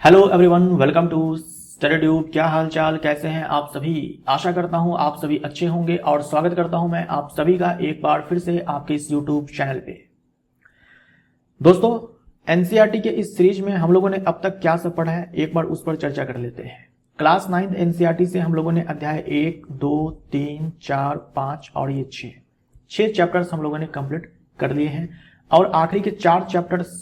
Hello everyone, welcome to StudyTube. क्या हाल चाल, कैसे हैं आप सभी। आशा करता हूं आप सभी अच्छे होंगे और स्वागत करता हूं मैं आप सभी का एक बार फिर से आपके इस यूट्यूब चैनल पे। दोस्तों, एनसीईआरटी के इस सीरीज में हम लोगों ने अब तक क्या सब पढ़ा है, एक बार उस पर चर्चा कर लेते हैं। क्लास 9 एनसीईआरटी से हम लोगों ने अध्याय 1, 2, 3, 4, 5 और ये 6 चैप्टर्स हम लोगों ने कंप्लीट कर लिए हैं। और आखिरी के 4 चैप्टर्स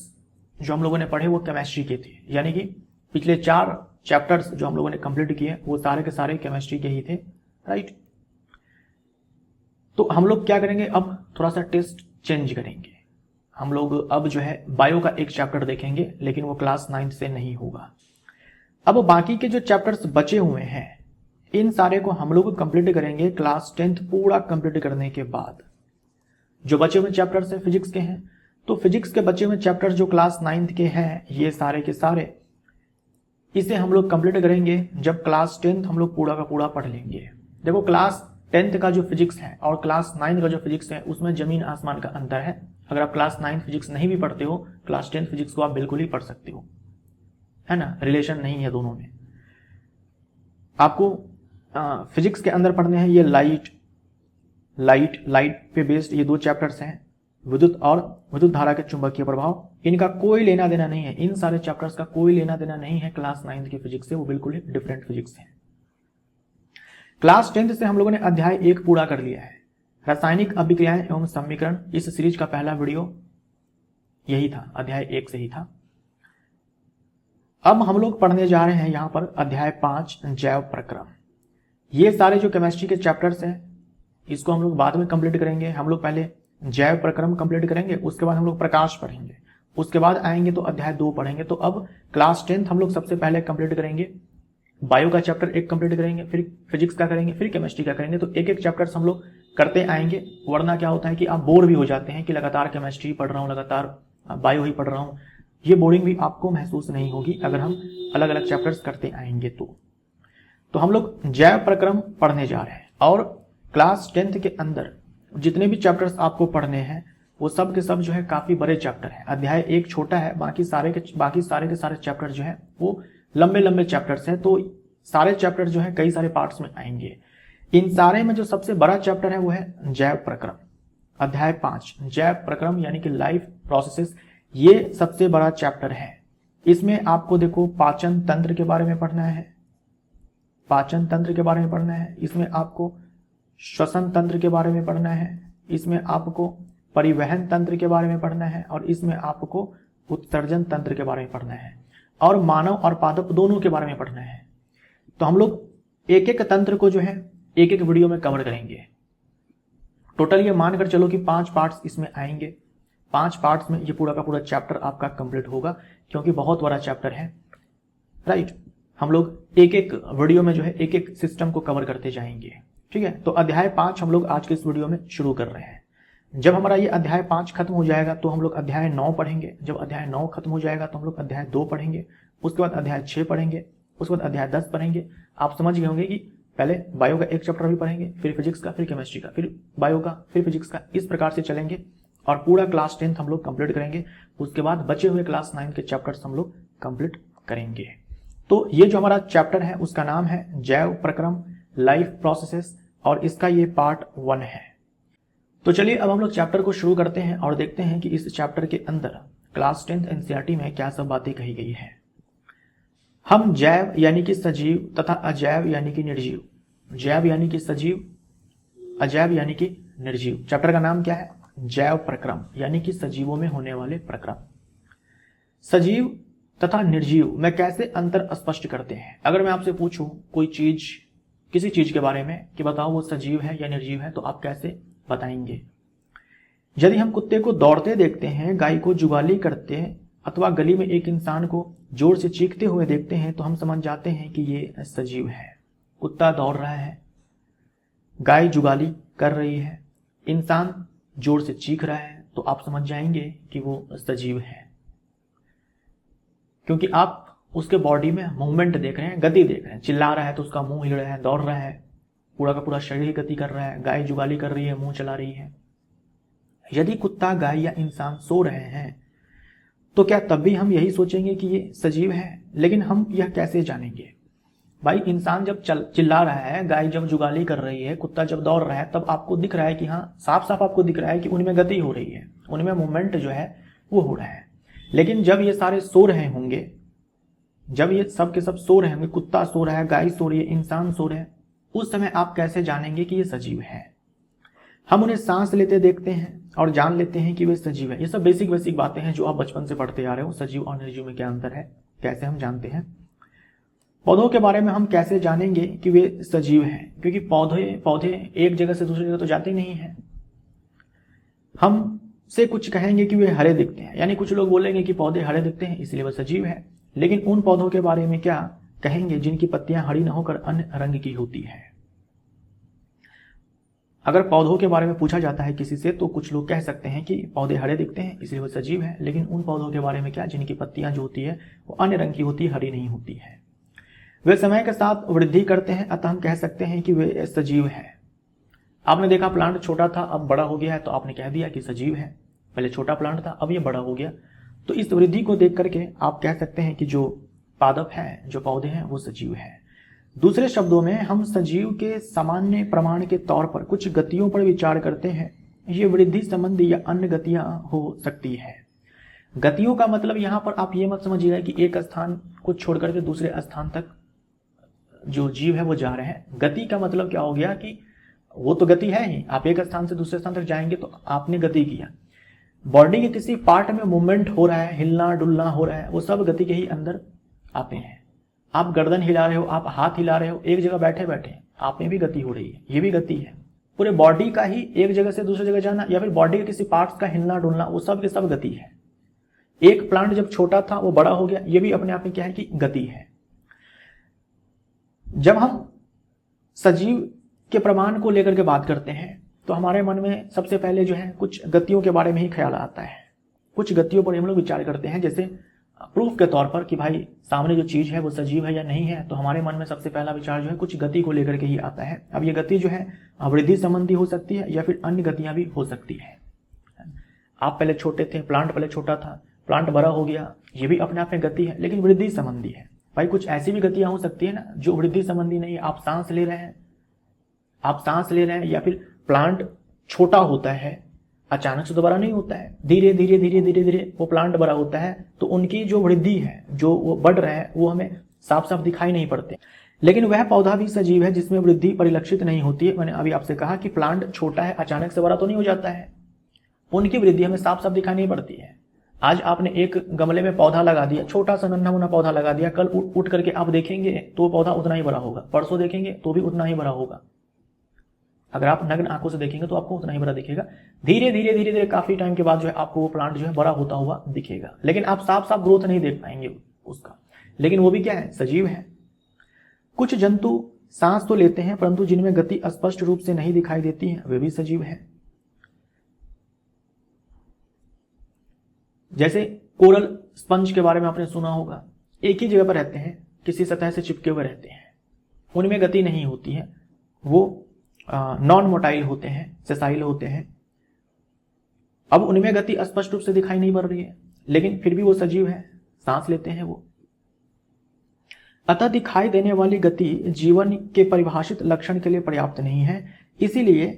जो हम लोगों ने पढ़े वो केमिस्ट्री के थे, यानी कि पिछले 4 चैप्टर्स जो हम लोगों ने कंप्लीट किए वो सारे के सारे केमिस्ट्री के ही थे, राइट। तो हम लोग क्या करेंगे, अब थोड़ा सा टेस्ट चेंज करेंगे। हम लोग अब जो है बायो का एक चैप्टर देखेंगे, लेकिन वो क्लास 9 से नहीं होगा। अब बाकी के जो चैप्टर्स बचे हुए हैं इन सारे को हम लोग कंप्लीट करेंगे क्लास 10 पूरा कंप्लीट करने के बाद। जो बचे हुए चैप्टर्स हैं फिजिक्स के हैं, तो फिजिक्स के बचे हुए चैप्टर जो क्लास 9 के हैं ये सारे के सारे इसे हम लोग कंप्लीट करेंगे जब क्लास 10 हम लोग पूरा का पूरा पढ़ लेंगे। देखो, क्लास 10 का जो फिजिक्स है और क्लास 9 का जो फिजिक्स है उसमें जमीन आसमान का अंतर है। अगर आप क्लास 9 फिजिक्स नहीं भी पढ़ते हो, क्लास 10 फिजिक्स को आप बिल्कुल ही पढ़ सकते हो, है ना। रिलेशन नहीं है दोनों में। आपको फिजिक्स के अंदर पढ़ने हैं ये लाइट पे बेस्ड ये 2 चैप्टर्स हैं, विद्युत और विद्युत धारा के चुंबकीय प्रभाव। इनका कोई लेना देना नहीं है, इन सारे चैप्टर्स का कोई लेना देना नहीं है क्लास 9 की फिजिक्स से, वो बिल्कुल ही डिफरेंट फिजिक्स है। क्लास 10 से हम लोगों ने अध्याय 1 पूरा कर लिया है, रासायनिक अभिक्रियाएं एवं समीकरण। इस सीरीज का पहला वीडियो यही था, अध्याय 1 से ही था। अब हम लोग पढ़ने जा रहे हैं यहां पर अध्याय 5 जैव प्रक्रम। ये सारे जो केमिस्ट्री के चैप्टर्स हैं इसको हम लोग बाद में कंप्लीट करेंगे। हम लोग पहले जैव प्रक्रम कंप्लीट करेंगे, उसके बाद हम लोग प्रकाश पढ़ेंगे, उसके बाद आएंगे तो अध्याय 2 पढ़ेंगे। तो अब क्लास 10 हम लोग सबसे पहले कंप्लीट करेंगे, बायो का चैप्टर 1 कंप्लीट करेंगे, फिर फिजिक्स का करेंगे, फिर केमिस्ट्री का करेंगे। तो एक एक चैप्टर्स हम लोग करते आएंगे, वरना क्या होता है कि आप बोर भी हो जाते हैं कि लगातार केमिस्ट्री पढ़ रहा हूँ, लगातार बायो ही पढ़ रहा हूँ। ये बोरिंग भी आपको महसूस नहीं होगी अगर हम अलग अलग चैप्टर्स करते आएंगे। तो हम लोग जैव प्रक्रम पढ़ने जा रहे हैं और क्लास 10 के अंदर जितने भी चैप्टर्स आपको पढ़ने हैं वो सब के सब जो है काफी बड़े चैप्टर हैं। अध्याय 1 छोटा है, बाकी सारे के सारे चैप्टर जो है वो लंबे लंबे चैप्टर्स हैं। तो सारे चैप्टर जो है कई सारे पार्ट्स में आएंगे। इन सारे में जो सबसे बड़ा चैप्टर है वो है जैव प्रक्रम, अध्याय 5 जैव प्रक्रम यानी कि लाइफ प्रोसेसेस। ये सबसे बड़ा चैप्टर है। इसमें आपको देखो पाचन तंत्र के बारे में पढ़ना है, पाचन तंत्र के बारे में पढ़ना है, इसमें आपको श्वसन तंत्र के बारे में पढ़ना है, इसमें आपको परिवहन तंत्र के बारे में पढ़ना है और इसमें आपको उत्सर्जन तंत्र के बारे में पढ़ना है और मानव और पादप दोनों के बारे में पढ़ना है। तो हम लोग एक एक तंत्र को जो है एक एक वीडियो में कवर करेंगे। टोटल ये मानकर चलो कि 5 पार्ट्स इसमें आएंगे। 5 पार्ट्स में ये पूरा का पूरा चैप्टर आपका कंप्लीट होगा, क्योंकि बहुत बड़ा चैप्टर है, राइट। हम लोग एक एक वीडियो में जो है एक एक सिस्टम को कवर करते जाएंगे, ठीक है। तो अध्याय 5 हम लोग आज के इस वीडियो में शुरू कर रहे हैं। जब हमारा ये अध्याय 5 खत्म हो जाएगा तो हम लोग अध्याय 9 पढ़ेंगे। जब अध्याय 9 खत्म हो जाएगा तो हम लोग अध्याय 2 पढ़ेंगे, उसके बाद अध्याय 6 पढ़ेंगे, उसके बाद अध्याय 10 पढ़ेंगे। आप समझ गए होंगे कि पहले बायो का एक चैप्टर भी पढ़ेंगे, फिर फिजिक्स का, फिर केमिस्ट्री का, फिर बायो का, फिर फिजिक्स का, इस प्रकार से चलेंगे और पूरा क्लास 10 हम लोग कंप्लीट करेंगे। उसके बाद बचे हुए क्लास 9 के चैप्टर्स हम लोग कंप्लीट करेंगे। तो ये जो हमारा चैप्टर है उसका नाम है जैव प्रक्रम लाइफ प्रोसेसेस और इसका ये पार्ट 1 है। तो चलिए अब हम लोग चैप्टर को शुरू करते हैं और देखते हैं कि इस चैप्टर के अंदर क्लास 10 एनसीईआरटी में क्या सब बातें कही गई है। हम जैव यानी कि सजीव तथा अजैव यानी कि निर्जीव, जैव यानी कि सजीव, अजैव यानी कि निर्जीव। चैप्टर का नाम क्या है? जैव प्रक्रम यानी कि सजीवों में होने वाले प्रक्रम। सजीव तथा निर्जीव में कैसे अंतर स्पष्ट करते हैं। अगर मैं आपसे पूछूं कोई चीज, किसी चीज के बारे में कि बताओ वो सजीव है या निर्जीव है, तो आप कैसे बताएंगे? यदि हम कुत्ते को दौड़ते देखते हैं, गाय को जुगाली करते हैं अथवा गली में एक इंसान को जोर से चीखते हुए देखते हैं तो हम समझ जाते हैं कि ये सजीव है। कुत्ता दौड़ रहा है, गाय जुगाली कर रही है, इंसान जोर से चीख रहा है, तो आप समझ जाएंगे कि वो सजीव है, क्योंकि आप उसके बॉडी में मूवमेंट देख रहे हैं, गति देख रहे हैं। चिल्ला रहा है तो उसका मुंह हिल रहा है, दौड़ रहा है, पूरा का पूरा शरीर गति कर रहा है। गाय जुगाली कर रही है, मुंह चला रही है। यदि कुत्ता, गाय या इंसान सो रहे हैं तो क्या तब भी हम यही सोचेंगे कि ये सजीव है? लेकिन हम यह कैसे जानेंगे? भाई इंसान जब चिल्ला रहा है, गाय जब जुगाली कर रही है, कुत्ता जब दौड़ रहा है, तब आपको दिख रहा है कि हाँ, साफ साफ आपको दिख रहा है कि उनमें गति हो रही है, उनमें मूवमेंट जो है वो हो रहा है। लेकिन जब ये सारे सो रहे होंगे, जब ये सब के सब सो रहे होंगे, कुत्ता सो रहा है, गाय सो रही है, इंसान सो रहे हैं, उस समय आप कैसे जानेंगे कि ये सजीव है? हम उन्हें सांस लेते देखते हैं और जान लेते हैं कि वे सजीव है। ये सब बेसिक बेसिक बातें हैं जो आप बचपन से पढ़ते आ रहे हो। सजीव और निर्जीव में क्या अंतर है, कैसे हम जानते हैं? पौधों के बारे में हम कैसे जानेंगे कि वे सजीव हैं? क्योंकि पौधे एक जगह से दूसरी जगह तो जाते नहीं हैं। हम से कुछ कहेंगे कि वे हरे दिखते हैं, यानी कुछ लोग बोलेंगे कि पौधे हरे दिखते हैं इसलिए वह सजीव है। लेकिन उन पौधों के बारे में क्या कहेंगे जिनकी पत्तियां हरी न होकर अन्य रंग की होती है? अगर पौधों के बारे में पूछा जाता है किसी से, तो कुछ लोग कह सकते हैं कि पौधे हरे दिखते हैं इसलिए वह सजीव है। लेकिन उन पौधों के बारे में क्या जिनकी पत्तियां जो होती है वो अन्य रंग की होती है, हरी नहीं होती है? वे समय के साथ वृद्धि करते हैं, अतः हम कह सकते हैं कि वे सजीव है। आपने देखा प्लांट छोटा था, अब बड़ा हो गया है, तो आपने कह दिया कि सजीव है। पहले छोटा प्लांट था, अब ये बड़ा हो गया, तो इस वृद्धि को देख करके आप कह सकते हैं कि जो पादप है, जो पौधे हैं, वो सजीव है। दूसरे शब्दों में हम सजीव के सामान्य प्रमाण के तौर पर कुछ गतियों पर विचार करते हैं। ये वृद्धि संबंधी या अन्य गतियां हो सकती है। गतियों का मतलब यहां पर आप ये मत समझिएगा कि एक स्थान को छोड़ करके दूसरे स्थान तक जो जीव है वो जा रहे हैं। गति का मतलब क्या हो गया कि वो तो गति है ही, आप एक स्थान से दूसरे स्थान तक जाएंगे तो आपने गति किया। बॉडी के किसी पार्ट में मूवमेंट हो रहा है, हिलना डुलना हो रहा है, वो सब गति के ही अंदर आते हैं। आप गर्दन हिला रहे हो, आप हाथ हिला रहे हो, एक जगह बैठे बैठे आप में भी गति हो रही है, ये भी गति है। पूरे बॉडी का ही एक जगह से दूसरी जगह जाना या फिर बॉडी के किसी पार्ट्स का हिलना डुलना, वो सब के सब गति है। एक प्लांट जब छोटा था वो बड़ा हो गया, ये भी अपने आप में क्या है कि गति है। जब हम सजीव के प्रमाण को लेकर के बात करते हैं तो हमारे मन में सबसे पहले जो है कुछ गतियों के बारे में ही ख्याल आता है। कुछ गतियों पर हम लोग विचार करते हैं, जैसे प्रूफ के तौर पर कि भाई सामने जो चीज है वो सजीव है या नहीं है, तो हमारे मन में सबसे पहला विचार जो है कुछ गति को लेकर के ही आता है। अब ये गति जो है वृद्धि संबंधी हो सकती है या फिर अन्य गतियां भी हो सकती है। आप पहले छोटे थे, प्लांट पहले छोटा था, प्लांट बड़ा हो गया, ये भी अपने आप में गति है, लेकिन वृद्धि संबंधी है। भाई कुछ ऐसी भी गतियां हो सकती है ना जो वृद्धि संबंधी नहीं है। आप सांस ले रहे हैं, या फिर प्लांट छोटा होता है, अचानक से तो बड़ा नहीं होता है, धीरे धीरे धीरे धीरे धीरे वो प्लांट बड़ा होता है, तो उनकी जो वृद्धि है, जो वो बढ़ रहे हैं, वो हमें साफ साफ दिखाई नहीं पड़ते। लेकिन वह पौधा भी सजीव है जिसमें वृद्धि परिलक्षित नहीं होती है। मैंने अभी आपसे कहा कि प्लांट छोटा है, अचानक से बड़ा तो नहीं हो जाता है, उनकी वृद्धि हमें साफ साफ दिखाई नहीं पड़ती है। आज आपने एक गमले में पौधा लगा दिया, छोटा सा नन्हा मुन्ना पौधा लगा दिया, कल उठ करके आप देखेंगे तो वो पौधा उतना ही बड़ा होगा, परसों देखेंगे तो भी उतना ही बड़ा होगा। अगर आप नग्न आंखों से देखेंगे तो आपको उतना ही बड़ा दिखेगा। धीरे धीरे धीरे धीरे काफी टाइम के बाद जो है आपको वो प्लांट जो है बड़ा होता हुआ दिखेगा, लेकिन आप साफ साफ ग्रोथ नहीं देख पाएंगे उसका। लेकिन वो भी क्या है, सजीव है। कुछ जंतु सांस तो लेते हैं परंतु जिनमें गति स्पष्ट रूप से नहीं दिखाई देती है, वे भी सजीव है। जैसे कोरल स्पंज के बारे में आपने सुना होगा, एक ही जगह पर रहते हैं, किसी सतह से चिपके हुए रहते हैं, उनमें गति नहीं होती है, वो नॉन मोटाइल होते हैं, सेसाइल होते हैं। अब उनमें गति स्पष्ट रूप से दिखाई नहीं पड़ रही है, लेकिन फिर भी वो सजीव है, सांस लेते हैं वो। अतः दिखाई देने वाली गति जीवन के परिभाषित लक्षण के लिए पर्याप्त नहीं है। इसीलिए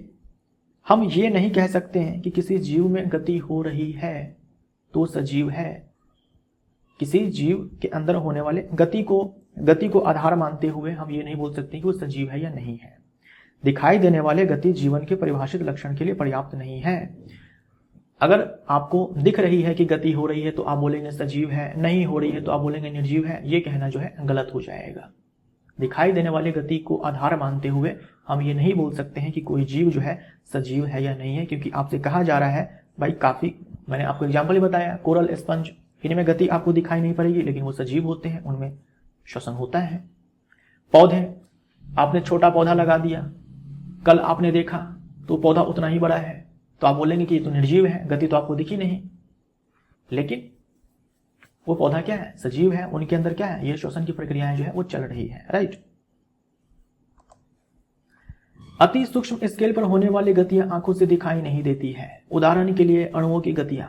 हम ये नहीं कह सकते हैं कि किसी जीव में गति हो रही है तो सजीव है। किसी जीव के अंदर होने वाले गति को आधार मानते हुए हम ये नहीं बोल सकते कि वो सजीव है या नहीं है। दिखाई देने वाले गति जीवन के परिभाषित लक्षण के लिए पर्याप्त नहीं है। अगर आपको दिख रही है कि गति हो रही है तो आप बोलेंगे सजीव है, नहीं हो रही है तो आप बोलेंगे निर्जीव है। ये कहना जो है गलत हो जाएगा। दिखाई देने वाली गति को आधार मानते हुए हम ये नहीं बोल सकते हैं कि कोई जीव जो है सजीव है या नहीं है, क्योंकि आपसे कहा जा रहा है भाई, काफी मैंने आपको एग्जाम्पल ही बताया, कोरल स्पंज, इनमें गति आपको दिखाई नहीं पड़ेगी लेकिन वो सजीव होते हैं, उनमें श्वसन होता है। पौधे, आपने छोटा पौधा लगा दिया, कल आपने देखा तो पौधा उतना ही बड़ा है, तो आप बोलेंगे कि ये तो निर्जीव है, गति तो आपको दिखी नहीं, लेकिन वो पौधा क्या है, सजीव है। उनके अंदर क्या है, ये श्वसन की प्रक्रियाएं जो है वो चल रही है, राइट। अति सूक्ष्म स्केल पर होने वाली गतियां आंखों से दिखाई नहीं देती है। उदाहरण के लिए अणुओं की गतियां।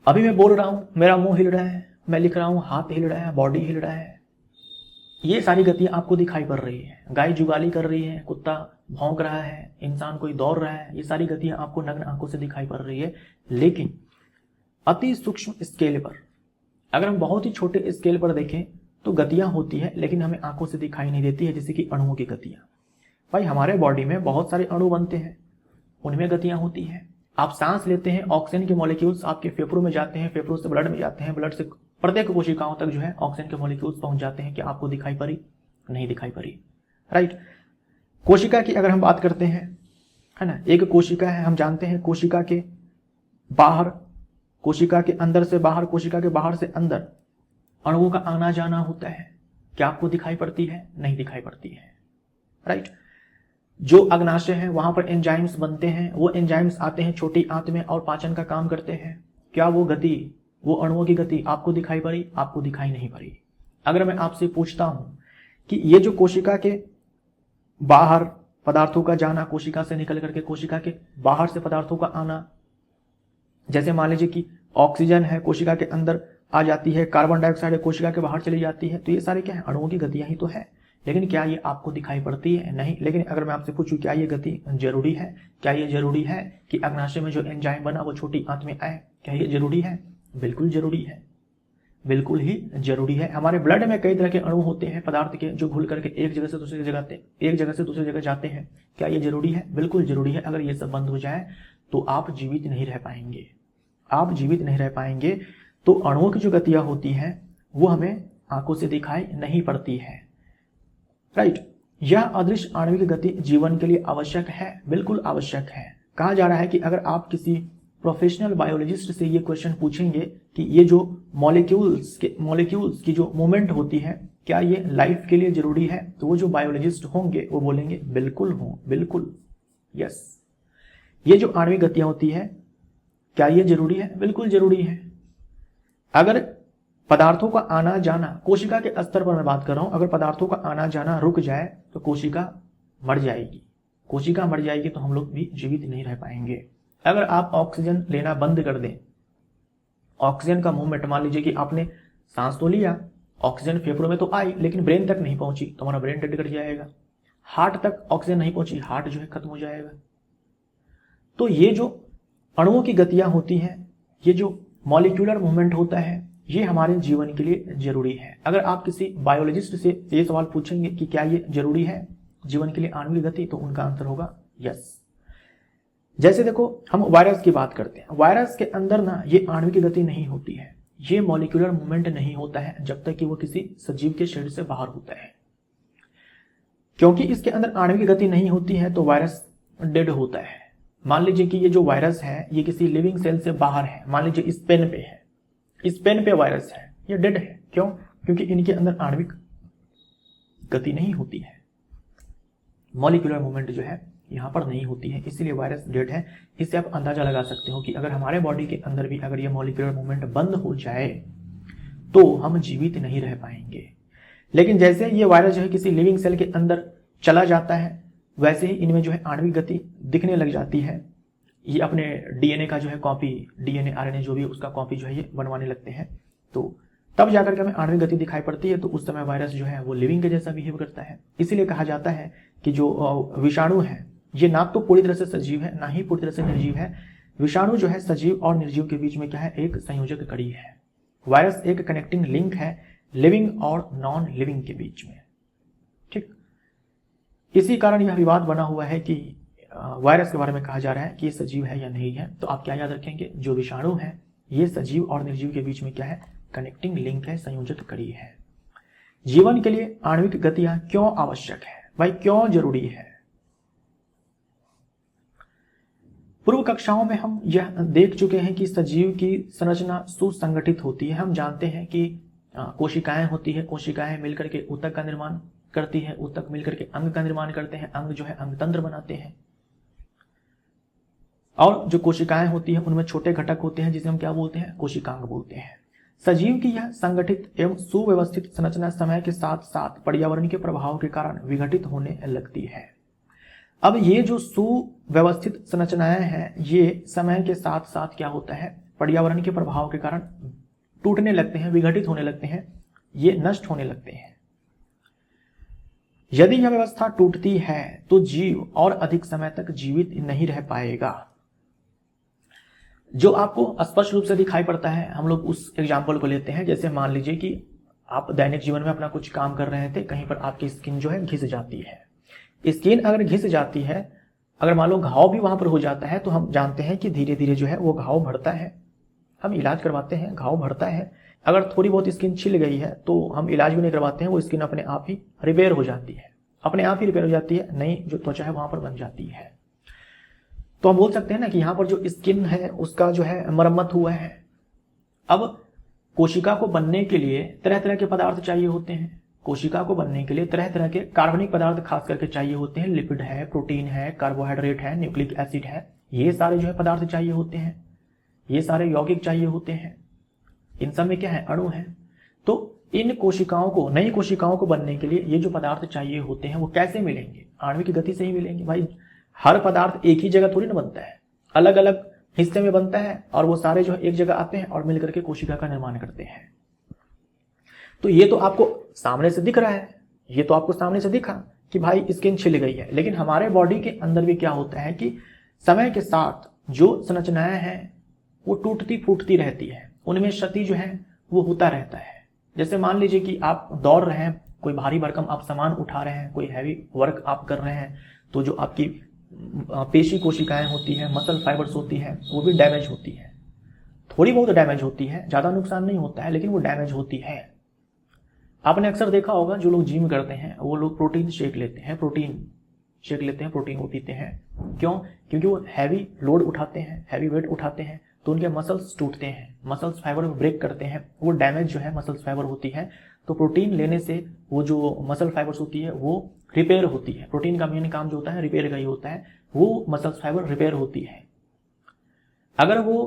अभी मैं बोल रहा हूं, मेरा मुंह हिल रहा है, मैं लिख रहा हूं, हाथ हिल रहा है, बॉडी हिल रहा है, ये सारी गतियां आपको दिखाई पड़ रही है। गाय जुगाली कर रही है, कुत्ता भौंक रहा है, इंसान कोई दौड़ रहा है, ये सारी गतियां आपको नग्न आंखों से दिखाई पड़ रही है। लेकिन अति सूक्ष्म स्केल पर, अगर हम बहुत ही छोटे स्केल पर देखें तो गतियां होती है, लेकिन हमें आंखों से दिखाई नहीं देती है, जैसे कि अणुओं की गतियां। भाई हमारे बॉडी में बहुत सारे अणु बनते हैं, उनमें गतियां होती हैं। आप सांस लेते हैं, ऑक्सीजन के मॉलिक्यूल्स आपके फेफड़ों में जाते हैं, फेफड़ों से ब्लड में जाते हैं, ब्लड से प्रत्येक कोशिकाओं तक जो है ऑक्सीजन के मॉलिक्यूल्स पहुंच जाते हैं। क्या आपको दिखाई पड़ी? नहीं दिखाई पड़ी, राइट। कोशिका की अगर हम बात करते हैं, है ना, एक कोशिका है, हम जानते हैं कोशिका के बाहर, कोशिका के अंदर से बाहर, कोशिका के बाहर से अंदर अणुओं का आना जाना होता है। क्या आपको दिखाई पड़ती है? नहीं दिखाई पड़ती है, राइट। जो अग्नाशय है वहां पर एंजाइम्स बनते हैं, वो एंजाइम्स आते हैं छोटी आंत में और पाचन का काम करते हैं। क्या वो गति, वो अणुओं की गति आपको दिखाई पड़ी? आपको दिखाई नहीं पड़ी। अगर मैं आपसे पूछता हूं कि ये जो कोशिका के बाहर पदार्थों का जाना, कोशिका से निकल करके कोशिका के बाहर से पदार्थों का आना, जैसे मान लीजिए कि ऑक्सीजन है कोशिका के अंदर आ जाती है, कार्बन डाइऑक्साइड है कोशिका के बाहर चली जाती है, तो ये सारे क्या है? अणुओं की गतियां ही तो है। लेकिन क्या ये आपको दिखाई पड़ती है? नहीं। लेकिन अगर मैं आपसे पूछूं क्या ये गति जरूरी है? क्या ये जरूरी है कि अग्नाशय में जो एंजाइम बना वो छोटी आंत में आए? क्या ये जरूरी है? बिल्कुल जरूरी है, बिल्कुल ही जरूरी है। हमारे ब्लड में कई तरह के अणु होते हैं पदार्थ के, जो घुल करके एक जगह से दूसरी जगह जाते हैं। क्या ये जरूरी है? बिल्कुल जरूरी है। अगर ये सब बंद हो जाए तो आप जीवित नहीं रह पाएंगे, आप जीवित नहीं रह पाएंगे। तो अणुओं की जो गतियां होती हैं वो हमें आंखों से दिखाई नहीं पड़ती है, राइट। यह अदृश्य आणविक गति जीवन के लिए आवश्यक है, बिल्कुल आवश्यक है। कहा जा रहा है कि अगर आप किसी प्रोफेशनल बायोलॉजिस्ट से ये क्वेश्चन पूछेंगे कि ये जो मॉलिक्यूल्स की जो मूवमेंट होती है क्या ये लाइफ के लिए जरूरी है, तो वो जो बायोलॉजिस्ट होंगे वो बोलेंगे बिल्कुल हो, बिल्कुल, यस। ये जो आणविक गतियां होती है क्या ये जरूरी है? बिल्कुल जरूरी है। अगर पदार्थों का आना जाना, कोशिका के स्तर पर मैं बात कर रहा हूं, अगर पदार्थों का आना जाना रुक जाए तो कोशिका मर जाएगी। कोशिका मर जाएगी तो हम लोग भी जीवित नहीं रह पाएंगे। अगर आप ऑक्सीजन लेना बंद कर दें, ऑक्सीजन का मूवमेंट, मान लीजिए कि आपने सांस तो लिया, ऑक्सीजन फेफड़ों में तो आई लेकिन ब्रेन तक नहीं पहुंची, तो हमारा ब्रेन डेड कर जाएगा। हार्ट तक ऑक्सीजन नहीं पहुंची, हार्ट जो है खत्म हो जाएगा। तो ये जो अणुओं की गतियां होती हैं, ये जो मॉलिक्यूलर मूवमेंट होता है, ये हमारे जीवन के लिए जरूरी है। अगर आप किसी बायोलॉजिस्ट से ये सवाल पूछेंगे कि क्या ये जरूरी है जीवन के लिए आणविक गति, तो उनका आंसर होगा यस। जैसे देखो हम वायरस की बात करते हैं, वायरस के अंदर ना ये आणविक गति नहीं होती है, ये मॉलिक्यूलर मूवमेंट नहीं होता है जब तक कि वो किसी सजीव के शरीर से बाहर होता है। क्योंकि इसके अंदर आणविक गति नहीं होती है तो वायरस डेड होता है। मान लीजिए कि ये जो वायरस है ये किसी लिविंग सेल से बाहर है, मान लीजिए इस पेन पे है, इस पेन पे वायरस है, ये डेड है। क्यों? क्योंकि इनके अंदर आणविक गति नहीं होती है, मॉलिक्यूलर मूवमेंट जो है यहां पर नहीं होती है, इसीलिए वायरस डेड है। इससे आप अंदाजा लगा सकते हो कि अगर हमारे बॉडी के अंदर भी अगर ये मॉलिक्यूलर मूवमेंट बंद हो जाए तो हम जीवित नहीं रह पाएंगे। लेकिन जैसे ये वायरस जो है किसी लिविंग सेल के अंदर चला जाता है, वैसे ही इनमें जो है आणविक गति दिखने लग जाती है। ये अपने डीएनए का जो है कॉपी, डीएनए आरएनए जो भी उसका कॉपी जो है ये बनवाने लगते हैं, तो तब जाकर के हमें आणविक गति दिखाई पड़ती है। तो उस समय वायरस जो है वो लिविंग के जैसा बिहेव करता है। इसीलिए कहा जाता है कि जो विषाणु है ये ना तो पूरी तरह से सजीव है ना ही पूरी तरह से निर्जीव है। विषाणु जो है सजीव और निर्जीव के बीच में क्या है? एक संयोजक कड़ी है। वायरस एक कनेक्टिंग लिंक है लिविंग और नॉन लिविंग के बीच में, ठीक। इसी कारण यह विवाद बना हुआ है कि वायरस के बारे में कहा जा रहा है कि ये सजीव है या नहीं है। तो आप क्या याद रखेंगे? जो विषाणु है ये सजीव और निर्जीव के बीच में क्या है? कनेक्टिंग लिंक है, संयोजक कड़ी है। जीवन के लिए आणविक गतियां क्यों आवश्यक है भाई, क्यों जरूरी है? पूर्व कक्षाओं में हम यह देख चुके हैं कि सजीव की संरचना सुसंगठित होती है। हम जानते हैं कि कोशिकाएं होती है, कोशिकाएं मिलकर के ऊतक का निर्माण करती है, ऊतक मिलकर के अंग का निर्माण करते हैं, अंग जो है अंगतंत्र बनाते हैं। और जो कोशिकाएं होती है उनमें छोटे घटक होते हैं जिसे हम क्या बोलते हैं? कोशिकांग बोलते हैं। सजीव की यह संगठित एवं सुव्यवस्थित संरचना समय के साथ साथ पर्यावरण के प्रभाव के कारण विघटित होने लगती है। अब ये जो सुव्यवस्थित संरचनाएं हैं ये समय के साथ साथ क्या होता है? पर्यावरण के प्रभाव के कारण टूटने लगते हैं, विघटित होने लगते हैं, ये नष्ट होने लगते हैं। यदि यह व्यवस्था टूटती है तो जीव और अधिक समय तक जीवित नहीं रह पाएगा। जो आपको स्पष्ट रूप से दिखाई पड़ता है, हम लोग उस एग्जाम्पल को लेते हैं। जैसे मान लीजिए कि आप दैनिक जीवन में अपना कुछ काम कर रहे थे, कहीं पर आपकी स्किन जो है घिस जाती है। स्किन अगर घिस जाती है, अगर मान लो घाव भी वहां पर हो जाता है, तो हम जानते हैं कि धीरे धीरे जो है वो घाव बढ़ता है। हम इलाज करवाते हैं, घाव बढ़ता है। अगर थोड़ी बहुत स्किन छिल गई है तो हम इलाज भी नहीं करवाते हैं, वो स्किन अपने आप ही रिपेयर हो जाती है, अपने आप ही रिपेयर हो जाती है, नई जो त्वचा है वहां पर बन जाती है। तो हम बोल सकते हैं ना कि यहाँ पर जो स्किन है उसका जो है मरम्मत हुआ है। अब कोशिका को बनने के लिए तरह तरह के पदार्थ चाहिए होते हैं। कोशिका को बनने के लिए तरह तरह के कार्बनिक पदार्थ खास करके चाहिए होते हैं। लिपिड है, प्रोटीन है, कार्बोहाइड्रेट है, न्यूक्लिक एसिड है, ये सारे जो है पदार्थ चाहिए होते हैं। ये सारे यौगिक चाहिए होते हैं। इन सब में क्या है, अणु है। तो इन कोशिकाओं को, नई कोशिकाओं को बनने के लिए ये जो पदार्थ चाहिए होते हैं वो कैसे मिलेंगे? आणविक गति से ही मिलेंगे। भाई हर पदार्थ एक ही जगह थोड़ी ना बनता है, अलग अलग हिस्से में बनता है और वो सारे जो है एक जगह आते हैं और मिलकर के कोशिका का निर्माण करते हैं। तो ये तो आपको सामने से दिख रहा है, ये तो आपको सामने से दिखा कि भाई स्किन छिल गई है। लेकिन हमारे बॉडी के अंदर भी क्या होता है कि समय के साथ जो संरचनाएं हैं वो टूटती फूटती रहती है, उनमें क्षति जो है वो होता रहता है। जैसे मान लीजिए कि आप दौड़ रहे हैं, कोई भारी भरकम आप सामान उठा रहे हैं, कोई हैवी वर्क आप कर रहे हैं, तो जो आपकी पेशी कोशिकाएं होती हैं, मसल फाइबर्स होती हैं, वो भी डैमेज होती है। थोड़ी बहुत डैमेज होती है, ज्यादा नुकसान नहीं होता है, लेकिन वो डैमेज होती है। आपने अक्सर देखा होगा जो लोग जिम करते हैं वो लोग प्रोटीन शेक लेते हैं, प्रोटीन वो पीते हैं। क्यों? क्योंकि वो हैवी लोड उठाते हैं, हैवी वेट उठाते हैं, तो उनके मसल्स टूटते हैं, मसल्स फाइबर ब्रेक करते हैं, वो डैमेज जो है मसल्स फाइबर होती है। तो प्रोटीन लेने से वो जो मसल फाइबर्स होती है वो रिपेयर होती है। प्रोटीन का मेन काम जो होता है रिपेयर का ही होता है, वो मसल्स फाइबर रिपेयर होती है। अगर वो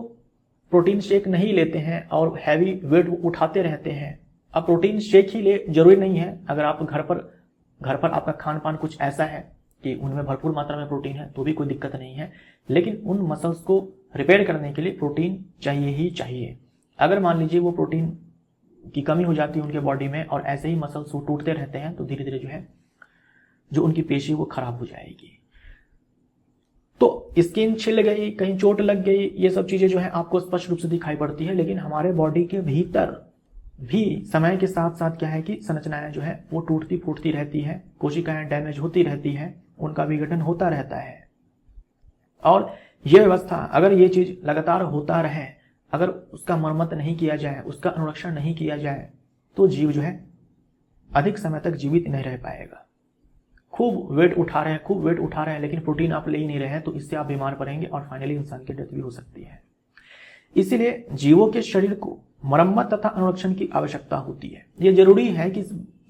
प्रोटीन शेक नहीं लेते हैं और हैवी वेट उठाते रहते हैं, अब प्रोटीन शेक ही ले जरूरी नहीं है। अगर आप घर पर आपका खान पान कुछ ऐसा है कि उनमें भरपूर मात्रा में प्रोटीन है तो भी कोई दिक्कत नहीं है, लेकिन उन मसल्स को रिपेयर करने के लिए प्रोटीन चाहिए ही चाहिए। अगर मान लीजिए वो प्रोटीन की कमी हो जाती है उनके बॉडी में और ऐसे ही मसल्स वो टूटते रहते हैं, तो धीरे धीरे जो है जो उनकी पेशी वो खराब हो जाएगी। तो स्किन छिल गई, कहीं चोट लग गई, ये सब चीजें जो है आपको स्पष्ट रूप से दिखाई पड़ती है। लेकिन हमारे बॉडी के भीतर भी समय के साथ साथ क्या है कि संरचनाएं जो है वो टूटती फूटती रहती है, कोशिकाएं डैमेज होती रहती है, उनका विघटन होता रहता है। और यह व्यवस्था, अगर ये चीज लगातार होता रहे, अगर उसका मरम्मत नहीं किया जाए, उसका अनुरक्षण नहीं किया जाए, तो जीव जो है अधिक समय तक जीवित नहीं रह पाएगा। खूब वेट उठा रहे हैं लेकिन प्रोटीन आप ले ही नहीं रहे हैं, तो इससे आप बीमार पड़ेंगे और फाइनली इंसान की डेथ भी हो सकती है। इसीलिए जीवों के शरीर को मरम्मत तथा अनुरक्षण की आवश्यकता होती है। यह जरूरी है कि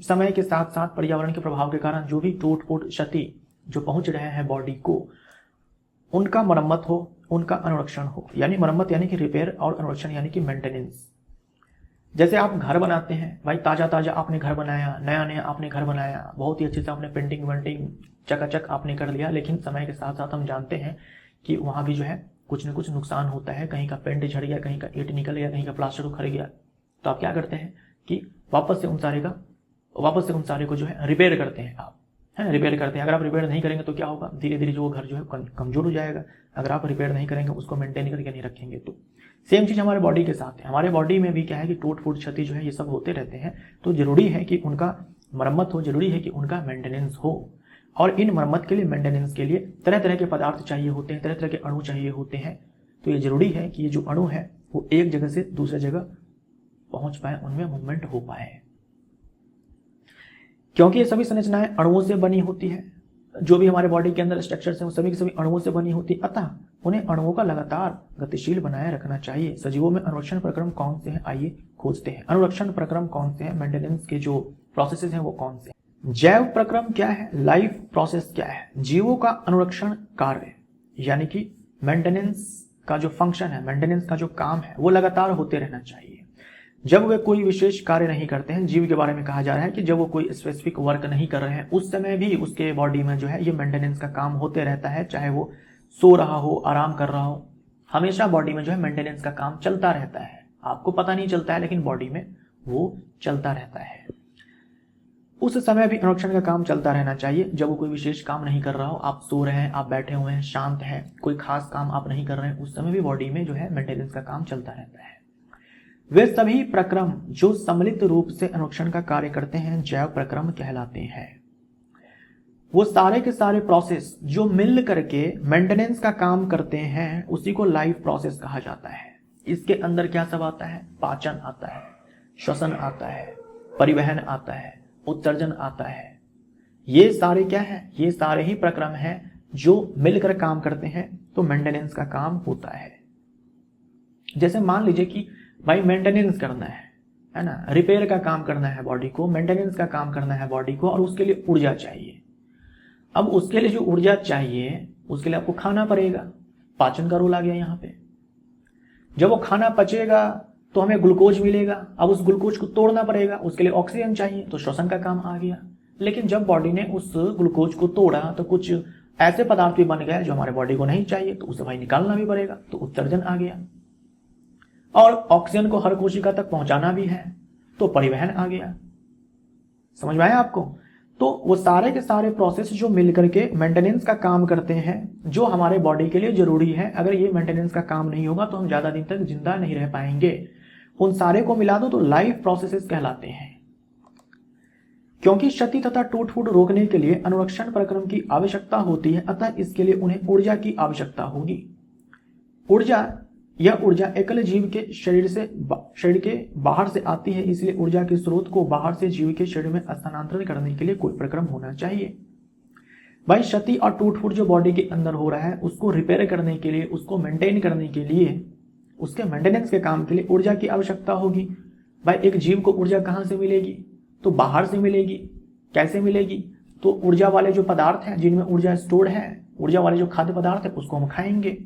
समय के साथ साथ पर्यावरण के प्रभाव के कारण जो भी टूट फूट क्षति जो पहुंच रहे हैं बॉडी को, उनका मरम्मत हो, उनका अनुरक्षण हो। यानी मरम्मत यानी कि रिपेयर और अनुरक्षण यानी कि मेंटेनेंस। जैसे आप घर बनाते हैं, भाई ताजा ताजा आपने घर बनाया, नया नया आपने घर बनाया, बहुत ही अच्छे से आपने पेंटिंग वेंटिंग चकाचक आपने कर लिया, लेकिन समय के साथ साथ हम जानते हैं कि वहां भी जो है कुछ न कुछ नुकसान होता है। कहीं का पेंट झड़ गया, कहीं का ईंट निकल गया, कहीं का प्लास्टर उखड़ गया, तो आप क्या करते हैं कि वापस से उन सारे को जो है रिपेयर करते हैं। आप रिपेयर करते हैं। अगर आप रिपेयर नहीं करेंगे तो क्या होगा, धीरे धीरे जो घर जो है कमजोर हो जाएगा। अगर आप रिपेयर नहीं करेंगे, उसको मेंटेन करके नहीं रखेंगे, तो सेम चीज हमारे बॉडी के साथ है। हमारे बॉडी में भी क्या है कि टूट फूट क्षति जो है ये सब होते रहते हैं। तो जरूरी है कि उनका मरम्मत हो, जरूरी है कि उनका मेंटेनेंस हो। और इन मरम्मत के लिए, मेंटेनेंस के लिए तरह तरह के पदार्थ चाहिए होते हैं, तरह तरह के अणु चाहिए होते हैं। तो ये जरूरी है कि ये जो अणु है वो एक जगह से दूसरे जगह पहुंच पाए, उनमें मूवमेंट हो पाए, क्योंकि ये सभी संरचनाएं अणुओं से बनी होती है। जो भी हमारे बॉडी के अंदर स्ट्रक्चर्स हैं वो सभी के सभी अणुओं से बनी होती है। अतः उन्हें अणुओं का लगातार गतिशील बनाए रखना चाहिए। सजीवों में अनुरक्षण प्रक्रम कौन से हैं, आइए खोजते हैं। अनुरक्षण प्रक्रम कौन से हैं, मेंटेनेंस के जो प्रोसेसेस हैं वो कौन से हैं। जैव प्रक्रम क्या है, लाइफ प्रोसेस क्या है। जीवों का अनुरक्षण कार्य यानी कि मेंटेनेंस का जो फंक्शन है, मेंटेनेंस का जो काम है, वो लगातार होते रहना चाहिए। जब वे कोई विशेष कार्य नहीं करते हैं, जीव के बारे में कहा जा रहा है कि जब वो कोई स्पेसिफिक वर्क नहीं कर रहे हैं, उस समय भी उसके बॉडी में जो है ये मेंटेनेंस का काम होते रहता है। चाहे वो सो रहा हो, आराम कर रहा हो, हमेशा बॉडी में जो है मेंटेनेंस का काम चलता रहता है। आपको पता नहीं चलता है, लेकिन बॉडी में वो चलता रहता है। उस समय भी अनुरक्षण का काम चलता रहना चाहिए। जब वो कोई विशेष काम नहीं कर रहा हो, आप सो रहे हैं, आप बैठे हुए हैं, शांत हैं, कोई खास काम आप नहीं कर रहे हैं, उस समय भी बॉडी में जो है मेंटेनेंस का काम चलता रहता है। वे सभी प्रक्रम जो सम्मिलित रूप से अनुरक्षण का कार्य करते हैं जैव प्रक्रम कहलाते हैं। वो सारे के सारे प्रोसेस जो मिल करके मेंटेनेंस का काम करते हैं उसी को लाइफ प्रोसेस कहा जाता है। इसके अंदर क्या सब आता है? पाचन आता है, श्वसन आता है, परिवहन आता है, उत्सर्जन आता है। ये सारे क्या है? ये सारे ही प्रक्रम हैं जो मिलकर काम करते हैं तो मेंटेनेंस का काम होता है। जैसे मान लीजिए कि भाई मेंटेनेंस करना है ना, रिपेयर का काम करना है बॉडी को, मेंटेनेंस का काम करना है बॉडी को, और उसके लिए ऊर्जा चाहिए। अब उसके लिए जो ऊर्जा चाहिए उसके लिए आपको खाना पड़ेगा, पाचन का रोल आ गया यहाँ पे। जब वो खाना पचेगा तो हमें ग्लूकोज मिलेगा, अब उस ग्लूकोज को तोड़ना पड़ेगा, उसके लिए ऑक्सीजन चाहिए, तो श्वसन का काम आ गया। लेकिन जब बॉडी ने उस ग्लूकोज को तोड़ा तो कुछ ऐसे पदार्थ भी बन गए जो हमारे बॉडी को नहीं चाहिए, तो उसे भाई निकालना भी पड़ेगा, तो उत्सर्जन आ गया। और ऑक्सीजन को हर कोशिका तक पहुंचाना भी है, तो परिवहन आ गया। समझ में आया आपको? तो वो सारे के सारे प्रोसेस जो मिलकर के मेंटेनेंस का काम करते हैं जो हमारे बॉडी के लिए जरूरी है। अगर ये मेंटेनेंस का काम नहीं होगा तो हम ज्यादा दिन तक जिंदा नहीं रह पाएंगे। उन सारे को मिला दो तो लाइफ प्रोसेसेस कहलाते हैं। क्योंकि क्षति तथा टूट फूट रोकने के लिए अनुरक्षण प्रक्रम की आवश्यकता होती है, अतः इसके लिए उन्हें ऊर्जा की आवश्यकता होगी। यह ऊर्जा एकल जीव के शरीर के बाहर से आती है, इसलिए ऊर्जा के स्रोत को बाहर से जीव के शरीर में स्थानांतरण करने के लिए कोई प्रक्रम होना चाहिए। भाई क्षति और टूट फूट जो बॉडी के अंदर हो रहा है उसको रिपेयर करने के लिए, उसको मेंटेन करने के लिए, उसके मेंटेनेंस के काम के लिए ऊर्जा की आवश्यकता होगी। भाई एक जीव को ऊर्जा कहाँ से मिलेगी? तो बाहर से मिलेगी। कैसे मिलेगी? तो ऊर्जा वाले जो पदार्थ हैं जिनमें ऊर्जा स्टोर्ड है, ऊर्जा वाले जो खाद्य पदार्थ है उसको हम खाएंगे।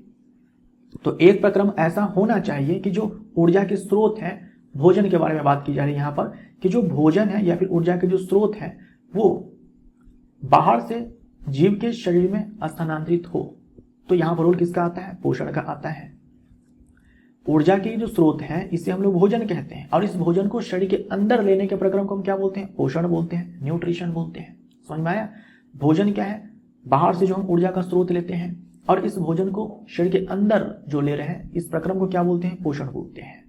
तो एक प्रक्रम ऐसा होना चाहिए कि जो ऊर्जा के स्रोत हैं, भोजन के बारे में बात की जा रही है यहाँ पर, कि जो भोजन है या फिर ऊर्जा के जो स्रोत है वो बाहर से जीव के शरीर में स्थानांतरित हो। तो यहाँ पर रोल किसका आता है? पोषण का आता है। ऊर्जा के जो स्रोत हैं इसे हम लोग भोजन कहते हैं, और इस भोजन को शरीर के अंदर लेने के प्रक्रम को हम क्या बोलते हैं? पोषण बोलते हैं, न्यूट्रिशन बोलते हैं। समझ में आया? भोजन क्या है? बाहर से जो हम ऊर्जा का स्रोत लेते हैं और इस भोजन को शरीर के अंदर जो ले रहे हैं, इस प्रक्रम को क्या बोलते हैं? पोषण बोलते हैं।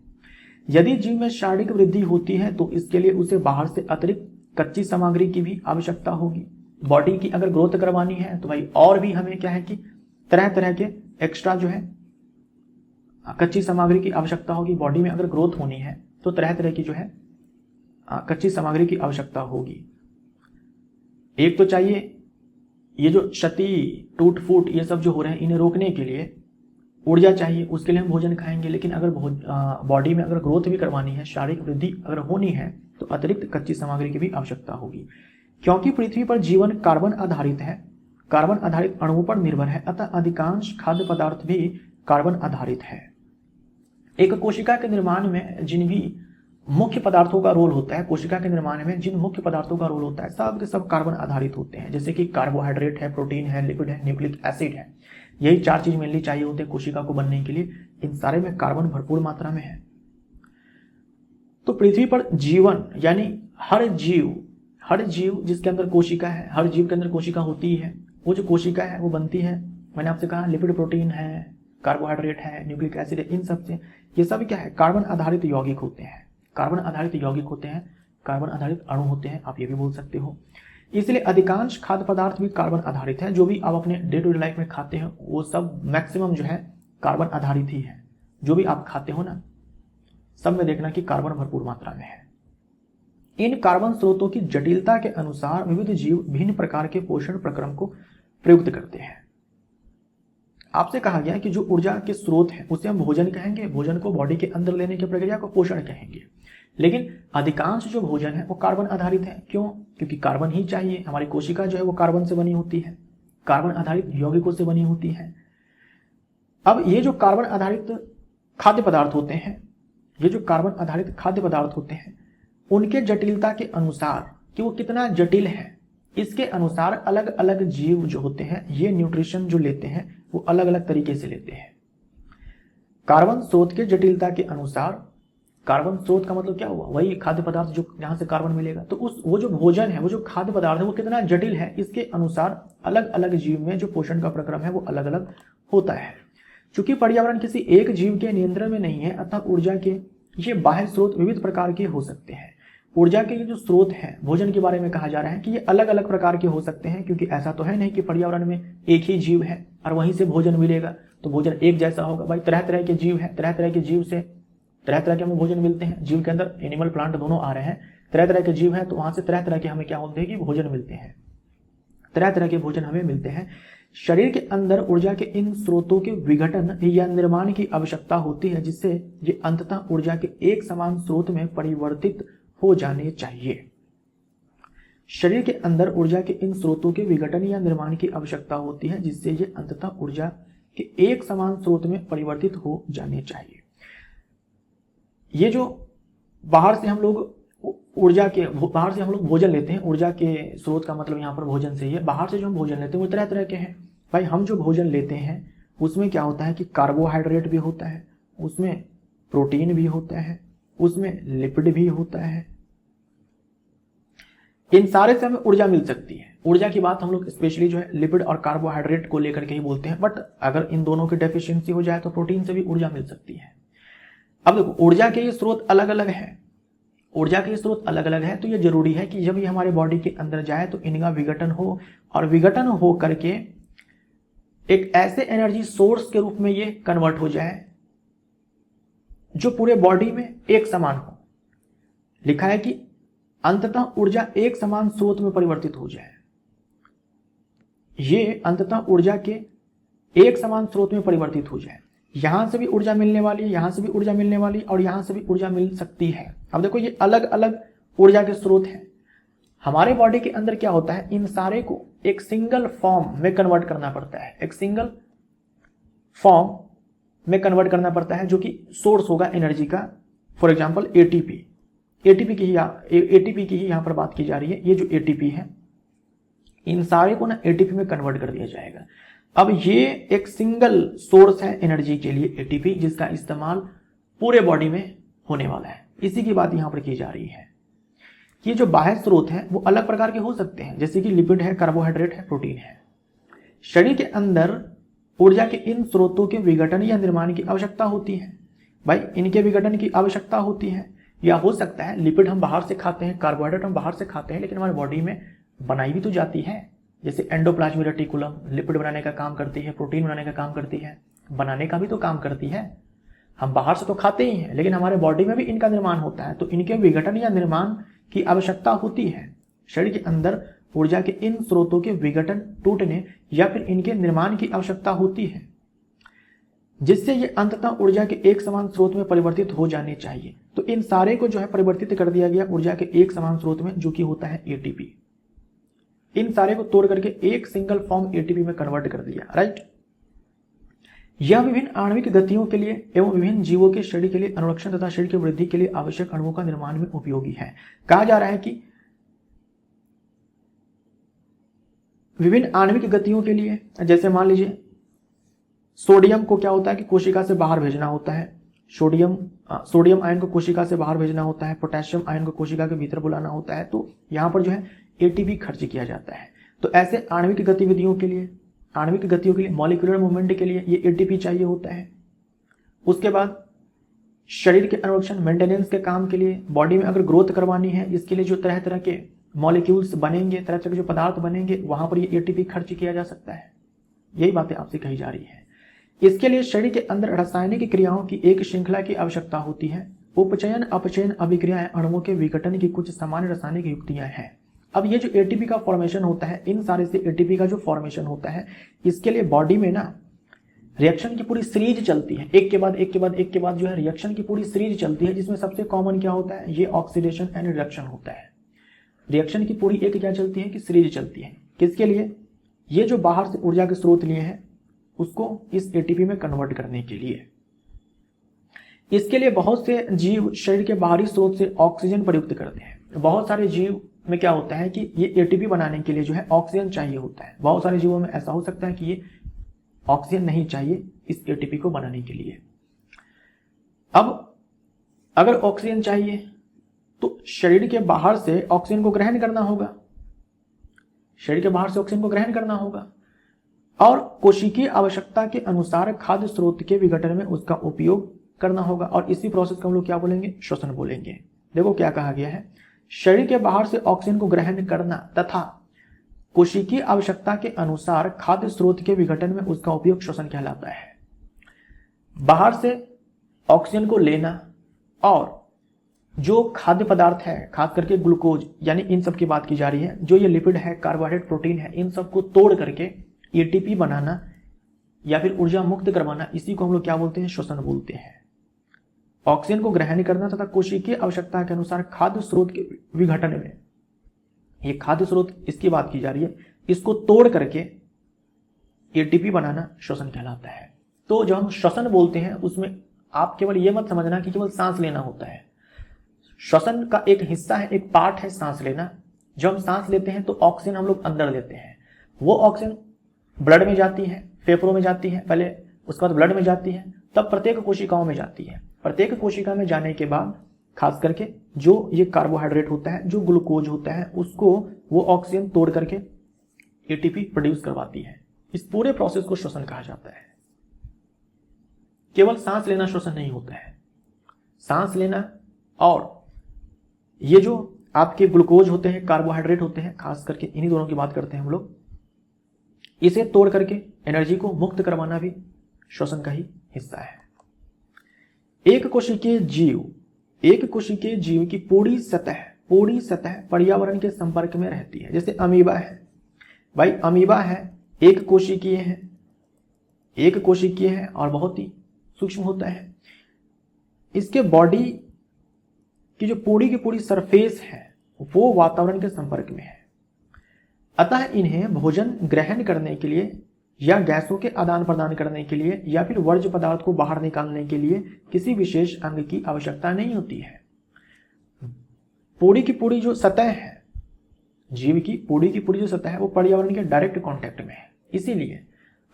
यदि जीव में शारीरिक वृद्धि होती है तो इसके लिए उसे बाहर से अतिरिक्त कच्ची सामग्री की भी आवश्यकता होगी। बॉडी की अगर ग्रोथ करवानी है तो भाई और भी हमें क्या है कि तरह तरह के एक्स्ट्रा जो है कच्ची सामग्री की आवश्यकता होगी। बॉडी में अगर ग्रोथ होनी है तो तरह तरह की जो है कच्ची सामग्री की आवश्यकता होगी। एक तो चाहिए ये जो क्षति टूट फूट ये सब जो हो रहे हैं इन्हें रोकने के लिए ऊर्जा चाहिए, उसके लिए हम भोजन खाएंगे। लेकिन अगर बॉडी में अगर ग्रोथ भी करवानी है, शारीरिक वृद्धि अगर होनी है तो अतिरिक्त कच्ची सामग्री की भी आवश्यकता होगी। क्योंकि पृथ्वी पर जीवन कार्बन आधारित है, कार्बन आधारित अणुओं पर निर्भर है, अतः अधिकांश खाद्य पदार्थ भी कार्बन आधारित है। एक कोशिका के निर्माण में जिन भी मुख्य पदार्थों का रोल होता है, कोशिका के निर्माण में जिन मुख्य पदार्थों का रोल होता है सब के सब कार्बन आधारित होते हैं। जैसे कि कार्बोहाइड्रेट है, प्रोटीन है, लिपिड है, न्यूक्लिक एसिड है। यही चार चीज मेनली चाहिए होते हैं कोशिका को बनने के लिए। इन सारे में कार्बन भरपूर मात्रा में है। तो पृथ्वी पर जीवन यानी हर जीव जिसके अंदर कोशिका है, हर जीव के अंदर कोशिका होती है। वो जो कोशिका है वो बनती है, मैंने आपसे कहा लिपिड, प्रोटीन है, कार्बोहाइड्रेट है, न्यूक्लिक एसिड है। इन सब से ये सब क्या है? कार्बन आधारित यौगिक होते हैं। कार्बन आधारित यौगिक होते हैं, कार्बन आधारित अणु होते हैं, आप ये भी बोल सकते हो। इसलिए अधिकांश खाद्य पदार्थ भी कार्बन आधारित है। जो भी आप अपने डे टू डे लाइफ में खाते हैं वो सब मैक्सिमम जो है कार्बन आधारित ही है। जो भी आप खाते हो ना, सब में देखना कि कार्बन भरपूर मात्रा में है। इन कार्बन स्रोतों की जटिलता के अनुसार विविध जीव भिन्न प्रकार के पोषण प्रक्रम को प्रयुक्त करते हैं। आपसे कहा गया कि जो ऊर्जा के स्रोत है उसे हम भोजन कहेंगे, भोजन को बॉडी के अंदर लेने की प्रक्रिया को पोषण कहेंगे। लेकिन अधिकांश जो भोजन है वो कार्बन आधारित है। क्यों? क्योंकि कार्बन ही चाहिए। हमारी कोशिका जो है वो कार्बन से बनी होती है, कार्बन आधारित यौगिकों से बनी होती है। अब ये जो कार्बन आधारित खाद्य पदार्थ होते हैं, ये जो कार्बन आधारित खाद्य पदार्थ होते हैं, उनके जटिलता के अनुसार कि वो कितना जटिल है, इसके अनुसार अलग अलग जीव जो होते हैं ये न्यूट्रिशन जो लेते हैं वो अलग अलग तरीके से लेते हैं। कार्बन स्रोत के जटिलता के अनुसार कार्बन स्रोत का मतलब क्या हुआ, वही खाद्य पदार्थ जो जहां से कार्बन मिलेगा। तो वो जो भोजन है, वो जो खाद्य पदार्थ है, वो कितना जटिल है, इसके अनुसार अलग अलग जीव में जो पोषण का प्रक्रम है वो अलग अलग होता है। चूंकि पर्यावरण किसी एक जीव के नियंत्रण में नहीं है, अतः ऊर्जा के ये बाह्य स्रोत विविध प्रकार के हो सकते हैं। ऊर्जा के ये जो स्रोत हैं भोजन के बारे में कहा जा रहा है कि ये अलग अलग प्रकार के हो सकते हैं, क्योंकि ऐसा तो है नहीं कि पर्यावरण में एक ही जीव है और वहीं से भोजन मिलेगा तो भोजन एक जैसा होगा। भाई तरह तरह के जीव हैं, तरह तरह के जीव से तरह तरह के हमें भोजन मिलते हैं। जीव के अंदर एनिमल प्लांट दोनों आ रहे हैं, तरह तरह के जीव हैं, तो वहां से तरह तरह के हमें क्या होते हैं कि भोजन मिलते हैं, तरह तरह के भोजन हमें मिलते हैं। शरीर के अंदर ऊर्जा के इन स्रोतों के विघटन या निर्माण की आवश्यकता होती है, जिससे ये अंततः ऊर्जा के एक समान स्रोत में परिवर्तित हो जाने चाहिए। शरीर के अंदर ऊर्जा के इन स्रोतों के विघटन या निर्माण की आवश्यकता होती है, जिससे ये अंततः ऊर्जा के एक समान स्रोत में परिवर्तित हो जाने चाहिए। ये जो बाहर से हम लोग भोजन लेते हैं, ऊर्जा के स्रोत का मतलब यहाँ पर भोजन से ही है। बाहर से जो हम भोजन लेते हैं वो तरह तरह के हैं। भाई हम जो भोजन लेते हैं उसमें क्या होता है कि कार्बोहाइड्रेट भी होता है, उसमें प्रोटीन भी होता है, उसमें लिपिड भी होता है। इन सारे से हमें ऊर्जा मिल सकती है। ऊर्जा की बात हम लोग स्पेशली जो है लिपिड और कार्बोहाइड्रेट को लेकर के ही बोलते हैं, बट अगर इन दोनों की डेफिशिएंसी हो जाए तो प्रोटीन से भी ऊर्जा मिल सकती है। अब देखो ऊर्जा के ये स्रोत अलग अलग है, ऊर्जा के स्रोत अलग अलग है, तो ये जरूरी है कि जब ये हमारे बॉडी के अंदर जाए तो इनका विघटन हो, और विघटन हो करके एक ऐसे एनर्जी सोर्स के रूप में ये कन्वर्ट हो जाए जो पूरे बॉडी में एक समान हो। लिखा है कि अंततः ऊर्जा एक समान स्रोत में परिवर्तित हो जाए। ये अंततः ऊर्जा के एक समान स्रोत में परिवर्तित हो जाए। यहां से भी ऊर्जा मिलने वाली है, यहां से भी ऊर्जा मिलने वाली, और यहां से भी ऊर्जा मिल सकती है। अब देखो ये अलग अलग ऊर्जा के स्रोत हैं। हमारे बॉडी के अंदर क्या होता है, इन सारे को एक सिंगल फॉर्म में कन्वर्ट करना पड़ता है, एक सिंगल फॉर्म में कन्वर्ट करना पड़ता है, जो कि सोर्स होगा एनर्जी का। फॉर एग्जांपल एटीपी की ही यहां पर बात की जा रही है। ये जो एटीपी है इन सारे को ना एटीपी में कन्वर्ट कर दिया जाएगा। अब ये एक सिंगल सोर्स है एनर्जी के लिए एटीपी, जिसका इस्तेमाल पूरे बॉडी में होने वाला है। इसी की बात यहां पर की जा रही है। ये जो बाह्य स्रोत हैं वो अलग प्रकार के हो सकते हैं, जैसे कि लिपिड है, कार्बोहाइड्रेट है, प्रोटीन है। शरीर के अंदर ऊर्जा के इन स्रोतों के विघटन या निर्माण की आवश्यकता होती है। भाई इनके विघटन की आवश्यकता होती है, या हो सकता है लिपिड हम बाहर से खाते हैं, कार्बोहाइड्रेट हम बाहर से खाते हैं, लेकिन हमारी बॉडी में बनाई भी तो जाती है। जैसे एंडोप्लाज्मिक रेटिकुलम लिपिड बनाने का काम करती है, प्रोटीन बनाने का काम करती है, बनाने का भी तो काम करती है। हम बाहर से तो खाते ही हैं, लेकिन हमारे बॉडी में भी इनका निर्माण होता है, तो इनके विघटन या निर्माण की आवश्यकता होती है। शरीर के अंदर ऊर्जा के इन स्रोतों के विघटन, टूटने या फिर इनके निर्माण की आवश्यकता होती है, जिससे ये अंततः ऊर्जा के एक समान स्रोत में परिवर्तित हो जाने चाहिए। तो इन सारे को जो है परिवर्तित कर दिया गया ऊर्जा के एक समान स्रोत में, जो कि होता है एटीपी। इन सारे को तोड़ करके एक सिंगल फॉर्म एटीपी में कन्वर्ट कर दिया, राइट। यह विभिन्न आणविक गतियों के लिए एवं विभिन्न जीवों के शरीर के लिए अनुरक्षण तथा शरीर की वृद्धि के लिए आवश्यक अणुओं का निर्माण में उपयोगी है। कहा जा रहा है कि विभिन्न आणविक गतियों के लिए, जैसे मान लीजिए सोडियम को क्या होता है कि कोशिका से बाहर भेजना होता है, सोडियम आयन को कोशिका से बाहर भेजना होता है, पोटेशियम आयन को कोशिका के भीतर बुलाना होता है, तो यहां पर जो है एटीपी खर्च किया जाता है। तो ऐसे आणविक गतिविधियों के लिए, आणविक गतियों के लिए, मॉलिक्यूलर मूवमेंट के लिए ये एटीपी चाहिए होता है। उसके बाद शरीर के अनुरक्षण, मेंटेनेंस के काम के लिए, बॉडी में अगर ग्रोथ करवानी है, इसके लिए जो तरह तरह के मॉलिक्यूल्स बनेंगे, तरह तरह के जो पदार्थ बनेंगे, वहां पर ये एटीपी खर्च किया जा सकता है। यही बातें आपसे कही जा रही है। इसके लिए शरीर के अंदर रासायनिक क्रियाओं की एक श्रृंखला की आवश्यकता होती है। उपचयन, अपचयन, अभिक्रियाएं, अणुओं के विघटन की कुछ सामान्य रासायनिक युक्तियां हैं। अब ये जो एटीपी का फॉर्मेशन होता है, इन सारे से एटीपी का जो फॉर्मेशन होता है, इसके लिए बॉडी में ना रिएक्शन की पूरी सीरीज चलती है, एक के बाद एक के बाद एक के बाद जो है रिएक्शन की पूरी सीरीज चलती है, जिसमें सबसे कॉमन क्या होता है, ये ऑक्सीडेशन एंड रिडक्शन होता है। रिएक्शन की पूरी एक क्या चलती है कि सीरीज चलती है। किसके लिए, ये जो बाहर से ऊर्जा के स्रोत लिए हैं उसको इस एटीपी में कन्वर्ट करने के लिए। इसके लिए बहुत से जीव शरीर के बाहरी स्रोत से ऑक्सीजन प्रयुक्त करते हैं। बहुत सारे जीव में क्या होता है कि ये एटीपी बनाने के लिए जो है ऑक्सीजन चाहिए होता है। बहुत सारे जीवों में ऐसा हो सकता है कि ये ऑक्सीजन नहीं चाहिए इस एटीपी को बनाने के लिए। अब अगर ऑक्सीजन चाहिए तो शरीर के बाहर से ऑक्सीजन को ग्रहण करना होगा, शरीर के बाहर से ऑक्सीजन को ग्रहण करना होगा, और कोशिकीय आवश्यकता के अनुसार खाद्य स्रोत के विघटन में उसका उपयोग करना होगा। और इसी प्रोसेस को हम लोग क्या बोलेंगे? श्वसन बोलेंगे। देखो क्या कहा गया है, शरीर के बाहर से ऑक्सीजन को ग्रहण करना तथा कोशिकीय आवश्यकता के अनुसार खाद्य स्रोत के विघटन में उसका उपयोग श्वसन कहलाता है। बाहर से ऑक्सीजन को लेना और जो खाद्य पदार्थ है, खास करके ग्लूकोज, यानी इन सब की बात की जा रही है, जो ये लिपिड है, कार्बोहाइड्रेट, प्रोटीन है, इन सब को तोड़ करके एटीपी बनाना या फिर ऊर्जा मुक्त करवाना, इसी को हम लोग क्या बोलते हैं? श्वसन बोलते हैं। ऑक्सीजन को ग्रहण करना तथा कोशिकीय आवश्यकता के अनुसार खाद्य स्रोत के विघटन में, ये खाद्य स्रोत इसकी बात की जा रही है, इसको तोड़ करके एटीपी बनाना श्वसन कहलाता है। तो जब हम श्वसन बोलते हैं उसमें आप केवल ये मत समझना कि केवल सांस लेना होता है। श्वसन का एक हिस्सा है, एक पार्ट है सांस लेना। जब हम सांस लेते हैं तो ऑक्सीजन हम लोग अंदर लेते हैं, वो ऑक्सीजन ब्लड में जाती है, फेफड़ों में जाती है पहले, उसके बाद ब्लड में जाती है, तब प्रत्येक कोशिकाओं में जाती है। प्रत्येक कोशिका में जाने के बाद खास करके जो ये कार्बोहाइड्रेट होता है, जो ग्लूकोज होता है, उसको वो ऑक्सीजन तोड़ करके एटीपी प्रोड्यूस करवाती है। इस पूरे प्रोसेस को श्वसन कहा जाता है। केवल सांस लेना श्वसन नहीं होता है। सांस लेना और ये जो आपके ग्लूकोज होते हैं, कार्बोहाइड्रेट होते हैं, खास करके इन्हीं दोनों की बात करते हैं हम लोग, इसे तोड़ करके एनर्जी को मुक्त करवाना भी श्वसन का ही हिस्सा है। एक कोशिकीय जीव की पूरी सतह पर्यावरण के संपर्क में रहती है। जैसे अमीबा है, भाई अमीबा है, एक कोशिकीय है और बहुत ही सूक्ष्म होता है। इसके बॉडी की जो पूरी की पूरी सरफेस है वो वातावरण के संपर्क में है। अतः इन्हें भोजन ग्रहण करने के लिए या गैसों के आदान प्रदान करने के लिए या फिर वर्ज्य पदार्थ को बाहर निकालने के लिए किसी विशेष अंग की आवश्यकता नहीं होती है। पूरी की पूरी जो सतह है, जीव की पूरी जो सतह है, वो पर्यावरण के डायरेक्ट कांटेक्ट में है। इसीलिए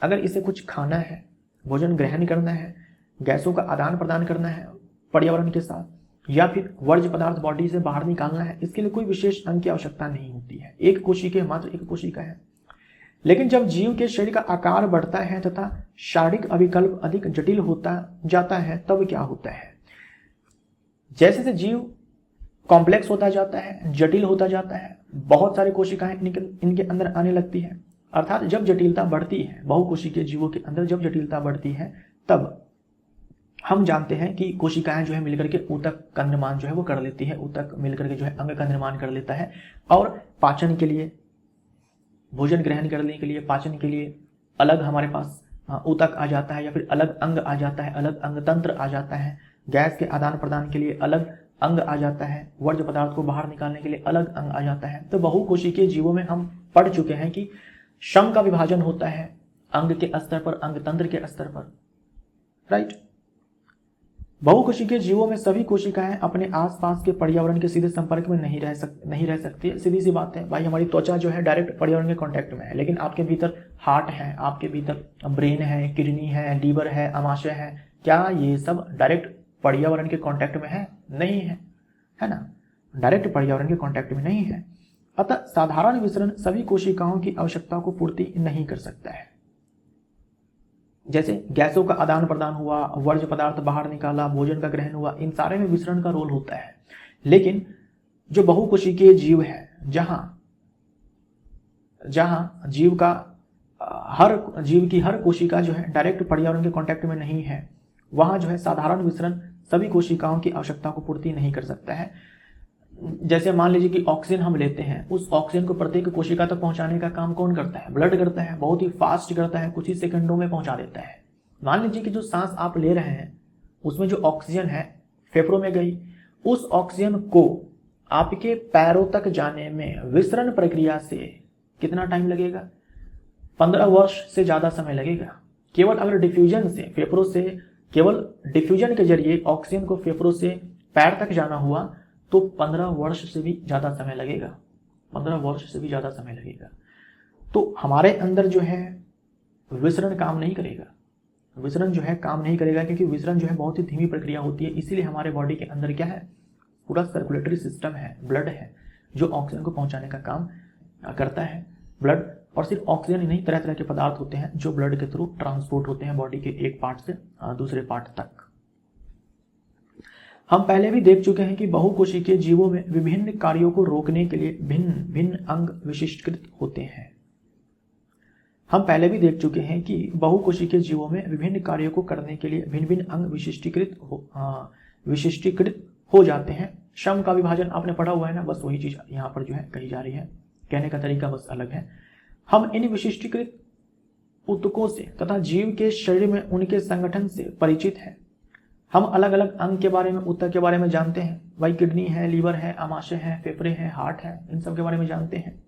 अगर इसे कुछ खाना है, भोजन ग्रहण करना है, गैसों का आदान प्रदान करना है पर्यावरण के साथ, या फिर वर्ज्य पदार्थ बॉडी से बाहर निकालना है, इसके लिए कोई विशेष अंग की आवश्यकता नहीं होती है। मात्र एक कोशिका है। लेकिन जब जीव के शरीर का आकार बढ़ता है तथा शारीरिक अभिकल्प अधिक जटिल होता जाता है, तब क्या होता है? जैसे जैसे जीव कॉम्प्लेक्स होता जाता है, जटिल होता जाता है, बहुत सारी कोशिकाएं इनके अंदर आने लगती है। अर्थात जब जटिलता बढ़ती है, बहुकोशिकीय जीवों के अंदर जब जटिलता बढ़ती है, तब हम जानते हैं कि कोशिकाएं जो है मिलकर के ऊतक का निर्माण जो है वो कर लेती है। ऊतक मिलकर के जो है अंग का निर्माण कर लेता है और पाचन के लिए, भोजन ग्रहण करने के लिए, पाचन के लिए अलग हमारे पास ऊतक आ जाता है या फिर अलग अंग आ जाता है, अलग अंग तंत्र आ जाता है। गैस के आदान प्रदान के लिए अलग अंग आ जाता है, वर्ज्य पदार्थ को बाहर निकालने के लिए अलग अंग आ जाता है। तो बहुकोशिकीय जीवों में हम पढ़ चुके हैं कि श्रम का विभाजन होता है अंग के स्तर पर, अंग तंत्र के स्तर पर, राइट। बहुकोशिकीय जीवों में सभी कोशिकाएं अपने आसपास के पर्यावरण के सीधे संपर्क में नहीं रह सकती। सीधी सी बात है भाई, हमारी त्वचा जो है डायरेक्ट पर्यावरण के कांटेक्ट में है, लेकिन आपके भीतर हार्ट है, आपके भीतर ब्रेन है, किडनी है, लीवर है, अमाशय है, क्या ये सब डायरेक्ट पर्यावरण के कांटेक्ट में है? नहीं है, है ना, डायरेक्ट पर्यावरण के कांटेक्ट में नहीं है। अतः साधारण विसरण सभी कोशिकाओं की आवश्यकता को पूर्ति नहीं कर सकता है। जैसे गैसों का आदान प्रदान हुआ, वर्ज्य पदार्थ बाहर निकाला, भोजन का ग्रहण हुआ, इन सारे में विसरण का रोल होता है। लेकिन जो बहुकोशिकीय जीव है, जहां जीव की हर कोशिका जो है डायरेक्ट पर्यावरण के कांटेक्ट में नहीं है, वहां जो है साधारण विसरण सभी कोशिकाओं की आवश्यकता को पूर्ति नहीं कर सकता है। जैसे मान लीजिए कि ऑक्सीजन हम लेते हैं, उस ऑक्सीजन को प्रत्येक कोशिका तक पहुंचाने का काम कौन करता है? ब्लड करता है, बहुत ही फास्ट करता है, कुछ ही सेकंडों में पहुंचा देता है। मान लीजिए कि जो सांस आप ले रहे हैं उसमें जो ऑक्सीजन है फेफड़ों में गई, उस ऑक्सीजन को आपके पैरों तक जाने में विसरण प्रक्रिया से कितना टाइम लगेगा? 15 वर्ष से ज्यादा समय लगेगा। केवल अगर डिफ्यूजन से, फेफड़ों से केवल डिफ्यूजन के जरिए ऑक्सीजन को फेफड़ों से पैर तक जाना हुआ तो 15 वर्ष से भी ज्यादा समय लगेगा। 15 वर्ष से भी ज्यादा समय लगेगा। तो हमारे अंदर जो है विसरण काम नहीं करेगा। विसरण जो है काम नहीं करेगा, क्योंकि विसरण जो है बहुत ही धीमी प्रक्रिया होती है। इसीलिए हमारे बॉडी के अंदर क्या है, पूरा सर्कुलेटरी सिस्टम है, ब्लड है जो ऑक्सीजन को पहुंचाने का काम करता है। ब्लड, और सिर्फ ऑक्सीजन ही नहीं, तरह तरह के पदार्थ होते हैं जो ब्लड के थ्रू ट्रांसपोर्ट होते हैं बॉडी के एक पार्ट से दूसरे पार्ट तक। हम पहले भी देख चुके हैं कि बहुकोशिकीय जीवों में विभिन्न कार्यों को रोकने के लिए भिन्न भिन्न अंग विशिष्टकृत होते हैं। हम पहले भी देख चुके हैं कि बहुकोशिकीय जीवों में विभिन्न कार्यों को करने के लिए भिन्न भिन्न अंग विशिष्टीकृत हो जाते हैं। श्रम का विभाजन आपने पढ़ा हुआ है ना, बस वही चीज यहाँ पर जो है कही जा रही है, कहने का तरीका बस अलग है। हम इन विशिष्टीकृत ऊतकों से तथा जीव के शरीर में उनके संगठन से परिचित हैं। हम अलग अलग अंग के बारे में, ऊतक के बारे में जानते हैं। भाई किडनी है, लीवर है, आमाशय है, फेफड़े है, हार्ट है, इन सब के बारे में जानते हैं।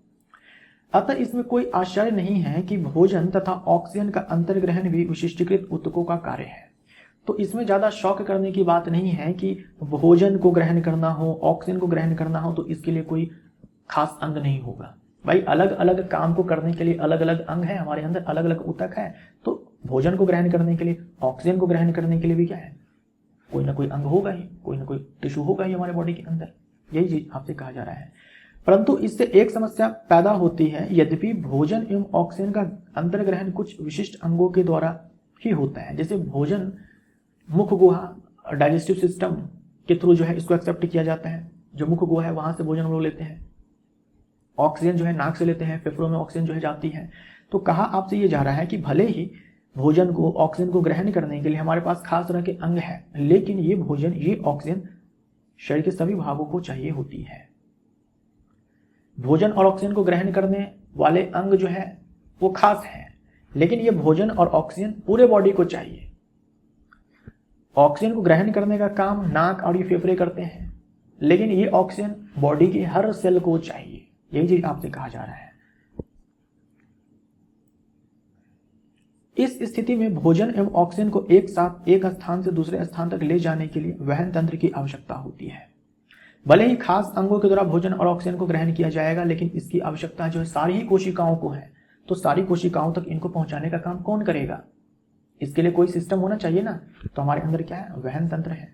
अतः इसमें कोई आश्चर्य नहीं है कि भोजन तथा ऑक्सीजन का अंतर्ग्रहण भी विशिष्टीकृत ऊतकों का कार्य है। तो इसमें ज्यादा शौक करने की बात नहीं है कि भोजन को ग्रहण करना हो, ऑक्सीजन को ग्रहण करना हो तो इसके लिए कोई खास अंग नहीं होगा। भाई अलग अलग काम को करने के लिए अलग अलग अंग है हमारे अंदर, अलग अलग ऊतक है। तो भोजन को ग्रहण करने के लिए, ऑक्सीजन को ग्रहण करने के लिए भी क्या है, कोई ना कोई अंग होगा ही, कोई ना कोई टिश्यू होगा ही हमारे बॉडी के अंदर। यही चीज आपसे कहा जा रहा है। परंतु इससे एक समस्या पैदा होती है। यद्यपि भोजन एवं ऑक्सीजन का अंतर्ग्रहण कुछ विशिष्ट अंगों के द्वारा ही होता है, जैसे भोजन मुख गुहा, डाइजेस्टिव सिस्टम के थ्रू जो है इसको एक्सेप्ट किया जाता है। जो मुख गुहा है वहां से भोजन हम लोग लेते हैं। ऑक्सीजन जो है नाक से लेते हैं, फेफड़ों में ऑक्सीजन जो है जाती है। तो कहा आपसे ये जा रहा है कि भले ही भोजन को, ऑक्सीजन को ग्रहण करने के लिए हमारे पास खास तरह के अंग है, लेकिन ये भोजन, ये ऑक्सीजन शरीर के सभी भागों को चाहिए होती है। भोजन और ऑक्सीजन को ग्रहण करने वाले अंग जो है वो खास है, लेकिन ये भोजन और ऑक्सीजन पूरे बॉडी को चाहिए। ऑक्सीजन को ग्रहण करने का काम नाक और ये फेफड़े करते हैं, लेकिन ये ऑक्सीजन बॉडी के हर सेल को चाहिए। यही चीज आपसे कहा जा रहा है। इस स्थिति में भोजन एवं ऑक्सीजन को एक साथ एक स्थान से दूसरे स्थान तक ले जाने के लिए वहन तंत्र की आवश्यकता होती है। भले ही खास अंगों के द्वारा भोजन और ऑक्सीजन को ग्रहण किया जाएगा, लेकिन इसकी आवश्यकता जो है सारी ही कोशिकाओं को है। तो सारी कोशिकाओं तक इनको पहुंचाने का काम कौन करेगा? इसके लिए कोई सिस्टम होना चाहिए ना। तो हमारे अंदर क्या है, वहन तंत्र है,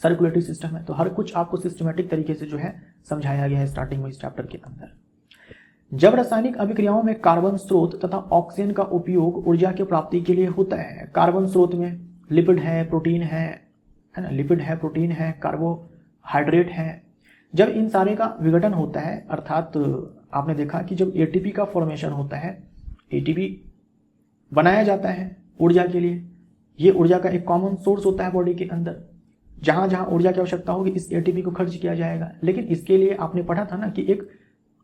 सर्कुलेटरी सिस्टम है। तो हर कुछ आपको सिस्टमेटिक तरीके से जो है समझाया गया है स्टार्टिंग में इस चैप्टर के अंदर। जब रासायनिक अभिक्रियाओं में कार्बन स्रोत तथा ऑक्सीजन का उपयोग ऊर्जा की प्राप्ति के लिए होता है। कार्बन स्रोत में लिपिड है, प्रोटीन है ना, लिपिड है, प्रोटीन है, कार्बोहाइड्रेट है। जब इन सारे का विघटन होता है, अर्थात आपने देखा कि जब एटीपी का फॉर्मेशन होता है, एटीपी बनाया जाता है ऊर्जा के लिए। ये ऊर्जा का एक कॉमन सोर्स होता है बॉडी के अंदर। जहां जहां ऊर्जा की आवश्यकता होगी इस एटीपी को खर्च किया जाएगा। लेकिन इसके लिए आपने पढ़ा था ना कि एक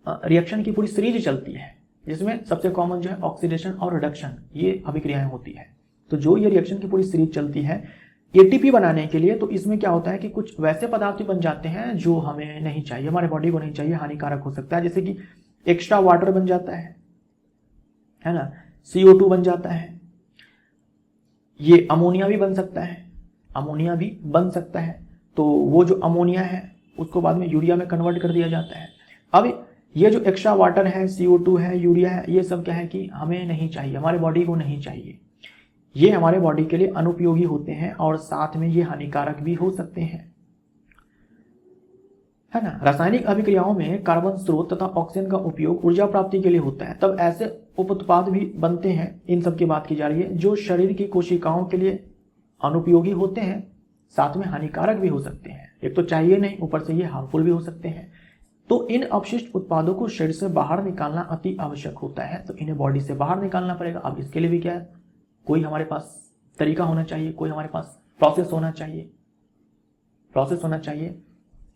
रिएक्शन की पूरी सीरीज चलती है, जिसमें सबसे कॉमन जो है ऑक्सीडेशन और रिडक्शन, ये अभिक्रियाएं होती है। तो जो ये रिएक्शन की पूरी सीरीज चलती है एटीपी बनाने के लिए, तो इसमें क्या होता है कि कुछ वैसे पदार्थ बन जाते हैं जो हमें नहीं चाहिए, हमारे बॉडी को नहीं चाहिए, हानिकारक हो सकता है। जैसे कि एक्स्ट्रा वाटर बन जाता है ना, CO2 बन जाता है, ये अमोनिया भी बन सकता है, अमोनिया भी बन सकता है। तो वो जो अमोनिया है उसको बाद में यूरिया में कन्वर्ट कर दिया जाता है। अब ये जो एक्स्ट्रा वाटर है, CO2 है, यूरिया है, ये सब क्या है कि हमें नहीं चाहिए, हमारे बॉडी को नहीं चाहिए। ये हमारे बॉडी के लिए अनुपयोगी होते हैं और साथ में ये हानिकारक भी हो सकते हैं, है ना। रासायनिक अभिक्रियाओं में कार्बन स्रोत तथा ऑक्सीजन का उपयोग ऊर्जा प्राप्ति के लिए होता है। तब ऐसे उपउत्पाद भी बनते हैं, इन सब की बात की जा रही है, जो शरीर की कोशिकाओं के लिए अनुपयोगी होते हैं, साथ में हानिकारक भी हो सकते हैं। एक तो चाहिए नहीं, ऊपर से ये हार्मफुल भी हो सकते हैं। तो इन अपशिष्ट उत्पादों को शरीर से बाहर निकालना अति आवश्यक होता है। तो इन्हें बॉडी से बाहर निकालना पड़ेगा। अब इसके लिए भी क्या है, कोई हमारे पास तरीका होना चाहिए, कोई हमारे पास प्रोसेस होना चाहिए,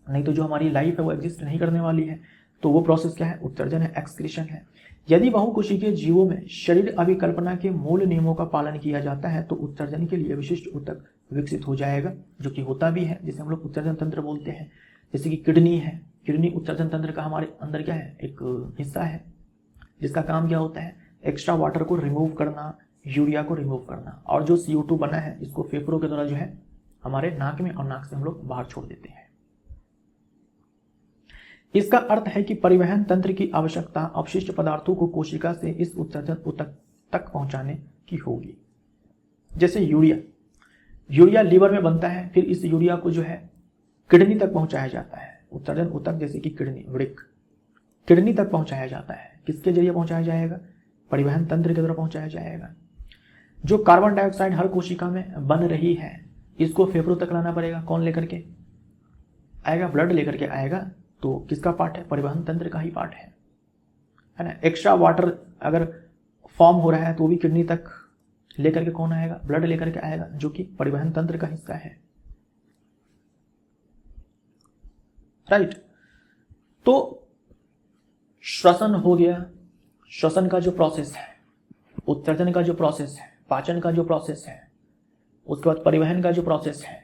नहीं तो जो हमारी लाइफ है वो एग्जिस्ट नहीं करने वाली है। तो वो प्रोसेस क्या है, उत्सर्जन है, एक्सक्रीशन है। यदि बहुकोशिकीय जीवों में शरीर अभिकल्पना के मूल नियमों का पालन किया जाता है तो उत्सर्जन के लिए विशिष्ट ऊतक विकसित हो जाएगा, जो कि होता भी है, जिसे हम लोग उत्सर्जन तंत्र बोलते हैं। जैसे कि किडनी है, किडनी उत्सर्जन तंत्र का हमारे अंदर क्या है, एक हिस्सा है, जिसका काम क्या होता है, एक्स्ट्रा वाटर को रिमूव करना, यूरिया को रिमूव करना। और जो CO2 बना है इसको फेफड़ों के द्वारा जो है हमारे नाक में, और नाक से हम लोग बाहर छोड़ देते हैं। इसका अर्थ है कि परिवहन तंत्र की आवश्यकता अपशिष्ट पदार्थों को कोशिका से इस उत्सर्जन ऊतक तक पहुंचाने की होगी। जैसे यूरिया लीवर में बनता है, फिर इस यूरिया को जो है किडनी तक पहुंचाया जाता है। उत्सर्जन ऊतक जैसे कि किडनी तक पहुंचाया जाता है। किसके जरिए पहुंचाया जाएगा? परिवहन तंत्र के द्वारा पहुंचाया जाएगा। जो कार्बन डाइऑक्साइड हर कोशिका में बन रही है, इसको फेफड़ों तक लाना पड़ेगा। कौन लेकर के आएगा? ब्लड लेकर के आएगा। तो किसका पार्ट है? परिवहन तंत्र का ही पार्ट है ना। एक्स्ट्रा वाटर अगर फॉर्म हो रहा है तो वो भी किडनी तक लेकर के कौन आएगा? ब्लड लेकर के आएगा, जो कि परिवहन तंत्र का हिस्सा है, राइट। तो श्वसन हो गया, श्वसन का जो प्रोसेस है, उत्सर्जन का जो प्रोसेस है, पाचन का जो प्रोसेस है, उसके बाद परिवहन का जो प्रोसेस है,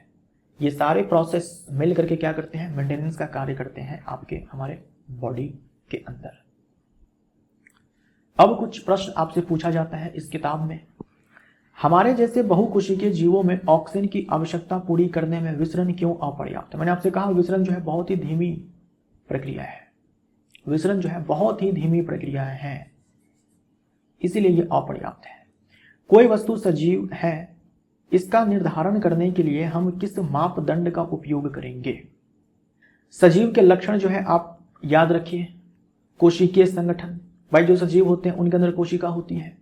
ये सारे प्रोसेस मिल करके क्या करते हैं? मेंटेनेंस का कार्य करते हैं आपके हमारे बॉडी के अंदर। अब कुछ प्रश्न आपसे पूछा जाता है इस किताब में। हमारे जैसे बहुकोशिकीय जीवों में ऑक्सीजन की आवश्यकता पूरी करने में विसरण क्यों अपर्याप्त है? मैंने आपसे कहा विसरण जो है बहुत ही धीमी प्रक्रिया है। विसरण जो है बहुत ही धीमी प्रक्रिया है, इसीलिए ये अपर्याप्त है। कोई वस्तु सजीव है, इसका निर्धारण करने के लिए हम किस मापदंड का उपयोग करेंगे? सजीव के लक्षण जो है आप याद रखिए। कोशिकीय संगठन, भाई जो सजीव होते हैं उनके अंदर कोशिका होती है,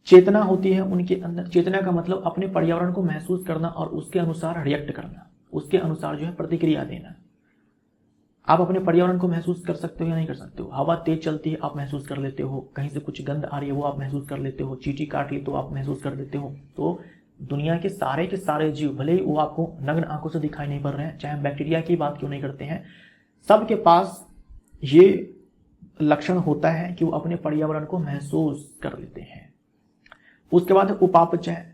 चेतना होती है उनके अंदर। चेतना का मतलब अपने पर्यावरण को महसूस करना और उसके अनुसार रिएक्ट करना, उसके अनुसार जो है प्रतिक्रिया देना। आप अपने पर्यावरण को महसूस कर सकते हो या नहीं कर सकते हो? हवा तेज चलती है, आप महसूस कर लेते हो। कहीं से कुछ गंध आ रही है, वो आप महसूस कर लेते हो। चींटी काट ली तो आप महसूस कर लेते हो। तो दुनिया के सारे जीव, भले ही वो आपको नग्न आंखों से दिखाई नहीं पड़ रहे हैं, चाहे हम बैक्टीरिया की बात क्यों नहीं करते हैं, सबके पास ये लक्षण होता है कि वो अपने पर्यावरण को महसूस कर लेते हैं। उसके बाद उपापचय,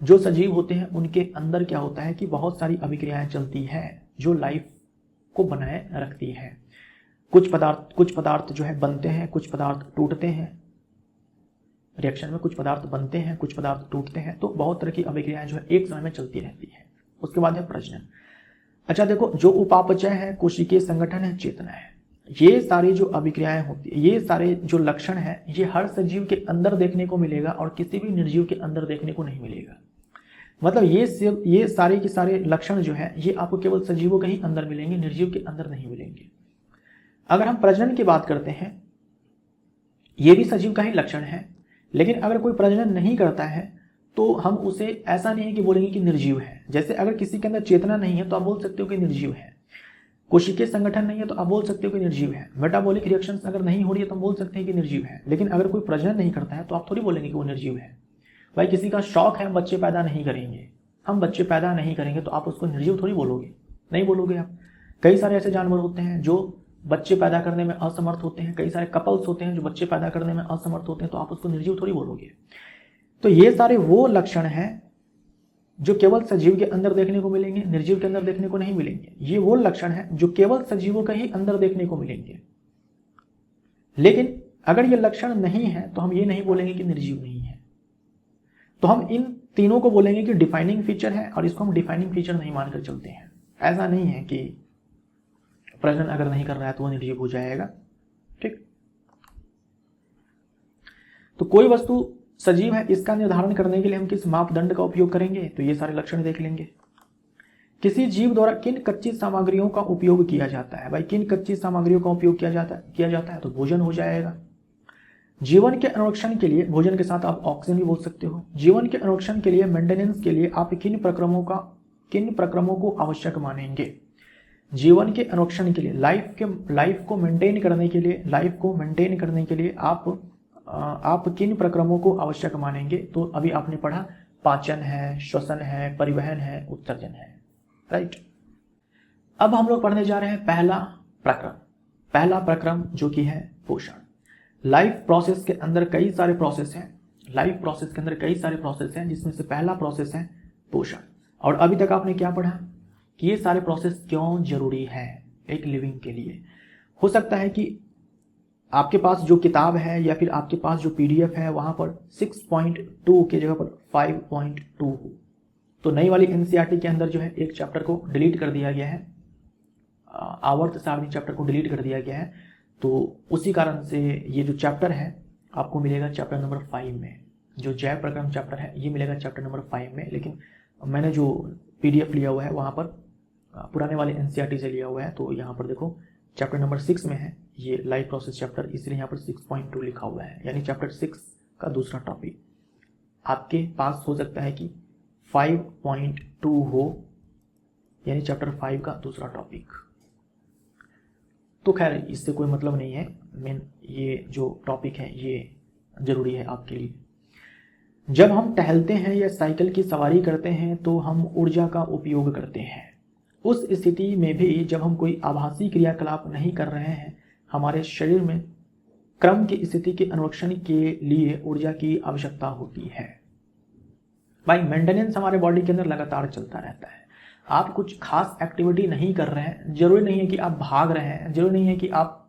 जो सजीव होते हैं उनके अंदर क्या होता है कि बहुत सारी अभिक्रियाएं चलती है जो लाइफ को बनाए रखती है। कुछ पदार्थ जो है बनते हैं, कुछ पदार्थ टूटते हैं। रिएक्शन में कुछ पदार्थ बनते हैं, कुछ पदार्थ टूटते हैं। तो बहुत तरह की अभिक्रियाएं जो है एक समय में चलती रहती है। उसके बाद है प्रजनन। अच्छा देखो, जो उपापचय है, कोशिकीय संगठन है, चेतना है, ये सारी जो अभिक्रियाएं होती है, ये सारे जो लक्षण है, ये हर सजीव के अंदर देखने को मिलेगा और किसी भी निर्जीव के अंदर देखने को नहीं मिलेगा। मतलब ये सारे के सारे लक्षण जो है ये आपको केवल सजीवों के ही अंदर मिलेंगे, निर्जीव के अंदर नहीं मिलेंगे। अगर हम प्रजनन की बात करते हैं, ये भी सजीव का ही लक्षण है, लेकिन अगर कोई प्रजनन नहीं करता है तो हम उसे ऐसा नहीं है कि बोलेंगे कि निर्जीव है। जैसे अगर किसी के अंदर चेतना नहीं है तो आप बोल सकते हो कि निर्जीव है। कोशिकीय संगठन नहीं है तो आप बोल सकते हो कि निर्जीव है। मेटाबॉलिक रिएक्शंस अगर नहीं हो रही है तो हम बोल सकते हैं कि निर्जीव है। लेकिन अगर कोई प्रजनन नहीं करता है तो आप थोड़ी बोलेंगे कि वो निर्जीव है। भाई किसी का शौक है हम बच्चे पैदा नहीं करेंगे, तो आप उसको निर्जीव थोड़ी बोलोगे, नहीं बोलोगे आप। कई सारे ऐसे जानवर होते हैं जो बच्चे पैदा करने में असमर्थ होते हैं, कई सारे कपल्स होते हैं जो बच्चे पैदा करने में असमर्थ होते हैं, तो आप उसको निर्जीव थोड़ी बोलोगे। तो ये सारे वो लक्षण हैं जो केवल सजीव के अंदर देखने को मिलेंगे, निर्जीव के अंदर देखने को नहीं मिलेंगे। ये वो लक्षण हैं जो केवल सजीवों के ही अंदर देखने को मिलेंगे। लेकिन अगर ये लक्षण नहीं है तो हम ये नहीं बोलेंगे कि निर्जीव नहीं है। तो हम इन तीनों को बोलेंगे कि डिफाइनिंग फीचर है, और इसको हम डिफाइनिंग फीचर नहीं मानकर चलते हैं। ऐसा नहीं है कि प्रजनन अगर नहीं कर रहा है तो वो निर्जीव हो जाएगा। ठीक, तो कोई वस्तु सजीव है, इसका निर्धारण करने के लिए हम किस मापदंड का उपयोग करेंगे? तो ये सारे लक्षण देख लेंगे। किसी जीव द्वारा किन कच्ची सामग्रियों का उपयोग किया जाता है? भाई किन कच्ची सामग्रियों का उपयोग किया जाता है तो भोजन हो जाएगा। जीवन के अनुरक्षण के लिए, भोजन के साथ आप ऑक्सीजन भी बोल सकते हो। जीवन के अनुरक्षण के लिए, मेंटेनेंस के लिए आप किन प्रक्रमों को आवश्यक मानेंगे? जीवन के अनुरक्षण के लिए, लाइफ को मेंटेन करने के लिए आप किन प्रक्रमों को आवश्यक मानेंगे? तो अभी आपने पढ़ा, पाचन है, श्वसन है, परिवहन है, उत्सर्जन है, राइट। अब हम लोग पढ़ने जा रहे हैं पहला प्रक्रम जो कि है पोषण। लाइफ प्रोसेस के अंदर कई सारे प्रोसेस हैं, जिसमें से पहला प्रोसेस है पोषण। और अभी तक आपने क्या पढ़ा कि ये सारे प्रोसेस क्यों जरूरी है एक लिविंग के लिए। हो सकता है कि आपके पास जो किताब है या फिर आपके पास जो पीडीएफ है वहां पर 6.2 की जगह पर 5.2 हो। तो नई वाली एनसीईआरटी के अंदर जो है एक चैप्टर को डिलीट कर दिया गया है, आवर्त सारणी चैप्टर को डिलीट कर दिया गया है। तो उसी कारण से ये जो चैप्टर है आपको मिलेगा चैप्टर नंबर 5 में, जो जैव प्रक्रम चैप्टर है ये मिलेगा चैप्टर नंबर 5 में, लेकिन मैंने जो PDF लिया हुआ है वहाँ पर पुराने वाले NCERT से लिया हुआ है, तो यहाँ पर देखो चैप्टर नंबर 6 में है ये लाइफ प्रोसेस चैप्टर, इसलिए यहाँ पर 6.2 लिखा हुआ है, यानी चैप्टर 6 का दूसरा टॉपिक आपके पास हो सकता है कि 5.2 हो, यानी चैप्टर 5 का दूसरा टॉपिक। तो खैर इससे कोई मतलब नहीं है, मेन ये जो टॉपिक है ये जरूरी है आपके लिए। जब हम टहलते हैं या साइकिल की सवारी करते हैं तो हम ऊर्जा का उपयोग करते हैं। उस स्थिति में भी जब हम कोई आभासी क्रियाकलाप नहीं कर रहे हैं, हमारे शरीर में क्रम की स्थिति के अनुरक्षण के लिए ऊर्जा की आवश्यकता होती है। भाई मेंटेनेंस हमारे बॉडी के अंदर लगातार चलता रहता है। आप कुछ खास एक्टिविटी नहीं कर रहे हैं, जरूरी नहीं है कि आप भाग रहे हैं, जरूरी नहीं है कि आप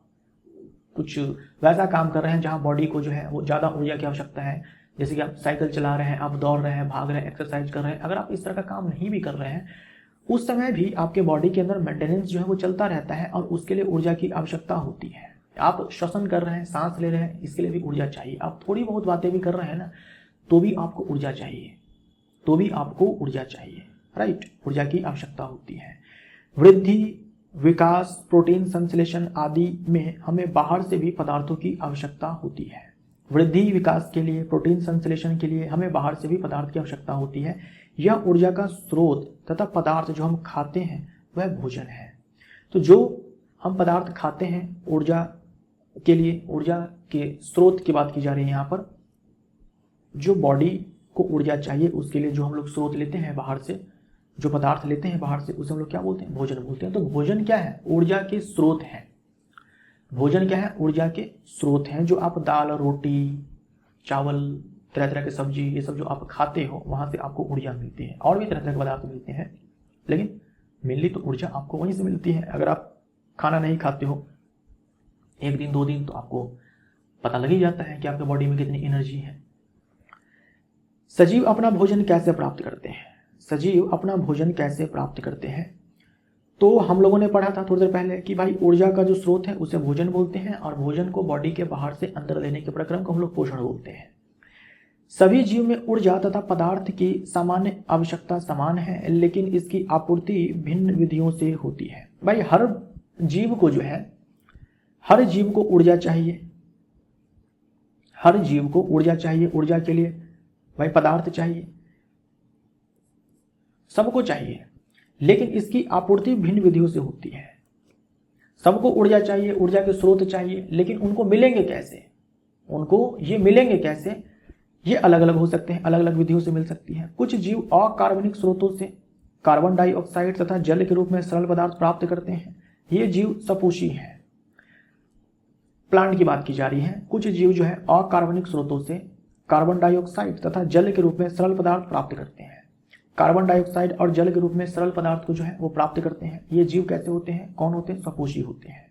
कुछ वैसा काम कर रहे हैं जहां बॉडी को जो है वो ज़्यादा ऊर्जा की आवश्यकता है, जैसे कि आप साइकिल चला रहे हैं, आप दौड़ रहे हैं, भाग रहे हैं, एक्सरसाइज कर रहे हैं। अगर आप इस तरह का काम नहीं भी कर रहे हैं, उस समय भी आपके बॉडी के अंदर मेंटेनेंस जो है वो चलता रहता है और उसके लिए ऊर्जा की आवश्यकता होती है। आप श्वसन कर रहे हैं, सांस ले रहे हैं, इसके लिए भी ऊर्जा चाहिए। आप थोड़ी बहुत बातें भी कर रहे हैं ना, तो भी आपको ऊर्जा चाहिए, तो भी आपको ऊर्जा चाहिए, राइट। ऊर्जा की आवश्यकता होती है। वृद्धि, विकास, प्रोटीन संश्लेषण आदि में हमें बाहर से भी पदार्थों की आवश्यकता होती है। वृद्धि विकास के लिए, प्रोटीन संश्लेषण के लिए हमें बाहर से भी पदार्थ की आवश्यकता होती है। यह ऊर्जा का स्रोत तथा पदार्थ जो हम खाते हैं वह भोजन है। तो जो हम पदार्थ खाते हैं ऊर्जा के लिए, ऊर्जा के स्रोत की बात की जा रही है यहाँ पर। जो बॉडी को ऊर्जा चाहिए उसके लिए जो हम लोग स्रोत लेते हैं बाहर से, जो पदार्थ लेते हैं बाहर से, उसे हम लोग क्या बोलते हैं? भोजन बोलते हैं। तो भोजन क्या है? ऊर्जा के स्रोत है। भोजन क्या है? ऊर्जा के स्रोत हैं। जो आप दाल, रोटी, चावल, तरह तरह की सब्जी, ये सब जो आप खाते हो वहां से आपको ऊर्जा मिलती है। और भी तरह तरह के पदार्थ मिलते हैं, लेकिन मेनली तो ऊर्जा आपको वहीं से मिलती है। अगर आप खाना नहीं खाते हो 1 दिन 2 दिन, तो आपको पता लग ही जाता है कि आपके बॉडी में कितनी एनर्जी है। सजीव अपना भोजन कैसे प्राप्त करते हैं? सजीव अपना भोजन कैसे प्राप्त करते हैं? तो हम लोगों ने पढ़ा था थोड़ी देर पहले कि भाई ऊर्जा का जो स्रोत है उसे भोजन बोलते हैं, और भोजन को बॉडी के बाहर से अंदर लेने के प्रक्रम को हम लोग पोषण बोलते हैं। सभी जीव में ऊर्जा तथा पदार्थ की सामान्य आवश्यकता समान है, लेकिन इसकी आपूर्ति भिन्न विधियों से होती है। भाई हर जीव को जो है, हर जीव को ऊर्जा चाहिए, हर जीव को ऊर्जा चाहिए। ऊर्जा के लिए भाई पदार्थ चाहिए, सबको चाहिए, लेकिन इसकी आपूर्ति भिन्न विधियों से होती है। सबको ऊर्जा चाहिए, ऊर्जा के स्रोत चाहिए, लेकिन उनको मिलेंगे कैसे? उनको ये मिलेंगे कैसे? ये अलग अलग हो सकते हैं, अलग अलग विधियों से मिल सकती है। कुछ जीव अकार्बनिक स्रोतों से कार्बन डाइऑक्साइड तथा जल के रूप में सरल पदार्थ प्राप्त करते हैं। ये जीव सपोषी हैं। प्लांट की बात की जा रही है। कुछ जीव जो है अकार्बनिक स्रोतों से कार्बन डाइऑक्साइड तथा जल के रूप में सरल पदार्थ प्राप्त करते हैं। कार्बन डाइऑक्साइड और जल के रूप में सरल पदार्थ को जो है वो प्राप्त करते हैं। ये जीव कैसे होते हैं? कौन होते हैं? सपोषी होते हैं,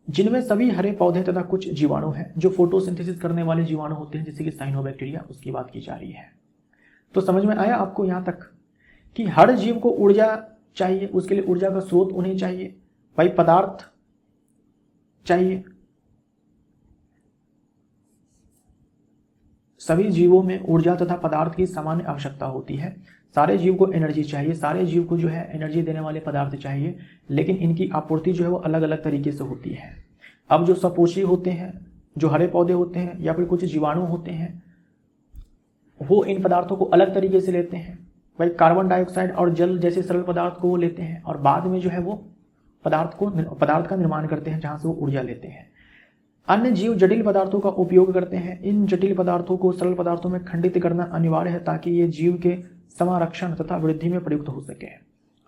जिनमें सभी हरे पौधे तथा कुछ जीवाणु हैं जो फोटोसिंथेसिस करने वाले जीवाणु होते हैं, जैसे कि साइनोबैक्टीरिया, उसकी बात की जा रही है। तो समझ में आया आपको यहां तक कि हर जीव को ऊर्जा चाहिए, उसके लिए ऊर्जा का स्रोत उन्हें चाहिए, भाई पदार्थ चाहिए। सभी जीवों में ऊर्जा तथा पदार्थ की सामान्य आवश्यकता होती है। सारे जीव को एनर्जी चाहिए, सारे जीव को जो है एनर्जी देने वाले पदार्थ चाहिए, लेकिन इनकी आपूर्ति जो है वो अलग अलग तरीके से होती है। अब जो सपोषी होते हैं, जो हरे पौधे होते हैं या फिर कुछ जीवाणु होते हैं, वो इन पदार्थों को अलग तरीके से लेते हैं। भाई कार्बन डाइऑक्साइड और जल जैसे सरल पदार्थ को वो लेते हैं और बाद में जो है वो पदार्थ का निर्माण करते हैं, जहां से वो ऊर्जा लेते हैं। अन्य जीव जटिल पदार्थों का उपयोग करते हैं। इन जटिल पदार्थों को सरल पदार्थों में खंडित करना अनिवार्य है ताकि ये जीव के समारक्षण तथा वृद्धि में प्रयुक्त हो सके।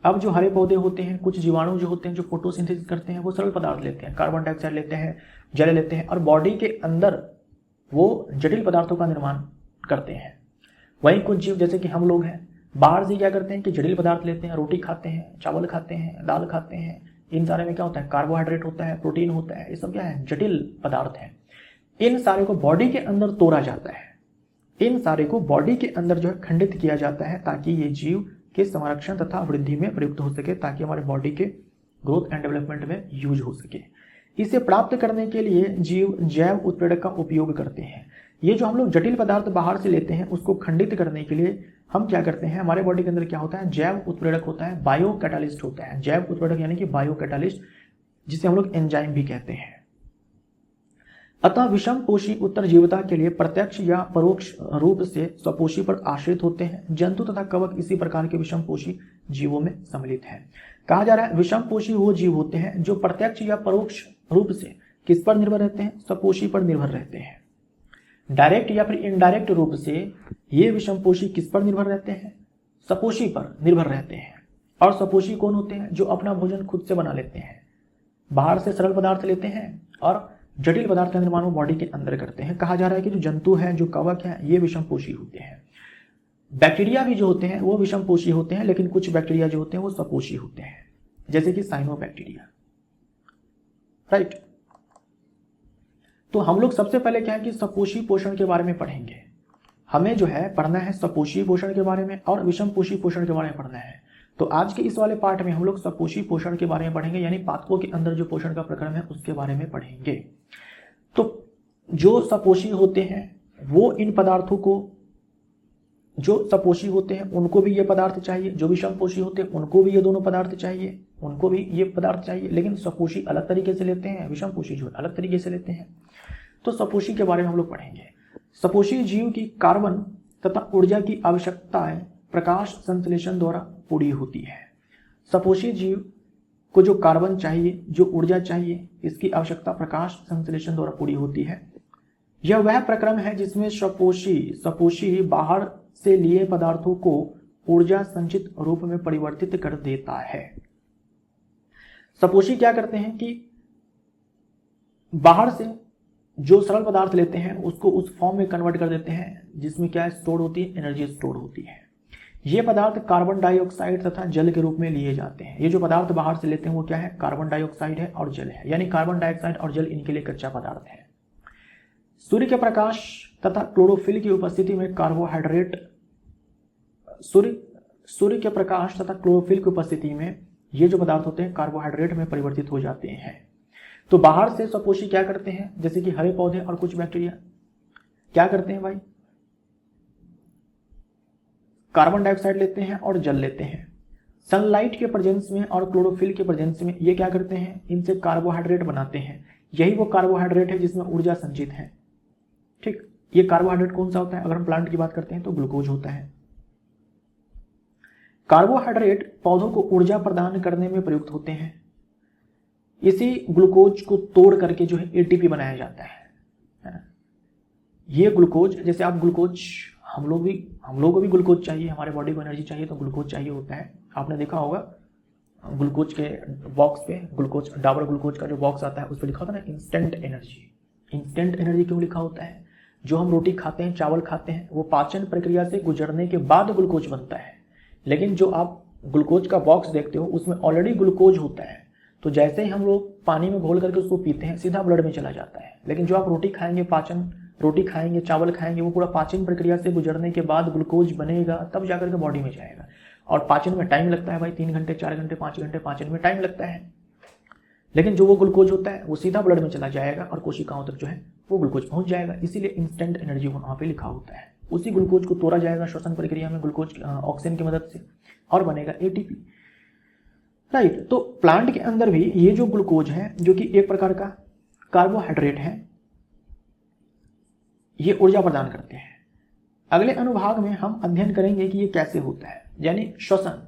अब जो हरे पौधे होते हैं, कुछ जीवाणु जो होते हैं जो फोटोसिंथेसिस करते हैं, वो सरल पदार्थ लेते हैं, कार्बन डाइऑक्साइड लेते हैं, जल लेते हैं और बॉडी के अंदर वो जटिल पदार्थों का निर्माण करते हैं। वहीं कुछ जीव जैसे कि हम लोग हैं, बाहर से क्या करते हैं कि जटिल पदार्थ लेते हैं, रोटी खाते हैं, चावल खाते हैं, दाल खाते हैं। इन सारे में क्या होता है? कार्बोहाइड्रेट होता है, प्रोटीन होता है, ये सब क्या है? जटिल पदार्थ है। इन सारे को बॉडी के अंदर तोड़ा जाता है, इन सारे को बॉडी के अंदर जो है खंडित किया जाता है ताकि ये जीव के संरक्षण तथा वृद्धि में प्रयुक्त हो सके, ताकि हमारे बॉडी के ग्रोथ एंड डेवलपमेंट में यूज हो सके। इसे प्राप्त करने के लिए जीव जैव उत्प्रेरक का उपयोग करते हैं। ये जो हम लोग जटिल पदार्थ बाहर से लेते हैं उसको खंडित करने के लिए हम क्या करते हैं, हमारे बॉडी के अंदर क्या होता है, जैव उत्प्रेरक होता है, बायो कैटालिस्ट होता है। जैव उत्प्रेरक यानी कि बायो कैटालिस्ट, जिसे हम लोग एंजाइम भी कहते हैं। अतः विषमपोषी उत्तरजीविता के लिए प्रत्यक्ष या परोक्ष रूप से स्वपोषी पर आश्रित होते हैं। जंतु तथा कवक इसी प्रकार के विषमपोषी जीवों में सम्मिलित है। कहा जा रहा है विषमपोषी वो जीव होते हैं जो प्रत्यक्ष या परोक्ष रूप से किस पर निर्भर रहते हैं, स्वपोषी पर निर्भर रहते हैं। डायरेक्ट या फिर इनडायरेक्ट रूप से ये विषमपोषी किस पर निर्भर रहते हैं, स्वपोषी पर निर्भर रहते हैं। और स्वपोषी कौन होते हैं, जो अपना भोजन खुद से बना लेते हैं, बाहर से सरल पदार्थ लेते हैं और जटिल पदार्थ का निर्माण वो बॉडी के अंदर करते हैं। कहा जा रहा है कि जो जंतु है, जो कवक है, ये विषमपोषी होते हैं। बैक्टीरिया भी जो होते हैं वो विषमपोषी होते हैं, लेकिन कुछ बैक्टीरिया जो होते हैं वो स्वपोषी होते हैं, जैसे कि साइनोबैक्टीरिया, राइट। तो हम लोग सबसे पहले क्या है कि स्वपोषी पोषण के बारे में पढ़ेंगे। हमें जो है पढ़ना है स्वपोषी पोषण के बारे में और विषमपोषी पोषण के बारे में पढ़ना है। तो आज के इस वाले पार्ट में हम लोग स्वपोषी पोषण के बारे में पढ़ेंगे, यानी पादपों के अंदर जो पोषण का प्रक्रम है उसके बारे में पढ़ेंगे। तो जो स्वपोषी होते हैं वो इन पदार्थों को, जो स्वपोषी होते हैं उनको भी ये पदार्थ चाहिए, जो विषमपोषी होते हैं उनको भी ये दोनों पदार्थ चाहिए, उनको भी ये पदार्थ चाहिए। लेकिन स्वपोषी अलग तरीके से लेते हैं, विषमपोषी जो अलग तरीके से लेते हैं। तो स्वपोषी के बारे में हम लोग पढ़ेंगे। स्वपोषी जीव की कार्बन तथा ऊर्जा की आवश्यकताएं प्रकाश संश्लेषण द्वारा पूरी होती है। स्वपोषी जीव को जो कार्बन चाहिए, जो ऊर्जा चाहिए, इसकी आवश्यकता प्रकाश संश्लेषण द्वारा पूरी होती है। यह वह प्रक्रम है जिसमें स्वपोषी बाहर से लिए पदार्थों को ऊर्जा संचित रूप में परिवर्तित कर देता है। स्वपोषी क्या करते हैं कि बाहर से जो सरल पदार्थ लेते हैं उसको उस फॉर्म में कन्वर्ट कर देते हैं जिसमें क्या स्टोर होती है, एनर्जी स्टोर होती है। ये पदार्थ कार्बन डाइऑक्साइड तथा जल के रूप में लिए जाते हैं। ये जो पदार्थ बाहर से लेते हैं वो क्या है, कार्बन डाइऑक्साइड है और जल है, यानी कार्बन डाइऑक्साइड और जल इनके लिए कच्चा पदार्थ है। सूर्य के प्रकाश तथा क्लोरोफिल की उपस्थिति में कार्बोहाइड्रेट, सूर्य के प्रकाश तथा क्लोरोफिल की उपस्थिति में ये जो पदार्थ होते हैं कार्बोहाइड्रेट में परिवर्तित हो जाते हैं। तो बाहर से स्वपोषी क्या करते हैं, जैसे कि हरे पौधे और कुछ बैक्टीरिया क्या करते हैं भाई, कार्बन डाइऑक्साइड लेते हैं और जल लेते हैं। सनलाइट के प्रेजेंस में और क्लोरोफिल के प्रेजेंस में ये क्या करते हैं, इनसे कार्बोहाइड्रेट बनाते हैं। यही वो कार्बोहाइड्रेट है जिसमें ऊर्जा संचित है। ठीक, ये कार्बोहाइड्रेट कौन सा होता है, अगर हम प्लांट की बात करते हैं तो ग्लूकोज होता है। कार्बोहाइड्रेट पौधों को ऊर्जा प्रदान करने में प्रयुक्त होते हैं। इसी ग्लूकोज को तोड़ करके जो है एटीपी बनाया जाता है ना। ये ग्लूकोज, जैसे आप ग्लूकोज, हम लोगों को भी ग्लूकोज चाहिए, हमारे बॉडी को एनर्जी चाहिए तो ग्लूकोज चाहिए होता है। आपने देखा होगा ग्लूकोज के बॉक्स पे, ग्लूकोज, डाबर ग्लूकोज का जो बॉक्स आता है उस पर लिखा होता है ना इंस्टेंट एनर्जी। इंस्टेंट एनर्जी क्यों लिखा होता है, जो हम रोटी खाते हैं, चावल खाते हैं, वो पाचन प्रक्रिया से गुजरने के बाद ग्लूकोज बनता है। लेकिन जो आप ग्लूकोज का बॉक्स देखते हो उसमें ऑलरेडी ग्लूकोज होता है। तो जैसे ही हम लोग पानी में घोल करके उसको पीते हैं सीधा ब्लड में चला जाता है। लेकिन जो आप रोटी खाएंगे, रोटी खाएंगे, चावल खाएंगे, वो पूरा पाचन प्रक्रिया से गुजरने के बाद ग्लूकोज बनेगा, तब जाकर के बॉडी में जाएगा। और पाचन में टाइम लगता है भाई, 3 घंटे, 4 घंटे, 5 घंटे पाचन में टाइम लगता है। लेकिन जो वो ग्लूकोज होता है वो सीधा ब्लड में चला जाएगा और कोशिकाओं तक जो है वो ग्लूकोज पहुंच जाएगा। इसीलिए इंस्टेंट एनर्जी वहां पे लिखा होता है। उसी ग्लूकोज को तोड़ा जाएगा श्वसन प्रक्रिया में ग्लूकोज ऑक्सीजन की मदद से और बनेगा एटीपी, राइट। तो प्लांट के अंदर भी ये जो ग्लूकोज है, जो कि एक प्रकार का कार्बोहाइड्रेट है, ये ऊर्जा प्रदान करते हैं। अगले अनुभाग में हम अध्ययन करेंगे कि ये कैसे होता है, यानी श्वसन,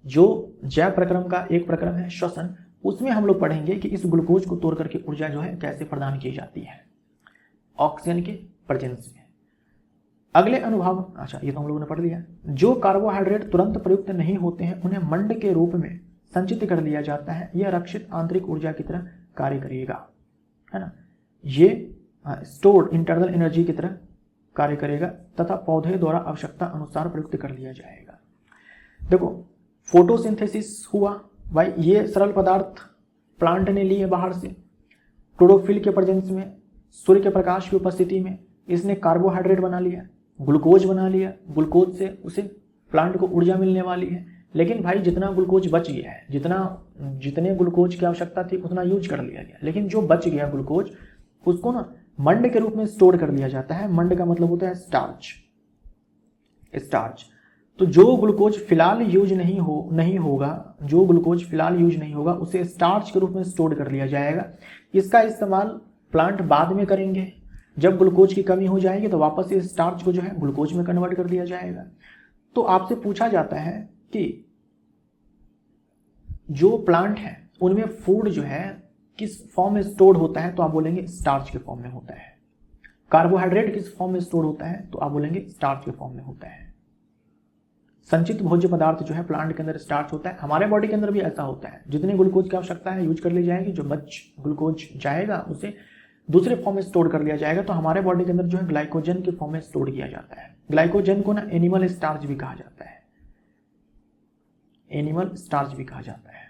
जो जैव प्रक्रम का एक प्रक्रम है श्वसन, उसमें हम लोग पढ़ेंगे कि इस ग्लूकोज को तोड़ करके ऊर्जा जो है कैसे प्रदान की जाती है ऑक्सीजन के प्रेजेंस में। अगले अनुभाग, अच्छा ये तो हम लोगों ने पढ़ लिया। जो कार्बोहाइड्रेट तुरंत प्रयुक्त नहीं होते हैं उन्हें मंड के रूप में संचित कर लिया जाता है। यह रक्षित आंतरिक ऊर्जा की तरह कार्य करेगा, है ना। ये स्टोर्ड इंटरनल एनर्जी की तरह कार्य करेगा तथा पौधे द्वारा आवश्यकता अनुसार प्रयुक्त कर लिया जाएगा। देखो फोटोसिंथेसिस हुआ भाई, ये सरल पदार्थ प्लांट ने लिए बाहर से, क्लोरोफिल के प्रेजेंस में, सूर्य के प्रकाश की उपस्थिति में इसने कार्बोहाइड्रेट बना लिया, ग्लूकोज बना लिया। ग्लूकोज से उसे प्लांट को ऊर्जा मिलने वाली है। लेकिन भाई जितना ग्लूकोज बच गया है, जितने ग्लूकोज की आवश्यकता थी उतना यूज कर लिया गया। लेकिन जो बच गया ग्लूकोज उसको ना मंड के रूप में स्टोर कर लिया जाता है। मंड का मतलब होता है स्टार्च। तो जो ग्लूकोज फिलहाल यूज नहीं होगा, जो ग्लूकोज फिलहाल यूज नहीं होगा उसे स्टार्च के रूप में स्टोर कर लिया जाएगा। इसका इस्तेमाल प्लांट बाद में करेंगे। जब ग्लूकोज की कमी हो जाएगी तो वापस इस स्टार्च को जो है ग्लूकोज में कन्वर्ट कर दिया जाएगा। तो आपसे पूछा जाता है कि जो प्लांट है उनमें फूड जो है किस फॉर्म में स्टोर होता है, तो आप बोलेंगे स्टार्च के फॉर्म में होता है। कार्बोहाइड्रेट किस फॉर्म में स्टोर होता है, तो आप बोलेंगे स्टार्च के फॉर्म में होता है। संचित भोज्य पदार्थ जो है प्लांट के अंदर स्टार्च होता है। हमारे बॉडी के अंदर भी ऐसा होता है, जितने ग्लूकोज की आवश्यकता है यूज कर ली जाएगी, जो बच ग्लूकोज जाएगा उसे दूसरे फॉर्म में स्टोर कर लिया जाएगा। तो हमारे बॉडी के अंदर जो है ग्लाइकोजन के फॉर्म में स्टोर किया जाता है। ग्लाइकोजन को ना एनिमल स्टार्च भी कहा जाता है, एनिमल स्टार्च भी कहा जाता है।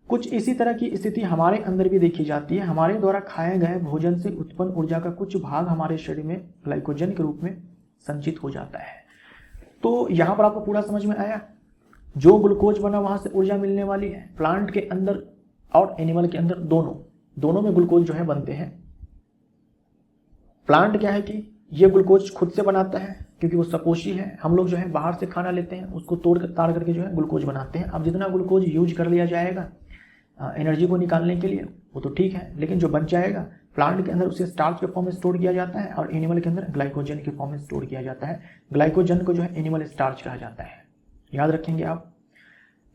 कुछ इसी तरह की स्थिति हमारे अंदर भी देखी जाती है। हमारे द्वारा खाए गए भोजन से उत्पन्न ऊर्जा का कुछ भाग हमारे शरीर में ग्लाइकोजन के रूप में संचित हो जाता है। तो यहां पर आपको पूरा समझ में आया, जो ग्लूकोज बना वहां से ऊर्जा मिलने वाली है। प्लांट के अंदर और एनिमल के अंदर दोनों में ग्लूकोज जो है बनते हैं। प्लांट क्या है कि ये ग्लूकोज खुद से बनाता है क्योंकि वो सपोषी है। हम लोग जो है बाहर से खाना लेते हैं, उसको ताड़ करके जो है ग्लूकोज बनाते हैं। अब जितना ग्लूकोज यूज कर लिया जाएगा एनर्जी को निकालने के लिए वो तो ठीक है, लेकिन जो बच जाएगा प्लांट के अंदर उसे स्टार्च के फॉर्म में स्टोर किया जाता है और एनिमल के अंदर ग्लाइकोजन के फॉर्म में स्टोर किया जाता है। ग्लाइकोजन को जो है एनिमल स्टार्च कहा जाता है, याद रखेंगे आप।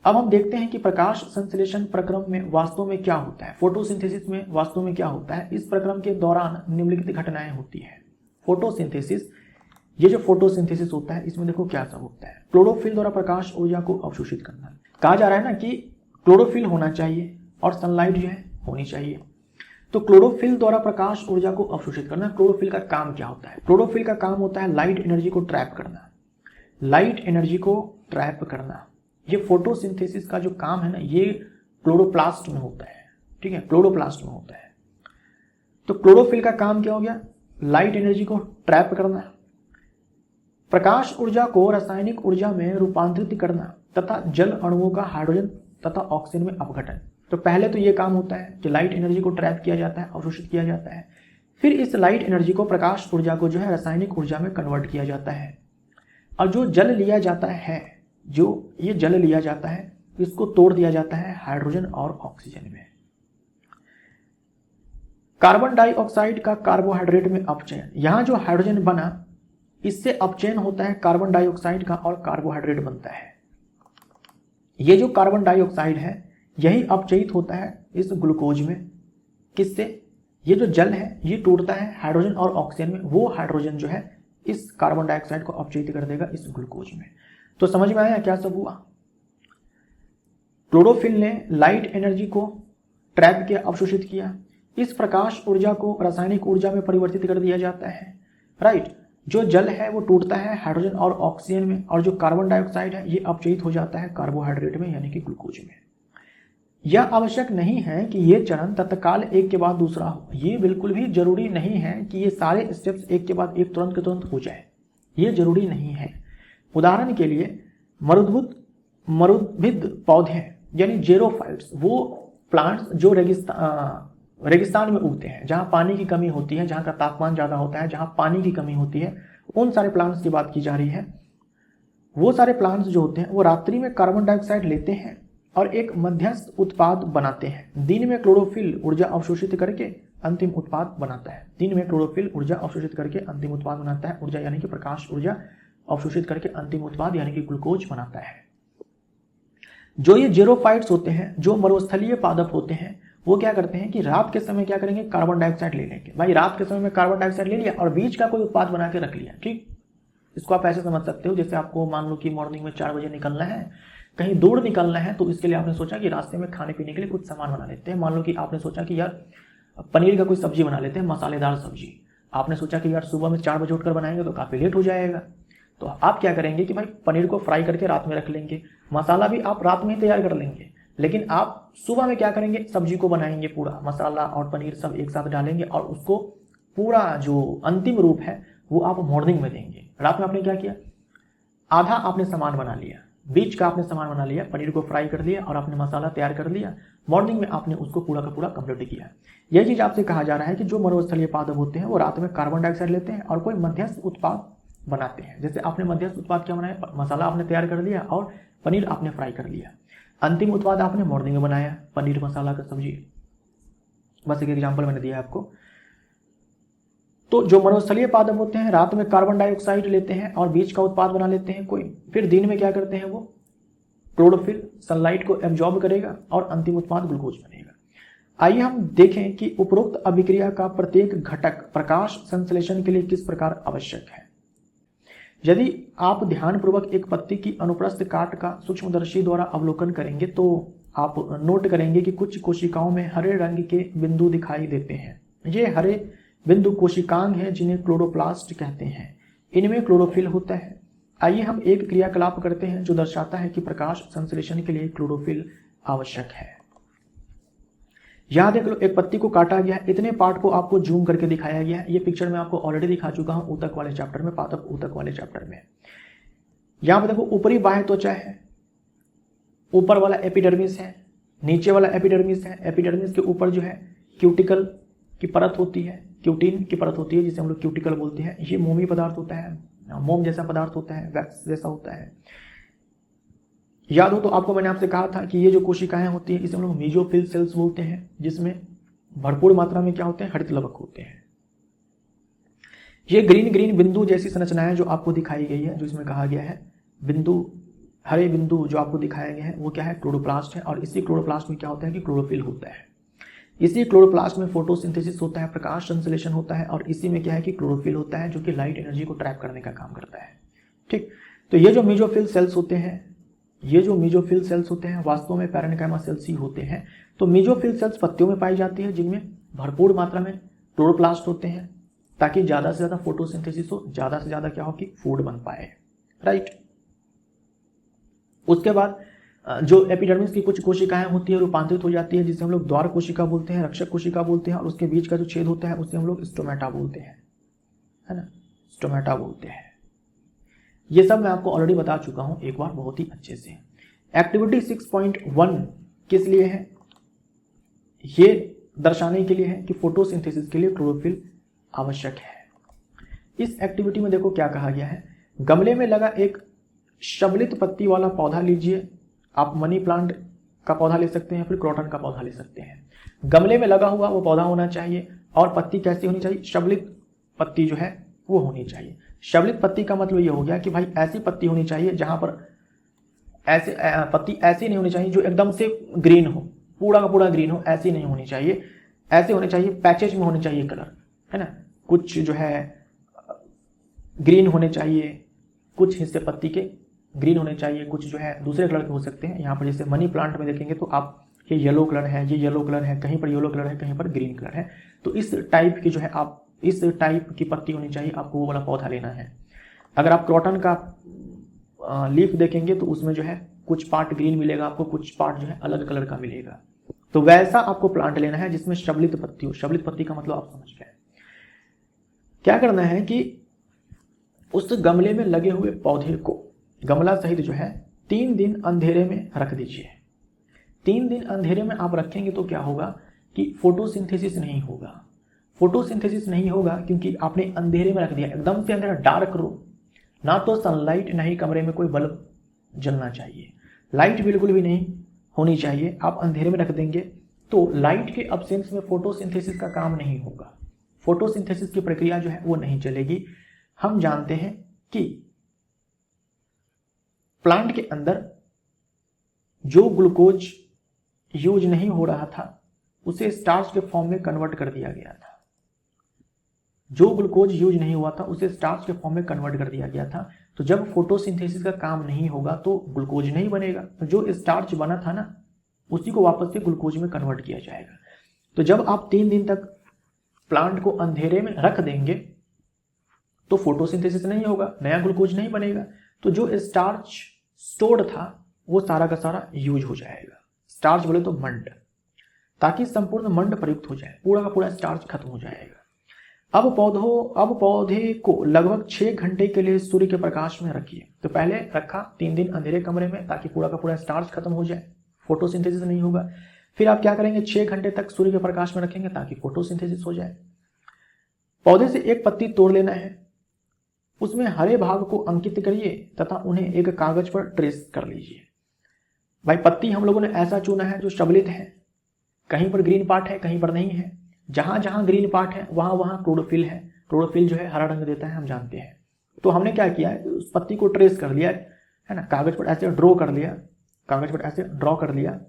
अब हम देखते हैं कि प्रकाश संश्लेषण प्रक्रम में वास्तव में क्या होता है, फोटोसिंथेसिस में वास्तव में क्या होता है। इस प्रक्रम के दौरान निम्नलिखित घटनाएं होती है। फोटोसिंथेसिस, ये जो फोटोसिंथेसिस होता है इसमें देखो क्या सब होता है। क्लोरोफिल द्वारा प्रकाश ऊर्जा को अवशोषित करना। कहा जा रहा है ना कि क्लोरोफिल होना चाहिए और सनलाइट जो है होनी चाहिए। तो क्लोरोफिल द्वारा प्रकाश ऊर्जा को अवशोषित करना। क्लोरोफिल का काम क्या होता है? क्लोरोफिल का काम होता है लाइट एनर्जी को ट्रैप करना, लाइट एनर्जी को ट्रैप करना। ये फोटोसिंथेसिस का जो काम है ना, ये क्लोरोप्लास्ट में होता है, ठीक है, क्लोरोप्लास्ट में होता है। तो क्लोरोफिल का काम क्या हो गया? लाइट एनर्जी को ट्रैप करना, प्रकाश ऊर्जा को रासायनिक ऊर्जा में रूपांतरित करना तथा जल अणुओं का हाइड्रोजन तथा ऑक्सीजन में अपघटन। तो पहले तो ये काम होता है कि लाइट एनर्जी को ट्रैप किया जाता है, अवशोषित किया जाता है। फिर इस लाइट एनर्जी को प्रकाश ऊर्जा को जो है रासायनिक ऊर्जा में कन्वर्ट किया जाता है। और जो जल लिया जाता है, जो ये जल लिया जाता है, इसको तोड़ दिया जाता है हाइड्रोजन और ऑक्सीजन में। कार्बन डाइऑक्साइड का कार्बोहाइड्रेट में अपचयन। यहां जो हाइड्रोजन बना इससे अपचयन होता है कार्बन डाइऑक्साइड का और कार्बोहाइड्रेट बनता है। ये जो कार्बन डाइऑक्साइड है यही अपचयित होता है इस ग्लूकोज में। किससे? ये जो जल है ये टूटता है हाइड्रोजन और ऑक्सीजन में, वो हाइड्रोजन जो है इस कार्बन डाइऑक्साइड को अपचयित कर देगा इस ग्लूकोज में। तो समझ में आया क्या सब हुआ? क्लोरोफिल ने लाइट एनर्जी को ट्रैप किया, अवशोषित किया। इस प्रकाश ऊर्जा को रासायनिक ऊर्जा में परिवर्तित कर दिया जाता है, राइट। जो जल है वो टूटता है हाइड्रोजन और ऑक्सीजन में, और जो कार्बन डाइऑक्साइड है ये अपचयित हो जाता है कार्बोहाइड्रेट में यानी कि ग्लूकोज में। यह आवश्यक नहीं है कि ये चरण तत्काल एक के बाद दूसरा हो। ये बिल्कुल भी जरूरी नहीं है कि ये सारे स्टेप्स एक के बाद एक तुरंत के तुरंत हो जाए, ये जरूरी नहीं है। उदाहरण के लिए मरुद्भिद पौधे यानी जेरोफाइट्स, वो प्लांट्स जो रेगिस्तान में उगते हैं, जहां पानी की कमी होती है, जहां का तापमान ज्यादा होता है, जहां पानी की कमी होती है, उन सारे प्लांट्स की बात की जा रही है। वो सारे प्लांट्स जो होते हैं वो रात्रि में कार्बन डाइऑक्साइड लेते हैं और एक मध्यस्थ उत्पाद बनाते हैं। दिन में क्लोरोफिल ऊर्जा अवशोषित करके अंतिम उत्पाद बनाता है। दिन में क्लोरोफिल ऊर्जा अवशोषित करके अंतिम उत्पाद बनाता है। ऊर्जा यानी कि प्रकाश ऊर्जा अवशोषित करके अंतिम उत्पाद यानी कि ग्लूकोज बनाता है। जो ये जेरोफाइट्स होते हैं, जो मरुस्थलीय पादप होते हैं, वो क्या करते हैं कि रात के समय क्या करेंगे? कार्बन डाइऑक्साइड ले लेंगे। भाई रात के समय में कार्बन डाइऑक्साइड ले लिया और बीज का कोई उत्पाद बना के रख लिया, ठीक। इसको आप ऐसे समझ सकते हो जैसे आपको मान लो कि मॉर्निंग में 4 बजे निकलना है, कहीं दूर निकलना है, तो इसके लिए आपने सोचा कि रास्ते में खाने पीने के लिए कुछ सामान बना लेते हैं। मान लो कि आपने सोचा कि यार पनीर का कोई सब्जी बना लेते हैं, मसालेदार सब्जी। आपने सोचा कि यार सुबह में 4 बजे उठकर बनाएंगे तो काफी लेट हो जाएगा, तो आप क्या करेंगे कि भाई पनीर को फ्राई करके रात में रख लेंगे, मसाला भी आप रात में ही तैयार कर लेंगे, लेकिन आप सुबह में क्या करेंगे? सब्जी को बनाएंगे, पूरा मसाला और पनीर सब एक साथ डालेंगे और उसको पूरा जो अंतिम रूप है वो आप मॉर्निंग में देंगे। रात में आपने क्या किया? आधा आपने सामान बना लिया, बीच का आपने सामान बना लिया, पनीर को फ्राई कर लिया और आपने मसाला तैयार कर लिया, मॉर्निंग में आपने उसको पूरा का पूरा कंप्लीट किया। यह चीज आपसे कहा जा रहा है कि जो मरुस्थलीय पादप होते हैं वो रात में कार्बन डाइऑक्साइड लेते हैं और कोई मध्यस्थ उत्पाद बनाते हैं। जैसे आपने मध्यस्थ उत्पाद क्या बनाया, मसाला आपने तैयार कर लिया और पनीर आपने फ्राई कर लिया। अंतिम उत्पाद आपने मॉर्निंग में बनाया, पनीर मसाला का सब्जी। बस एक एग्जाम्पल मैंने दिया आपको। तो जो मरुस्थलीय पादप होते हैं रात में कार्बन डाइऑक्साइड लेते हैं और बीज का उत्पाद बना लेते हैं कोई, फिर दिन में क्या करते हैं वो क्लोरोफिल सनलाइट को एब्जॉर्ब करेगा और अंतिम उत्पाद ग्लूकोज बनेगा। आइए हम देखें कि उपरोक्त अभिक्रिया का प्रत्येक घटक प्रकाश संश्लेषण के लिए किस प्रकार आवश्यक है। यदि आप ध्यानपूर्वक एक पत्ती की अनुप्रस्थ काट का सूक्ष्मदर्शी द्वारा अवलोकन करेंगे तो आप नोट करेंगे कि कुछ कोशिकाओं में हरे रंग के बिंदु दिखाई देते हैं। ये हरे बिंदु कोशिकांग हैं जिन्हें क्लोरोप्लास्ट कहते हैं। इनमें क्लोरोफिल होता है। आइए हम एक क्रियाकलाप करते हैं जो दर्शाता है कि प्रकाश संश्लेषण के लिए क्लोरोफिल आवश्यक है। यहां देख लो, एक पत्ती को काटा गया है, इतने पार्ट को आपको जूम करके दिखाया गया है। ये पिक्चर मैं आपको ऑलरेडी दिखा चुका हूं ऊतक वाले चैप्टर में, पादप ऊतक वाले चैप्टर में। यहां पर देखो ऊपरी बाह्य त्वचा है, ऊपर वाला एपिडर्मिस है, नीचे वाला एपिडर्मिस है। एपिडर्मिस के ऊपर जो है क्यूटिकल की परत होती है, क्यूटिन की परत होती है जिसे हम लोग क्यूटिकल बोलते हैं। ये मोमी पदार्थ होता है, मोम जैसा पदार्थ होता है, वैक्स जैसा होता है। याद हो तो आपको मैंने आपसे कहा था कि ये जो कोशिकाएं होती है इसे हम लोग मेसोफिल सेल्स बोलते हैं, जिसमें भरपूर मात्रा में क्या होते हैं, हरित लवक होते हैं। ये ग्रीन ग्रीन बिंदु जैसी संरचनाएं जो आपको दिखाई गई है, जो इसमें कहा गया है बिंदु, हरे बिंदु जो आपको दिखाया गया है वो क्या है, क्लोरोप्लास्ट है। और इसी क्लोरोप्लास्ट में क्या होता है कि क्लोरोफिल होता है। इसी क्लोरोप्लास्ट में फोटोसिंथेसिस होता है, प्रकाश संश्लेषण होता है, और इसी में क्या है कि क्लोरोफिल होता है जो कि लाइट एनर्जी को ट्रैप करने का काम करता है। ठीक, तो ये जो मेसोफिल सेल्स होते हैं, ये जो मेसोफिल सेल्स होते हैं वास्तव में पैरेन्काइमा सेल्स ही होते हैं। तो मेसोफिल सेल्स पत्तियों में पाई जाती है जिनमें भरपूर मात्रा में क्लोरोप्लास्ट होते हैं, ताकि ज्यादा से ज्यादा फोटोसिंथेसिस हो, ज्यादा से ज्यादा क्या हो कि फूड बन पाए। राइट। उसके बाद जो एपिडर्मिस की कुछ कोशिकाएं होती है रूपांतरित हो जाती है, जिसे हम लोग द्वार कोशिका बोलते हैं, रक्षक कोशिका बोलते हैं, और उसके बीच का जो छेद होता है उसे हम लोग स्टोमेटा बोलते हैं, है ना, स्टोमेटा बोलते हैं। ये सब मैं आपको ऑलरेडी बता चुका हूं एक बार बहुत ही अच्छे से। एक्टिविटी 6.1 किस लिए है, ये दर्शाने के लिए है कि फोटोसिंथेसिस के लिए क्लोरोफिल आवश्यक है। इस एक्टिविटी में देखो क्या कहा गया है, गमले में लगा एक शबलित पत्ती वाला पौधा लीजिए। आप मनी प्लांट का पौधा ले सकते हैं, फिर क्रॉटन का पौधा ले सकते हैं। गमले में लगा हुआ वो पौधा होना चाहिए, और पत्ती कैसी होनी चाहिए, शबलित पत्ती जो है वो होनी चाहिए। शबलित पत्ती का मतलब ये हो गया कि भाई ऐसी पत्ती होनी चाहिए जहां पर ऐसे पत्ती ऐसी नहीं होनी चाहिए जो एकदम से ग्रीन हो, पूरा का पूरा ग्रीन हो, ऐसी नहीं होनी चाहिए। ऐसे होने चाहिए, पैचेज में होने चाहिए कलर, है ना, कुछ जो है ग्रीन होने चाहिए, कुछ हिस्से पत्ती के ग्रीन होने चाहिए, कुछ जो है दूसरे कलर के हो सकते हैं। यहाँ पर जैसे मनी प्लांट में देखेंगे तो आप ये येलो कलर है, ये येलो कलर है, कहीं पर येलो कलर है, कहीं पर ग्रीन कलर है। तो इस टाइप की जो है आप इस टाइप की पत्ती होनी चाहिए, आपको वो वाला पौधा लेना है। अगर आप क्रॉटन का लीफ देखेंगे तो उसमें जो है कुछ पार्ट ग्रीन मिलेगा आपको, कुछ पार्ट जो है अलग कलर का मिलेगा। तो वैसा आपको प्लांट लेना है जिसमें शबलित पत्ती हो। शबलित पत्ती का मतलब आप समझ गए। क्या करना है कि उस गमले में लगे हुए पौधे को, गमला सहित जो है, 3 दिन अंधेरे में रख दीजिए। 3 दिन अंधेरे में आप रखेंगे तो क्या होगा कि फोटोसिंथेसिस नहीं होगा। फोटोसिंथेसिस नहीं होगा क्योंकि आपने अंधेरे में रख दिया, एकदम से अंधेरा, डार्क रूम, ना तो सनलाइट ना ही कमरे में कोई बल्ब जलना चाहिए, लाइट बिल्कुल भी नहीं होनी चाहिए। आप अंधेरे में रख देंगे तो लाइट के अब्सेंस में फोटोसिंथेसिस का काम नहीं होगा, फोटोसिंथेसिस की प्रक्रिया जो है वो नहीं चलेगी। हम जानते हैं कि प्लांट के अंदर जो ग्लूकोज यूज नहीं हो रहा था उसे स्टार्च के फॉर्म में कन्वर्ट कर दिया गया था। जो ग्लूकोज यूज नहीं हुआ था उसे स्टार्च के फॉर्म में कन्वर्ट कर दिया गया था। तो जब फोटोसिंथेसिस का काम नहीं होगा तो ग्लूकोज नहीं बनेगा, तो जो स्टार्च बना था ना उसी को वापस से ग्लूकोज में कन्वर्ट किया जाएगा। तो जब आप 3 दिन तक प्लांट को अंधेरे में रख देंगे तो फोटोसिंथेसिस नहीं होगा, नया ग्लूकोज नहीं बनेगा, तो जो स्टार्च स्टोर्ड था वो सारा का सारा यूज हो जाएगा। स्टार्च बोले तो मंड, ताकि संपूर्ण मंड प्रयुक्त हो जाए, पूरा का पूरा स्टार्च खत्म हो जाएगा। अब पौधे को लगभग 6 घंटे के लिए सूर्य के प्रकाश में रखिए। तो पहले रखा 3 दिन अंधेरे कमरे में ताकि पूरा का पूरा स्टार्च खत्म हो जाए, फोटोसिंथेसिस नहीं होगा। फिर आप क्या करेंगे, 6 घंटे तक सूर्य के प्रकाश में रखेंगे ताकि फोटोसिंथेसिस हो जाए। पौधे से एक पत्ती तोड़ लेना है, उसमें हरे भाग को अंकित करिए तथा उन्हें एक कागज पर ट्रेस कर लीजिए। भाई पत्ती हम लोगों ने ऐसा चुना है जो शबलित है, कहीं पर ग्रीन पार्ट है कहीं पर नहीं है। जहां जहां ग्रीन पार्ट है वहां वहां क्लोरोफिल है। क्लोरोफिल जो है हरा रंग देता है, हम जानते हैं। तो हमने क्या किया है, उस पत्ती को ट्रेस कर लिया है ना, कागज पर ऐसे ड्रॉ कर लिया, कागज पर ऐसे ड्रॉ कर लिया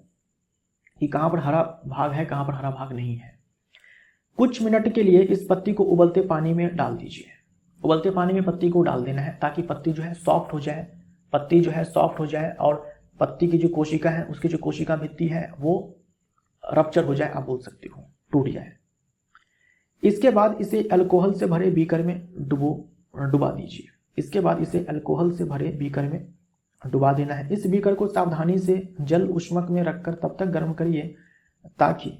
कि कहां पर हरा भाग है कहां पर हरा भाग नहीं है। कुछ मिनट के लिए इस पत्ती को उबलते पानी में डाल दीजिए। उबलते पानी में पत्ती को डाल देना है ताकि पत्ती जो है सॉफ्ट हो जाए, पत्ती जो है सॉफ्ट हो जाए और पत्ती की जो कोशिका है उसकी जो कोशिका भित्ति है वो रप्चर हो जाए, आप बोल सकते हो टूट जाए। इसके बाद इसे अल्कोहल से भरे बीकर में डुबा दीजिए। इसके बाद इसे अल्कोहल से भरे बीकर में डुबा देना है। इस बीकर को सावधानी से जल उष्मक में रखकर तब तक गर्म करिए ताकि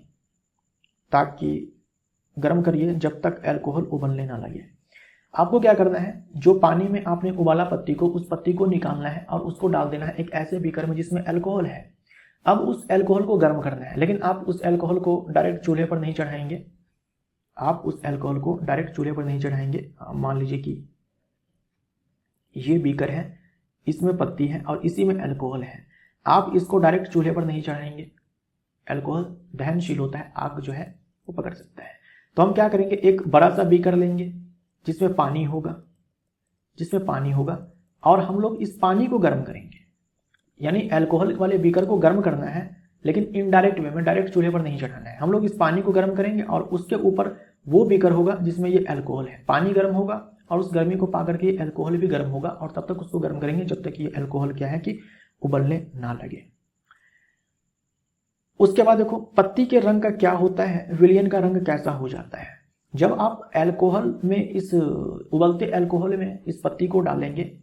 गर्म करिए जब तक अल्कोहल उबलने ना लगे। आपको क्या करना है, जो पानी में आपने उबाला पत्ती को, उस पत्ती को निकालना है और उसको डाल देना है एक ऐसे बीकर में जिसमें अल्कोहल है। अब उस अल्कोहल को गर्म करना है, लेकिन आप उस अल्कोहल को डायरेक्ट चूल्हे पर नहीं चढ़ाएंगे। आप उस अल्कोहल को डायरेक्ट चूल्हे पर नहीं चढ़ाएंगे। मान लीजिए कि ये बीकर है, इसमें पत्ती है और इसी में अल्कोहल है। आप इसको डायरेक्ट चूल्हे पर नहीं चढ़ाएंगे, अल्कोहल दहनशील होता है, आग जो है वो पकड़ सकता है। तो हम क्या करेंगे, एक बड़ा सा बीकर लेंगे जिसमें पानी होगा और हम लोग इस पानी को गर्म करेंगे। यानी अल्कोहल वाले बीकर को गर्म करना है, लेकिन इनडायरेक्ट वे में, डायरेक्ट चूल्हे पर नहीं चढ़ाना है। हम लोग इस पानी को गर्म करेंगे और उसके ऊपर वो बीकर होगा जिसमें ये अल्कोहल है। पानी गर्म होगा और उस गर्मी को पाकर के अल्कोहल भी गर्म होगा और तब तक उसको गर्म करेंगे जब तक ये अल्कोहल क्या है कि उबलने ना लगे। उसके बाद देखो पत्ती के रंग का क्या होता है, विलियन का रंग कैसा हो जाता है। जब आप अल्कोहल में, इस उबलते अल्कोहल में इस पत्ती को डालेंगे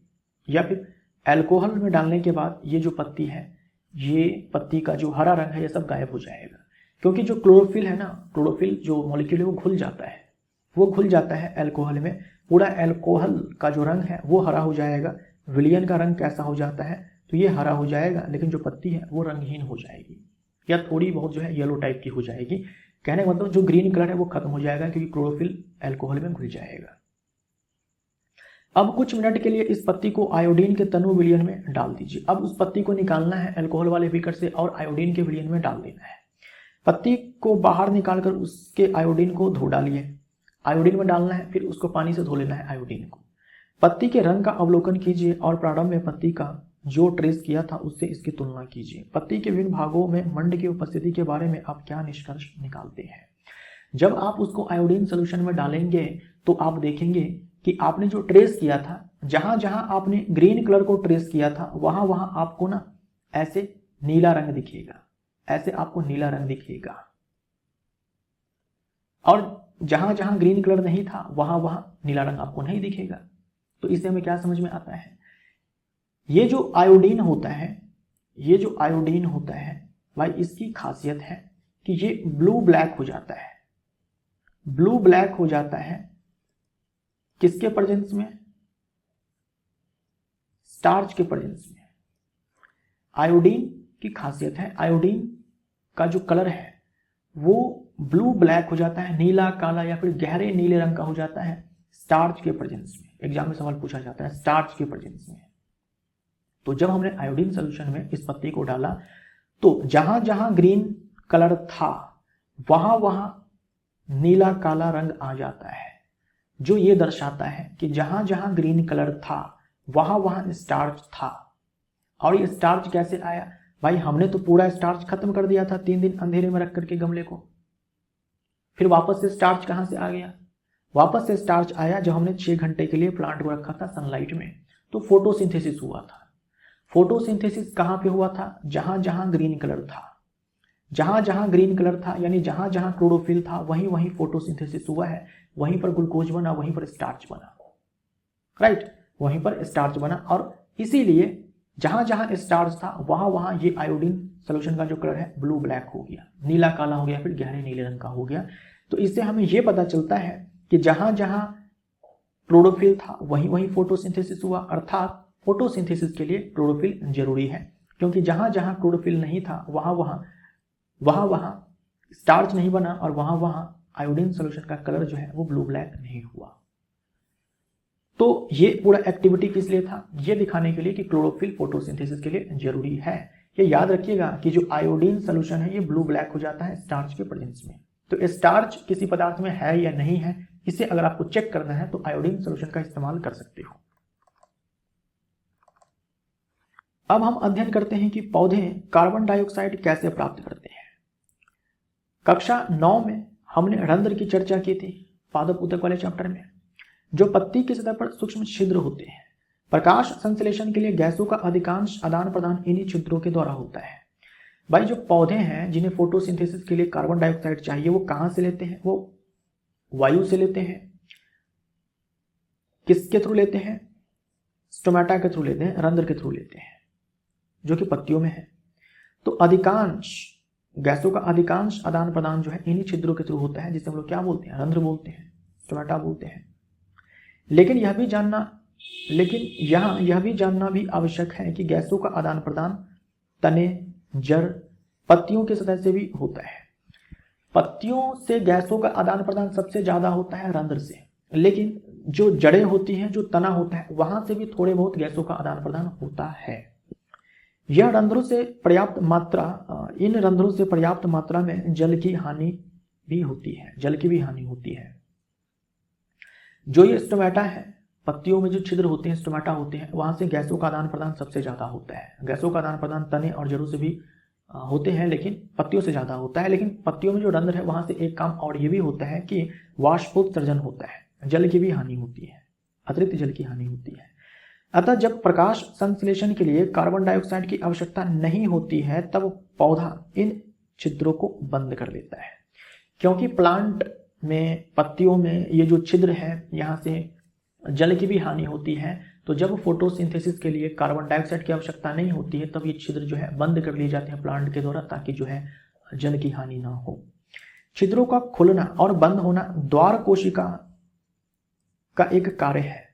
या फिर अल्कोहल में डालने के बाद ये जो पत्ती है, ये पत्ती का जो हरा रंग है ये सब गायब हो जाएगा, क्योंकि जो क्लोरोफिल है ना, क्लोरोफिल जो मॉलिक्यूल है वो घुल जाता है अल्कोहल में। पूरा अल्कोहल का जो रंग है वो हरा हो जाएगा। विलियन का रंग कैसा हो जाता है, तो ये हरा हो जाएगा, लेकिन जो पत्ती है वो रंगहीन हो जाएगी या थोड़ी बहुत जो है येलो टाइप की हो जाएगी। कहने का मतलब जो ग्रीन कलर है वो खत्म हो जाएगा क्योंकि क्लोरोफिल अल्कोहल में घुल जाएगा। अब कुछ मिनट के लिए इस पत्ती को आयोडीन के तनु विलयन में डाल दीजिए। अब उस पत्ती को निकालना है अल्कोहल वाले बीकर से और आयोडीन के विलयन में डाल देना है। पत्ती को बाहर निकालकर उसके आयोडीन को धो डालिए। आयोडीन में डालना है, फिर उसको पानी से धो लेना है आयोडीन को। पत्ती के रंग का अवलोकन कीजिए और प्रारंभ में पत्ती का जो ट्रेस किया था उससे इसकी तुलना कीजिए। पत्ती के विभिन्न भागों में मंड की उपस्थिति के बारे में आप क्या निष्कर्ष निकालते हैं। जब आप उसको आयोडीन सोल्यूशन में डालेंगे तो आप देखेंगे कि आपने जो ट्रेस किया था, जहां जहां आपने ग्रीन कलर को ट्रेस किया था वहां वहां आपको ना ऐसे नीला रंग दिखेगा, ऐसे आपको नीला रंग दिखेगा, और जहां जहां ग्रीन कलर नहीं था वहां वहां नीला रंग आपको नहीं दिखेगा। तो इससे हमें क्या समझ में आता है, ये जो आयोडीन होता है भाई, इसकी खासियत है कि ये ब्लू ब्लैक हो जाता है। ब्लू ब्लैक हो जाता है किसके प्रेजेंस में, स्टार्च के प्रेजेंस में। आयोडीन की खासियत है, आयोडीन का जो कलर है वो ब्लू ब्लैक हो जाता है, नीला काला या फिर गहरे नीले रंग का हो जाता है स्टार्च के प्रेजेंस में। एग्जाम में सवाल पूछा जाता है स्टार्च के प्रेजेंस में। तो जब हमने आयोडीन सोल्यूशन में इस पत्ती को डाला तो जहां जहां ग्रीन कलर था वहां वहां नीला काला रंग आ जाता है, जो ये दर्शाता है कि जहां जहां ग्रीन कलर था वहां वहां स्टार्च था। और ये स्टार्च कैसे आया भाई, हमने तो पूरा स्टार्च खत्म कर दिया था 3 दिन अंधेरे में रख करके गमले को। फिर वापस से स्टार्च कहां से आ गया, वापस से स्टार्च आया जब हमने 6 घंटे के लिए प्लांट को रखा था सनलाइट में, तो फोटोसिंथेसिस हुआ था। फोटोसिंथेसिस कहां पे हुआ था, जहां जहां ग्रीन कलर था, जहां जहां ग्रीन कलर था यानी जहां जहां क्लोरोफिल था वहीं वहीं फोटोसिंथेसिस हुआ है, वहीं पर ग्लूकोज बना, वहीं पर स्टार्च बना, राइट, वहीं पर स्टार्च बना। और इसीलिए जहां जहां स्टार्च था वहां वहां ये आयोडीन सोल्यूशन का जो कलर है ब्लू ब्लैक हो गया, नीला काला हो गया, फिर गहरे नीले रंग का हो गया। तो इससे हमें यह पता चलता है कि जहां जहां क्लोरोफिल था वहीं वहीं फोटोसिंथेसिस हुआ, अर्थात फोटोसिंथेसिस के लिए क्लोरोफिल जरूरी है, क्योंकि जहां जहां क्लोरोफिल नहीं था वहां वहां स्टार्च नहीं बना और वहां वहां आयोडीन सोल्यूशन का कलर जो है वो ब्लू ब्लैक नहीं हुआ। तो ये पूरा एक्टिविटी किस लिए था? ये दिखाने के लिए कि क्लोरोफिल फोटोसिंथेसिस के लिए जरूरी है। ये याद रखिएगा कि जो आयोडीन सोल्यूशन है ये ब्लू ब्लैक हो जाता है स्टार्च के प्रेजेंस में। तो स्टार्च किसी पदार्थ में है या नहीं है, इसे अगर आपको चेक करना है तो आयोडीन सोल्यूशन का इस्तेमाल कर सकते हो। अब हम अध्ययन करते हैं कि पौधे कार्बन डाइऑक्साइड कैसे प्राप्त करते हैं। कक्षा 9 में हमने रंध्र की चर्चा की थी, पादप ऊतक वाले चैप्टर में, जो पत्ती की सतह पर सूक्ष्म छिद्र होते हैं। प्रकाश संश्लेषण के लिए गैसों का अधिकांश आदान प्रदान इन्हीं छिद्रों के द्वारा होता है। भाई जो पौधे हैं जिन्हें फोटोसिंथेसिस के लिए कार्बन डाइऑक्साइड चाहिए, वो कहां से लेते हैं? वो वायु से लेते हैं। किसके थ्रू लेते हैं? स्टोमेटा के थ्रू लेते हैं, रंध्र के थ्रू लेते हैं, जो कि पत्तियों में है। तो अधिकांश गैसों का अधिकांश आदान प्रदान जो है इन्हीं छिद्रों के थ्रू होता है, जिसे हम लोग क्या बोलते हैं? रंध्र बोलते हैं, स्टोमेटा बोलते हैं। लेकिन यह भी जानना भी आवश्यक है कि गैसों का आदान प्रदान तने, जड़, पत्तियों की सतह से भी होता है। पत्तियों से गैसों का आदान प्रदान सबसे ज्यादा होता है रंध्र से, लेकिन जो जड़ें होती हैं, जो तना होता है, वहां से भी थोड़े बहुत गैसों का आदान प्रदान होता है। इन रंध्रों से पर्याप्त मात्रा में जल की हानि भी होती है। जो ये स्टोमेटा है, पत्तियों में जो छिद्र होते हैं, स्टोमेटा होते हैं, वहां से गैसों का आदान प्रदान सबसे ज्यादा होता है। गैसों का आदान प्रदान तने और जड़ों से भी होते हैं, लेकिन पत्तियों से ज्यादा होता है। लेकिन पत्तियों में जो रंध्र है वहां से एक काम और ये भी होता है कि वाष्पोत्सर्जन होता है, जल की भी हानि होती है, अतिरिक्त जल की हानि होती है। अतः जब प्रकाश संश्लेषण के लिए कार्बन डाइऑक्साइड की आवश्यकता नहीं होती है, तब पौधा इन छिद्रों को बंद कर देता है। क्योंकि प्लांट में, पत्तियों में ये जो छिद्र है, यहाँ से जल की भी हानि होती है। तो जब फोटोसिंथेसिस के लिए कार्बन डाइऑक्साइड की आवश्यकता नहीं होती है, तब ये छिद्र जो है बंद कर लिए जाते हैं प्लांट के द्वारा, ताकि जो है जल की हानि ना हो। छिद्रों का खुलना और बंद होना द्वार कोशिका का एक कार्य है।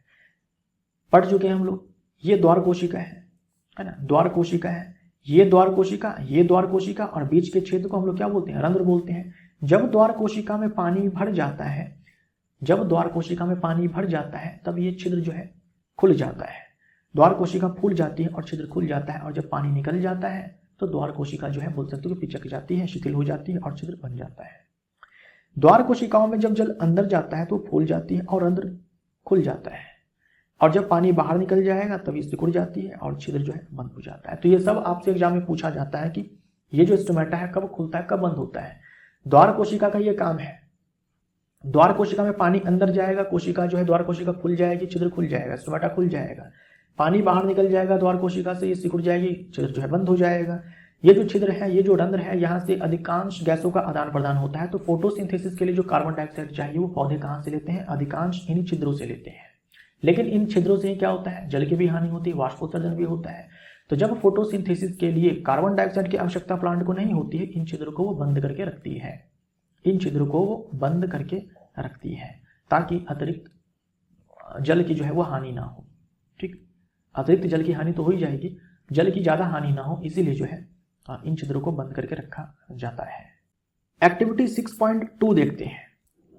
पढ़ चुके हैं हम लोग, ये द्वार कोशिका है ना, द्वार कोशिका है, ये द्वार कोशिका और बीच के छेद को हम लोग क्या बोलते हैं? रंध्र बोलते हैं। जब द्वार कोशिका में पानी भर जाता है, तब ये छिद्र जो है खुल जाता है। द्वार कोशिका फूल जाती है और छिद्र खुल जाता है, और जब पानी निकल जाता है तो द्वार कोशिका जो है बोल सकते हो कि पिचक जाती है, शिथिल हो जाती है और छिद्र बन जाता है। द्वार कोशिकाओं में जब जल अंदर जाता है तो फूल जाती है और रंध्र खुल जाता है, और जब पानी बाहर निकल जाएगा तब ये सिकुड़ जाती है और छिद्र जो है बंद हो जाता है। तो ये सब आपसे एग्जाम में पूछा जाता है कि ये जो स्टोमेटा है कब खुलता है, कब बंद होता है। द्वार कोशिका का ये काम है। द्वार कोशिका में पानी अंदर जाएगा, कोशिका जो है द्वार कोशिका खुल जाएगी, छिद्र खुल जाएगा, स्टोमेटा खुल जाएगा। पानी बाहर निकल जाएगा द्वार कोशिका से, ये सिकुड़ जाएगी, छिद्र जो है बंद हो जाएगा। ये जो छिद्र है, ये जो रंध्र है, यहाँ से अधिकांश गैसों का आदान प्रदान होता है। तो फोटोसिंथेसिस के लिए जो कार्बन डाइऑक्साइड चाहिए वो पौधे कहाँ से लेते हैं? अधिकांश इन्हीं छिद्रों से लेते हैं। लेकिन इन छिद्रों से क्या होता है? जल की भी हानि होती है, वाष्पोत्सर्जन भी होता है। तो जब फोटोसिंथेसिस के लिए कार्बन डाइऑक्साइड की आवश्यकता प्लांट को नहीं होती है, इन छिद्रों को वो बंद करके रखती है, ताकि अतिरिक्त जल की जो है वो हानि ना हो। ठीक, अतिरिक्त जल की हानि तो हो ही जाएगी, जल की ज्यादा हानि ना हो, इसीलिए जो है इन छिद्रों को बंद करके रखा जाता है। एक्टिविटी 6.2 देखते हैं।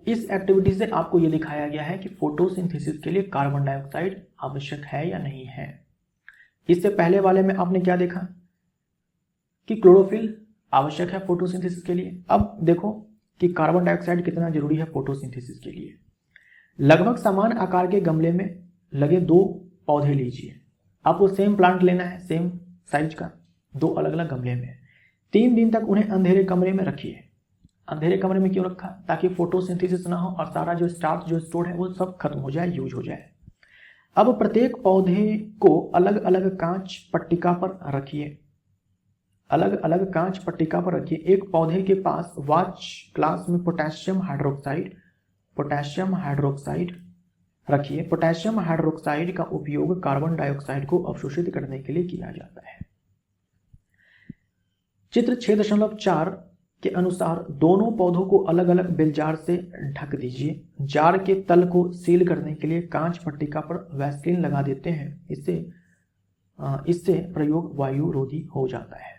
इस एक्टिविटी से आपको यह दिखाया गया है कि फोटोसिंथेसिस के लिए कार्बन डाइऑक्साइड आवश्यक है या नहीं है। इससे पहले वाले में आपने क्या देखा कि क्लोरोफिल आवश्यक है फोटोसिंथेसिस के लिए। अब देखो कि कार्बन डाइऑक्साइड कितना जरूरी है फोटोसिंथेसिस के लिए। लगभग समान आकार के गमले में लगे 2 पौधे लीजिए। आपको सेम प्लांट लेना है, सेम साइज का, 2 अलग अलग गमले में। 3 दिन तक उन्हें अंधेरे कमरे में रखिए। अंधेरे कमरे में क्यों रखा? ताकि फोटोसिंथेसिस ना हो और सारा जो स्टार्च जो स्टोर है वो सब खत्म हो जाए, यूज हो जाए। अब प्रत्येक पौधे को अलग अलग कांच पट्टिका पर रखिए। एक पौधे के पास वॉच ग्लास में पोटेशियम हाइड्रोक्साइड रखिए। पोटेशियम हाइड्रोक्साइड का उपयोग कार्बन डाइऑक्साइड को अवशोषित करने के लिए किया जाता है। चित्र 6.4 के अनुसार दोनों पौधों को अलग अलग बेलजार से ढक दीजिए। जार के तल को सील करने के लिए कांच पट्टिका पर वैसलीन लगा देते हैं। इससे प्रयोग वायु रोधी हो जाता है।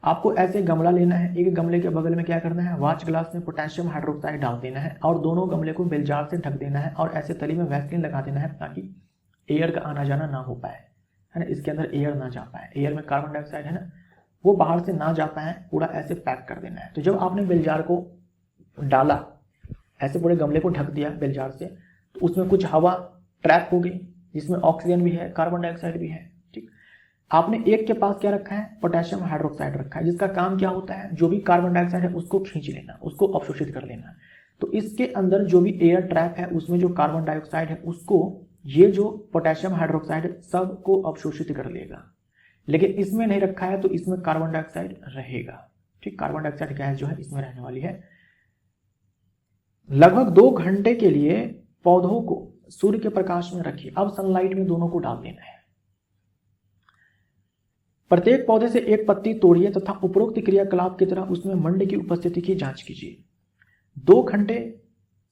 आपको ऐसे गमला लेना है, एक गमले के बगल में क्या करना है, वॉच ग्लास में पोटेशियम हाइड्रोक्साइड डाल देना है और दोनों गमले को बेलजार से ढक देना है और ऐसे तली में वैसलीन लगा देना है ताकि एयर का आना जाना ना हो पाए, है ना, इसके अंदर एयर ना जा पाए। एयर में कार्बन डाइऑक्साइड है ना, वो बाहर से ना जा पाए, पूरा ऐसे पैक कर देना है। तो जब आपने बेलजार को डाला, ऐसे पूरे गमले को ढक दिया बेलजार से, तो उसमें कुछ हवा ट्रैप हो गई जिसमें ऑक्सीजन भी है, कार्बन डाइऑक्साइड भी है। ठीक, आपने एक के पास क्या रखा है, पोटेशियम हाइड्रोक्साइड रखा है, जिसका काम क्या होता है, जो भी कार्बन डाइऑक्साइड है उसको खींच लेना, उसको अवशोषित कर लेना। तो इसके अंदर जो भी एयर ट्रैप है उसमें जो कार्बन डाइऑक्साइड है उसको ये जो पोटेशियम हाइड्रोक्साइड सबको अवशोषित कर लेगा। लेकिन इसमें नहीं रखा है तो इसमें कार्बन डाइऑक्साइड रहेगा। ठीक, कार्बन डाइऑक्साइड गैस जो है इसमें रहने वाली है। लगभग 2 घंटे के लिए पौधों को सूर्य के प्रकाश में रखिए। अब सनलाइट में दोनों को डाल देना है। प्रत्येक पौधे से एक पत्ती तोड़िए तथा उपरोक्त क्रियाकलाप की तरह उसमें मंड की उपस्थिति की जांच कीजिए। 2 घंटे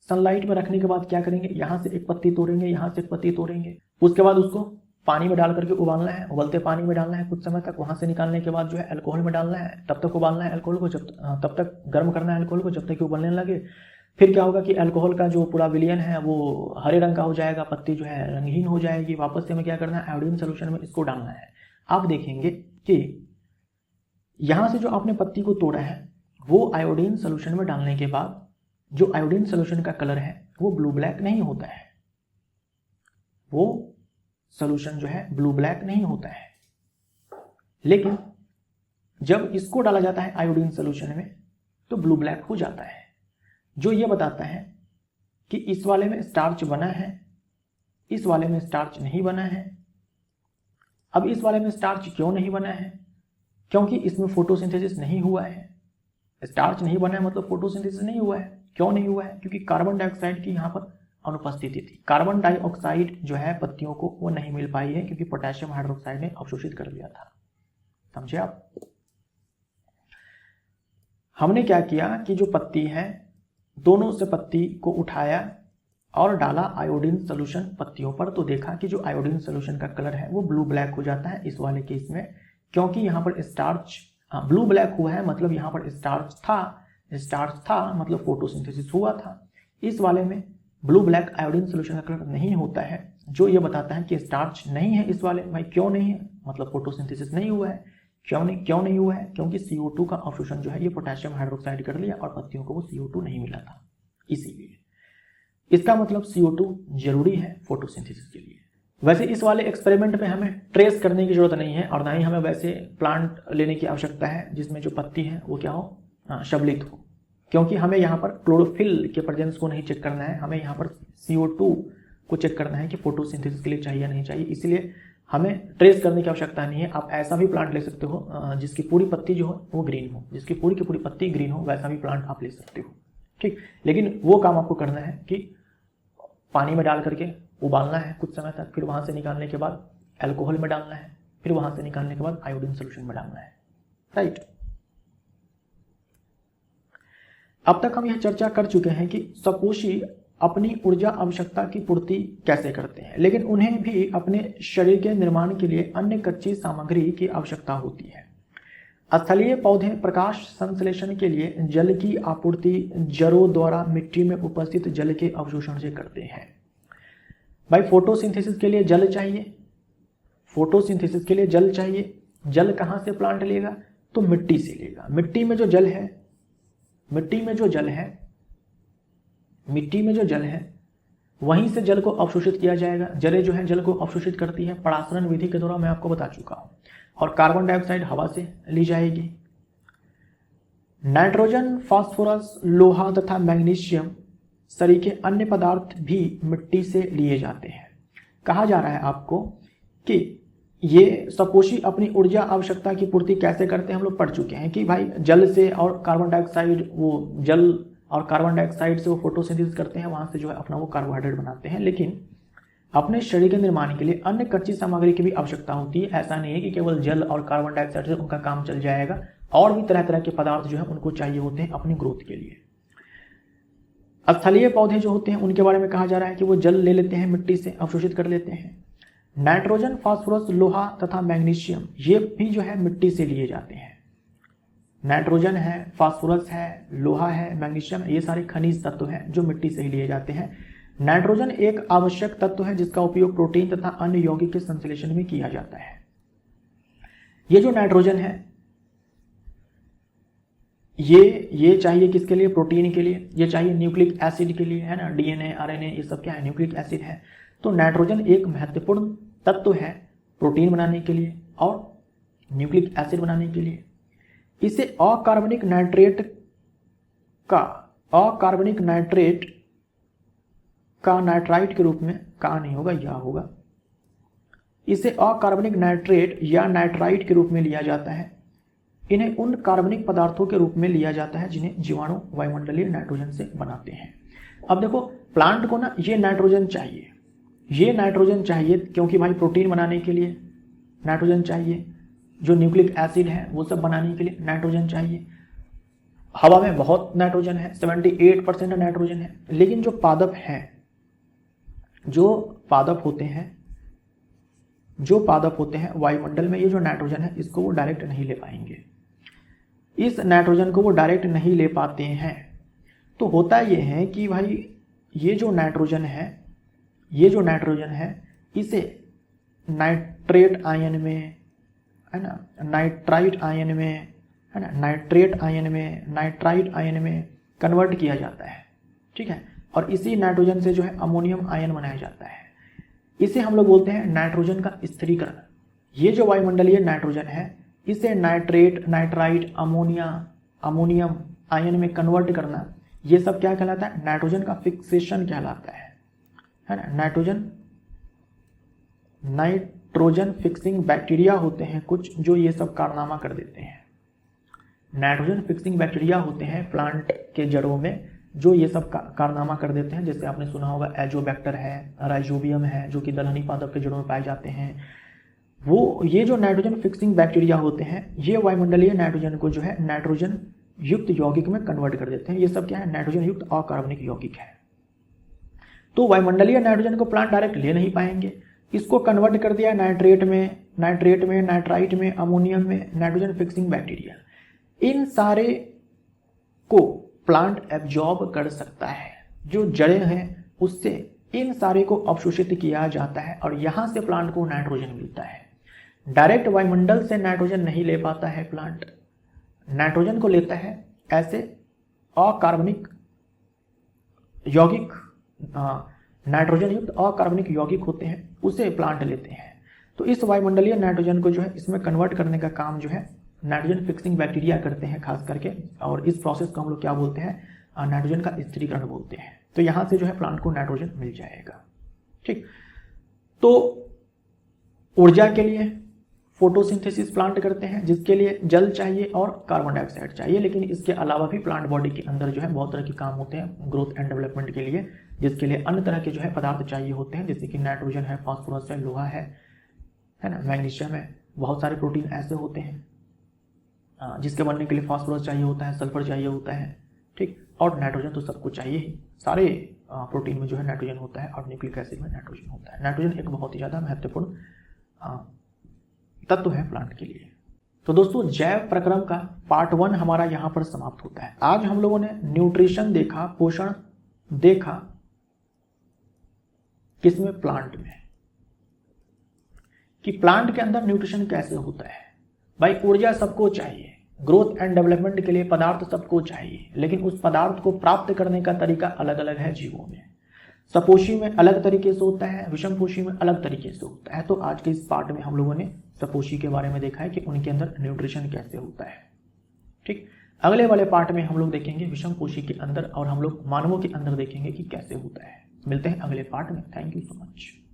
सनलाइट में रखने के बाद क्या करेंगे, यहां से एक पत्ती तोड़ेंगे, यहां से एक पत्ती तोड़ेंगे, उसके बाद उसको पानी में डाल करके उबालना है, उबलते पानी में डालना है कुछ समय तक। वहां से निकालने के बाद जो है अल्कोहल में डालना है, तब तक उबालना है अल्कोहल को, तब तक गर्म करना है अल्कोहल को जब तक कि उबलने लगे। फिर क्या होगा कि अल्कोहल का जो पूरा विलयन है वो हरे रंग का हो जाएगा, पत्ती जो है रंगहीन हो जाएगी। वापस से हमें क्या करना है, आयोडीन सोल्यूशन में इसको डालना है। आप देखेंगे कि यहां से जो आपने पत्ती को तोड़ा है वो आयोडीन सोल्यूशन में डालने के बाद जो आयोडीन सोल्यूशन का कलर है वो ब्लू ब्लैक नहीं होता है, वो सोल्यूशन जो है ब्लू ब्लैक नहीं होता है। लेकिन जब इसको डाला जाता है आयोडीन सोल्यूशन में तो ब्लू ब्लैक हो जाता है, जो ये बताता है कि इस वाले में स्टार्च बना है, इस वाले में स्टार्च नहीं बना है। अब इस वाले में स्टार्च क्यों नहीं बना है, क्योंकि इसमें फोटोसिंथेसिस नहीं हुआ है। स्टार्च नहीं बना है मतलब फोटोसिंथेसिस नहीं हुआ है। क्यों नहीं हुआ है, क्योंकि कार्बन डाइऑक्साइड की यहाँ पर अनुपस्थिति थी। कार्बन डाइऑक्साइड जो है पत्तियों को वो नहीं मिल पाई है क्योंकि पोटेशियम हाइड्रोक्साइड ने अवशोषित कर लिया था। समझे आप? हमने क्या किया कि जो पत्ती है दोनों से पत्ती को उठाया और डाला आयोडीन सोल्यूशन पत्तियों पर, तो देखा कि जो आयोडीन सोल्यूशन का कलर है वो ब्लू ब्लैक हो जाता है इस वाले केस में, क्योंकि यहाँ पर स्टार्च ब्लू ब्लैक हुआ है मतलब यहाँ पर स्टार्च था मतलब फोटोसिंथेसिस हुआ था। इस वाले में ब्लू ब्लैक आयोडीन सोल्यूशन का कलर नहीं होता है, जो ये बताता है कि स्टार्च नहीं है इस वाले। भाई क्यों नहीं है, मतलब फोटोसिंथेसिस नहीं हुआ है। क्यों नहीं हुआ है, क्योंकि CO2 का अवशोषण जो है ये पोटेशियम हाइड्रोक्साइड कर लिया और पत्तियों को वो CO2 नहीं मिला था, इसीलिए। इसका मतलब CO2 जरूरी है फोटोसिंथेसिस के लिए। वैसे इस वाले एक्सपेरिमेंट में हमें ट्रेस करने की जरूरत नहीं है और ना ही हमें वैसे प्लांट लेने की आवश्यकता है जिसमें जो पत्ती है वो क्या हो, शबलित हो, क्योंकि हमें यहाँ पर क्लोरोफिल के प्रेजेंस को नहीं चेक करना है, हमें यहाँ पर CO2 को चेक करना है कि फोटोसिंथेसिस के लिए चाहिए या नहीं चाहिए। इसलिए हमें ट्रेस करने की आवश्यकता नहीं है। आप ऐसा भी प्लांट ले सकते हो जिसकी पूरी पत्ती जो हो वो ग्रीन हो, जिसकी पूरी की पूरी पत्ती ग्रीन हो, वैसा भी प्लांट आप ले सकते हो। ठीक, लेकिन वो काम आपको करना है कि पानी में डाल करके उबालना है कुछ समय तक, फिर वहां से निकालने के बाद अल्कोहल में डालना है, फिर वहां से निकालने के बाद आयोडीन सोल्यूशन में डालना है। राइट। अब तक हम यह चर्चा कर चुके हैं कि सपोषी अपनी ऊर्जा आवश्यकता की पूर्ति कैसे करते हैं, लेकिन उन्हें भी अपने शरीर के निर्माण के लिए अन्य कच्ची सामग्री की आवश्यकता होती है। स्थलीय पौधे प्रकाश संश्लेषण के लिए जल की आपूर्ति जड़ों द्वारा मिट्टी में उपस्थित जल के अवशोषण से करते हैं। भाई फोटोसिंथेसिस के लिए जल चाहिए, फोटोसिंथेसिस के लिए जल चाहिए। जल कहाँ से प्लांट लेगा, तो मिट्टी से लेगा। मिट्टी में जो जल है वहीं से जल को अवशोषित किया जाएगा। जलें जो है जल को अवशोषित करती है परासरण विधि के द्वारा, मैं आपको बता चुका हूं। और कार्बन डाइऑक्साइड हवा से ली जाएगी। नाइट्रोजन, फास्फोरस, लोहा तथा मैग्नीशियम सरीखे अन्य पदार्थ भी मिट्टी से लिए जाते हैं। कहा जा रहा है आपको कि ये सपोषी अपनी ऊर्जा आवश्यकता की पूर्ति कैसे करते हैं, हम लोग पढ़ चुके हैं कि भाई जल से और कार्बन डाइऑक्साइड, वो जल और कार्बन डाइऑक्साइड से वो फोटोसिंथेसिस करते हैं, वहां से जो है अपना वो कार्बोहाइड्रेट बनाते हैं। लेकिन अपने शरीर के निर्माण के लिए अन्य कच्ची सामग्री की भी आवश्यकता होती है। ऐसा नहीं है कि केवल जल और कार्बन डाइऑक्साइड से उनका काम चल जाएगा, और भी तरह तरह के पदार्थ जो है उनको चाहिए होते हैं अपनी ग्रोथ के लिए। स्थलीय पौधे जो होते हैं उनके बारे में कहा जा रहा है कि वो जल ले लेते हैं, मिट्टी से अवशोषित कर लेते हैं। नाइट्रोजन, फास्फोरस, लोहा तथा मैग्नीशियम ये भी जो है मिट्टी से लिए जाते हैं। नाइट्रोजन है, फास्फोरस है, लोहा है, मैग्नीशियम, ये सारे खनिज तत्व हैं जो मिट्टी से ही लिए जाते हैं। नाइट्रोजन एक आवश्यक तत्व है जिसका उपयोग प्रोटीन तथा अन्य यौगिक के संश्लेषण में किया जाता है। ये जो नाइट्रोजन है ये चाहिए किसके लिए? प्रोटीन के लिए। ये चाहिए न्यूक्लिक एसिड के लिए, है ना, डीएनए, आरएनए, ये सब क्या है? न्यूक्लिक एसिड है। तो नाइट्रोजन एक महत्वपूर्ण तत्व है प्रोटीन बनाने के लिए और न्यूक्लिक एसिड बनाने के लिए। इसे अकार्बनिक नाइट्रेट का नाइट्राइट के रूप में कहा नहीं होगा, या होगा। इसे अकार्बनिक नाइट्रेट या नाइट्राइट के रूप में लिया जाता है। इन्हें उन कार्बनिक पदार्थों के रूप में लिया जाता है जिन्हें जीवाणु वायुमंडलीय नाइट्रोजन से बनाते हैं। अब देखो प्लांट को ना ये नाइट्रोजन चाहिए, क्योंकि भाई प्रोटीन बनाने के लिए नाइट्रोजन चाहिए, जो न्यूक्लिक एसिड है वो सब बनाने के लिए नाइट्रोजन चाहिए। हवा में बहुत नाइट्रोजन है, 78% नाइट्रोजन है। लेकिन जो पादप होते हैं वायुमंडल में, ये जो नाइट्रोजन है इसको वो डायरेक्ट नहीं ले पाएंगे। इस नाइट्रोजन को वो डायरेक्ट नहीं ले पाते हैं। तो होता ये है कि भाई ये जो नाइट्रोजन है इसे नाइट्रेट आयन में, है ना, नाइट्राइट आयन में, है ना, नाइट्रेट आयन में, नाइट्राइट आयन में कन्वर्ट किया जाता है। ठीक है, और इसी नाइट्रोजन से जो है अमोनियम आयन बनाया जाता है। इसे हम लोग बोलते हैं नाइट्रोजन का स्थिरीकरण। ये जो वायुमंडलीय नाइट्रोजन है इसे नाइट्रेट, नाइट्राइट, अमोनियम आयन में कन्वर्ट करना, ये सब क्या कहलाता है? नाइट्रोजन का फिक्सेशन कहलाता है ना। नाइट्रोजन फिक्सिंग बैक्टीरिया होते हैं कुछ जो ये सब कारनामा कर देते हैं। नाइट्रोजन फिक्सिंग बैक्टीरिया होते हैं प्लांट के जड़ों में जो ये सब कारनामा कर देते हैं। जैसे आपने सुना होगा एजोबैक्टर है, राइजोबियम है, जो कि दलहनी पादप के जड़ों में पाए जाते हैं। ये जो नाइट्रोजन फिक्सिंग बैक्टीरिया होते हैं ये वायुमंडलीय नाइट्रोजन को जो है नाइट्रोजन युक्त यौगिक में कन्वर्ट कर देते हैं। ये सब क्या है? नाइट्रोजन युक्त अकार्बनिक यौगिक है। तो वायुमंडलीय नाइट्रोजन को प्लांट डायरेक्ट ले नहीं पाएंगे, इसको कन्वर्ट कर दिया नाइट्रेट में, नाइट्राइट में, अमोनियम में, नाइट्रोजन फिक्सिंग बैक्टीरिया। इन सारे को प्लांट एब्जॉर्ब कर सकता है। जो जड़ें हैं उससे इन सारे को अवशोषित किया जाता है और यहां से प्लांट को नाइट्रोजन मिलता है। डायरेक्ट वायुमंडल से नाइट्रोजन नहीं ले पाता है प्लांट, नाइट्रोजन को लेता है ऐसे अकार्बनिक यौगिक, नाइट्रोजन युक्त अकार्बनिक यौगिक होते हैं, उसे प्लांट लेते हैं। तो इस वायुमंडलीय नाइट्रोजन को जो है इसमें कन्वर्ट करने का काम जो है नाइट्रोजन फिक्सिंग बैक्टीरिया करते हैं खास करके, और इस प्रोसेस को हम लोग क्या बोलते हैं? नाइट्रोजन का स्थिरीकरण बोलते हैं। तो यहां से जो है प्लांट को नाइट्रोजन मिल जाएगा। ठीक, तो ऊर्जा के लिए फोटोसिंथेसिस प्लांट करते हैं जिसके लिए जल चाहिए और कार्बन डाइऑक्साइड चाहिए। लेकिन इसके अलावा भी प्लांट बॉडी के अंदर जो है बहुत तरह के काम होते हैं ग्रोथ एंड डेवलपमेंट के लिए, जिसके लिए अन्य तरह के जो है पदार्थ चाहिए होते हैं, जैसे कि नाइट्रोजन है, फास्फोरस है, लोहा है ना, मैग्नीशियम है। बहुत सारे प्रोटीन ऐसे होते हैं जिसके बनने के लिए फास्फोरस चाहिए होता है, सल्फर चाहिए होता है। ठीक, और नाइट्रोजन तो सबको चाहिए ही। सारे प्रोटीन में जो है नाइट्रोजन होता है और न्यूक्लिक एसिड में नाइट्रोजन होता है। नाइट्रोजन एक बहुत ही ज़्यादा महत्वपूर्ण तत्व है प्लांट के लिए। तो दोस्तों जैव प्रक्रम का पार्ट 1 हमारा यहाँ पर समाप्त होता है। आज हम लोगों ने न्यूट्रिशन देखा, पोषण देखा, किसमें? प्लांट में, कि प्लांट के अंदर न्यूट्रिशन कैसे होता है। भाई ऊर्जा सबको चाहिए, ग्रोथ एंड डेवलपमेंट के लिए पदार्थ सबको चाहिए, लेकिन उस पदार्थ को प्राप्त करने का तरीका अलग अलग है जीवों में। सपोषी में अलग तरीके से होता है, विषमपोषी में अलग तरीके से होता है। तो आज के इस पार्ट में हम लोगों ने सपोषी के बारे में देखा है कि उनके अंदर न्यूट्रिशन कैसे होता है। ठीक, अगले वाले पार्ट में हम लोग देखेंगे विषमपोषी के अंदर, और हम लोग मानवों के अंदर देखेंगे कि कैसे होता है। मिलते हैं अगले पार्ट में। Thank you so much.